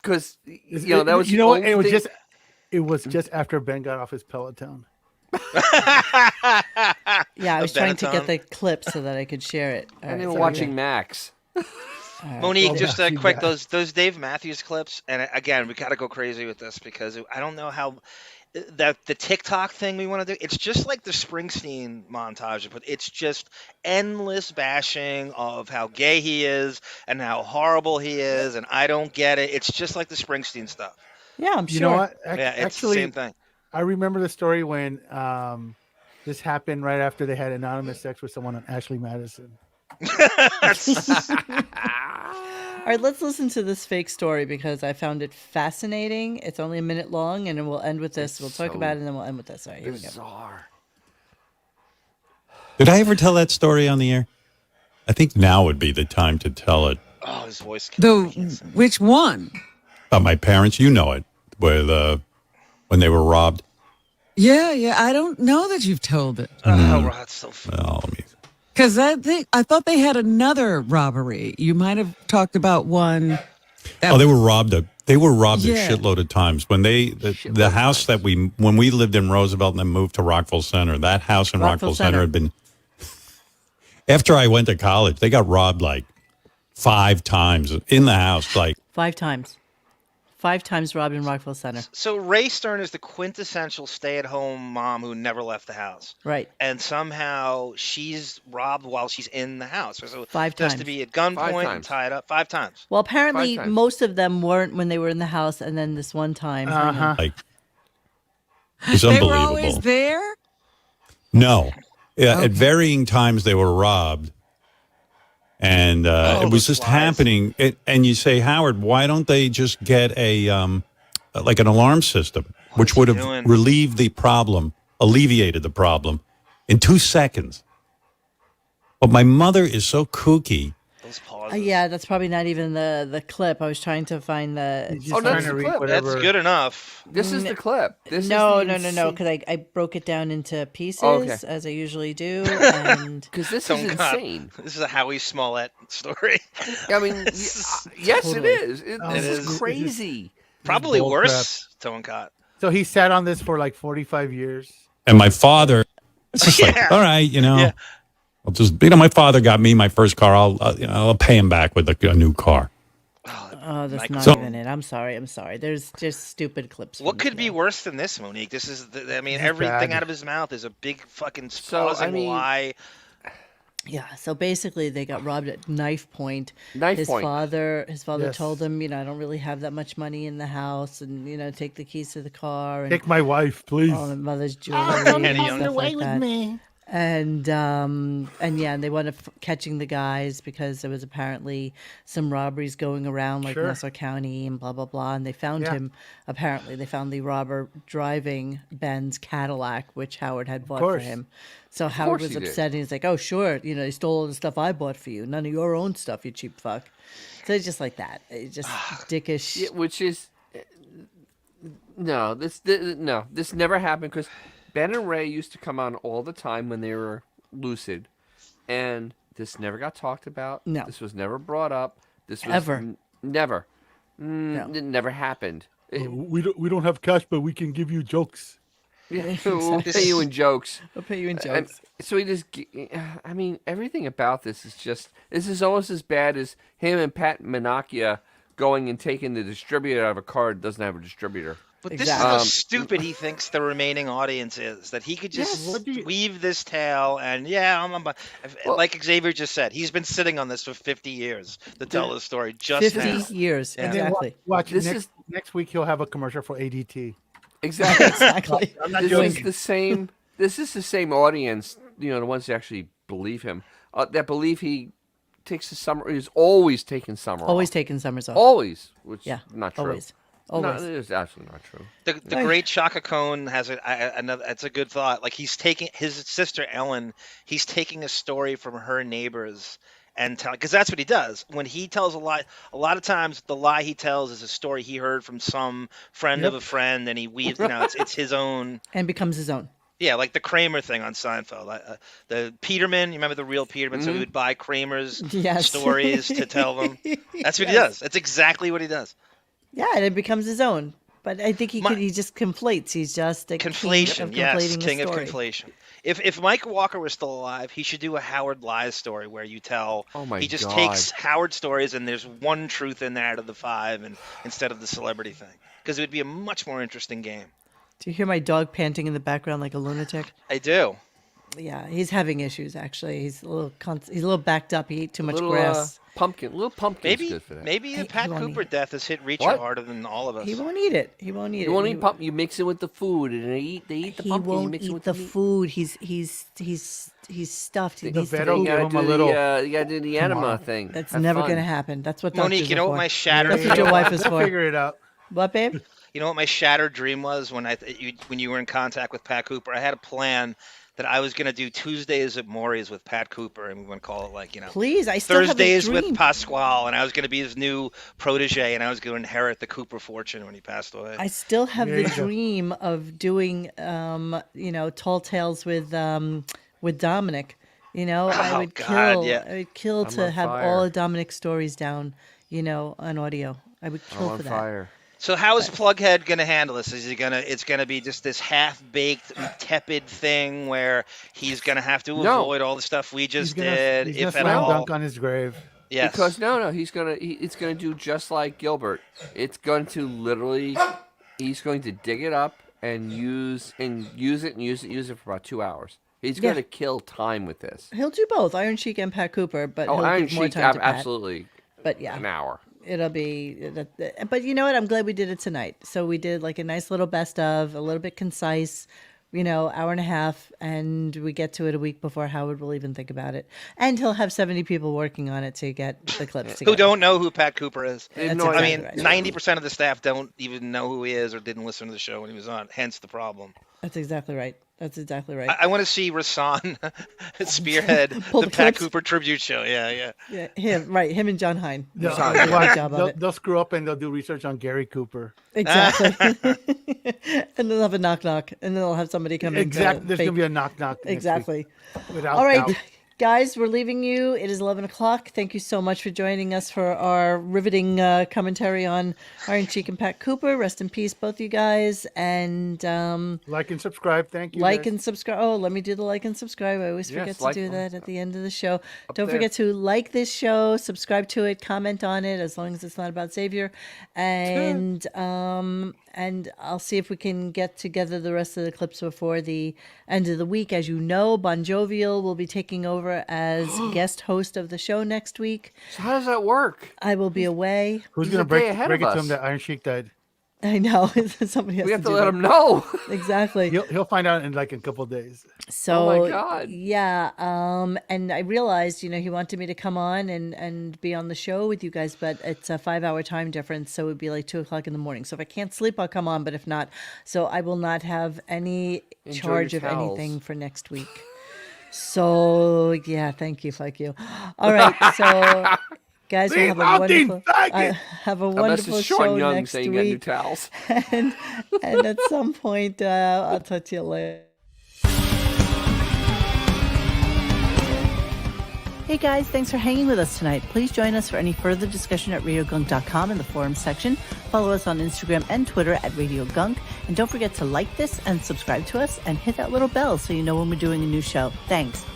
because It's- you know that was you the know what? only It was thing- just after Ben got off his Peloton. Yeah, I was The trying to get Benetton. the clip so that I could share it. All And they right, were so watching Max. all right. Monique, Well, just yeah. quick, those Dave Matthews clips, and again, we gotta go crazy with this because I don't know how that the TikTok thing we want to do. It's just like the Springsteen montage, but it's just endless bashing of how gay he is and how horrible he is, and I don't get it. It's just like the Springsteen stuff. Yeah, I'm sure. You know what? Yeah, it's Actually, the same thing. I remember the story when this happened right after they had anonymous sex with someone on Ashley Madison. All right, let's listen to this fake story because I found it fascinating. It's only a minute long, and then we'll end with this. We'll talk so about it, and then we'll end with this. All right, here Bizarre. Did I ever tell that story on the air? I think now would be the time to tell it. Oh, his voice. Which one? About my parents, you know it, where when they were robbed. Yeah. I don't know that you've told it. Oh, that's so funny. Well, let me Because I thought they had another robbery. You might have talked about one. They were robbed. They were robbed Yeah. a shitload of times. When the house that when we lived in Roosevelt and then moved to Rockville Center, that house in Rockville Center had been. After I went to college, they got robbed like 5 times in the house. Like 5 times. 5 times robbed in Rockville Center. So Ray Stern is the quintessential stay-at-home mom who never left the house. Right. And somehow she's robbed while she's in the house. So 5 just times. to be at 5 gunpoint and times. tied up 5 times. Well, apparently 5 times. most of them weren't when they were in the house, and then this one time. hang on. like it's They were unbelievable. always there? No. Yeah, at varying times they were robbed. And it was just happening. And you say, Howard, why don't they just get like an alarm system, which would have relieved the problem, alleviated the problem in 2 seconds. But my mother is so kooky. Yeah, that's probably not even the clip. I was trying to find the. Oh, that's the clip. That's good enough. This is the clip. This No, is the insane- because I broke it down into pieces okay. as I usually do, and Because this Oh, is God. insane. This is a Howie Smollett story. I mean, yes, Totally. it is. This It is is. crazy. Probably bull worse, Tone Cott. So he sat on this for like 45 years. And my father, it's just like, all right, Yeah. I'll just, my father got me my first car. I'll pay him back with a new car. oh, that's not So- even it. I'm sorry. There's just stupid clips. What from could today. be worse than this, Monique? This is, is everything bad. out of his mouth is a big fucking So, I causing mean- lie. Yeah, so basically they got robbed at knife point. Knife his point. Father Yes. told him, I don't really have that much money in the house, and take the keys to the car and Take my wife, please. all the mother's jewelry Kenny and Young. stuff like that. and yeah, and they wound up catching the guys because there was apparently some robberies going around, like Nassau County and blah blah blah, and they found him. Apparently, they found the robber driving Ben's Cadillac, which Howard had bought for him. So Howard was upset, and he's like, "Oh, sure, they stole all the stuff I bought for you. None of your own stuff, you cheap fuck." So it's just like that. It's just dickish. Yeah, which is this never happened because Ben and Ray used to come on all the time when they were lucid, and this never got talked about. No, this was never brought up. This was ever never. No. It never happened. We don't have cash, but we can give you jokes. Yeah, we'll pay you in jokes. We'll pay you in jokes. So everything about this is almost as bad as him and Pat Menachia going and taking the distributor out of a car that doesn't have a distributor. But this is how stupid he thinks the remaining audience is, that he could just weave this tale and, like Xavier just said, he's been sitting on this for 50 years to tell the story just 50 now. years, Yeah. exactly. Watch, next week he'll have a commercial for ADT. Exactly. Exactly. I'm not This joking. is the same. This is the same audience. The ones that actually believe him. That believe he takes the summer. He's always taking summer. Always off. taking summers off. Always, which Yeah, not true. always. No, it is absolutely not true. The great Shaka Khan has another. It's a good thought. Like he's taking his sister Ellen. He's taking a story from her neighbors and tell, because that's what he does when he tells a lie. A lot of times, the lie he tells is a story he heard from some friend of a friend, and he weaves. It's his own and becomes his own. Yeah, like the Kramer thing on Seinfeld. The Peterman, you remember the real Peterman? So he would buy Kramer's stories to tell them. That's what he does. That's exactly what he does. Yeah, and it becomes his own. But I think he just conflates. He's just a conflation. king of conflating King a of story. conflation. If Mike Walker was still alive, he should do a Howard Lies story where you tell. Oh my he just God. takes Howard stories and there's one truth in there out of the 5, and instead of the celebrity thing, because it would be a much more interesting game. Do you hear my dog panting in the background like a lunatic? I do. Yeah, he's having issues. Actually, he's a little backed up. He ate too much grass. Little pumpkin's good for that. Maybe the Pat Cooper death has hit Reacher What? harder than all of us. He won't eat it. He won't eat it. You won't eat pumpkin. You mix it with the food, and they eat the He pumpkin. won't you mix it eat with the meat. food. He's stuffed. He needs to vet will be. give him a little. You gotta do the enema thing. That's Have never fun. going to happen. That's what Monique, doctors you know are what for. my shattered. That's what your wife is They'll for. figure it out. What, babe? You know what my shattered dream was when you were in contact with Pat Cooper? I had a plan that I was going to do Tuesdays at Maury's with Pat Cooper, and we want to call it Please, I still have a Thursdays dream. with Pasquale, and I was going to be his new protege, and I was going to inherit the Cooper fortune when he passed away. I still have There the you go. dream of doing, Tall Tales with Dominic. I would God, yeah. I would kill I'm to on have fire. all of Dominic's stories down, on audio. I would kill I'm on for that. fire. So how is Plughead going to handle this? Is he it's going to be just this half-baked, tepid thing where he's going to have to No. avoid all the stuff we just He's did, gonna if at slam all? dunk on his grave. Yes. Because it's gonna do just like Gilbert. It's going to literally, he's going to dig it up and use it for about 2 hours. He's going to kill time with this. He'll do both, Iron Sheik and Pat Cooper, but he'll Iron give more Sheik, time to Pat. absolutely. But yeah, an hour. It'll be, but you know what? I'm glad we did it tonight. So we did like a nice little best of, a little bit concise, hour and a half, and we get to it a week before Howard will even think about it. And he'll have 70 people working on it to get the clips together. Who don't know who Pat Cooper is. That's I exactly mean, right. 90% of the staff don't even know who he is or didn't listen to the show when he was on, hence the problem. That's exactly right. That's exactly right. I want to see Rasan spearhead Pull the the Pat clips. Cooper tribute show. Yeah. Yeah, him and John Hine. They'll, They'll do a good job of they'll, it. they'll screw up and they'll do research on Gary Cooper. Exactly. And then they'll have a knock, and then they'll have somebody come in. Exactly. There's gonna be a knock. Exactly. Without All right, doubt. guys, we're leaving you. It is 11 o'clock. Thank you so much for joining us for our riveting commentary on Iron Sheik and Pat Cooper. Rest in peace, both you guys. And Like and subscribe. Thank you. like guys. and subscribe. Oh, let me do the like and subscribe. I always Yes, forget to like do them. that at the end of the show. Don't there. forget to like this show, subscribe to it, comment on it, as long as it's not about Xavier. And I'll see if we can get together the rest of the clips before the end of the week. As you know, Bon Jovial will be taking over as guest host of the show next week. So how does that work? I will be away. Who's He's gonna a day break ahead it of to him us. that Iron Sheik died? I know. Somebody has We have to do let that. him know. Exactly. He'll find out in like a couple of days. So, oh my God. yeah. And I realized, he wanted me to come on and be on the show with you guys, but it's a 5-hour time difference. So it would be like 2:00 in the morning. So if I can't sleep, I'll come on, but if not, so I will not have any Enjoy charge your of towels. anything for next week. So yeah, thank you. All right. So guys, we'll have a wonderful, have a wonderful message Sean show Young next saying he got new week. towels. and at some point, I'll talk to you later. Hey guys, thanks for hanging with us tonight. Please join us for any further discussion at RadioGunk.com in the forums section. Follow us on Instagram and Twitter at RadioGunk. And don't forget to like this and subscribe to us and hit that little bell so you know when we're doing a new show. Thanks.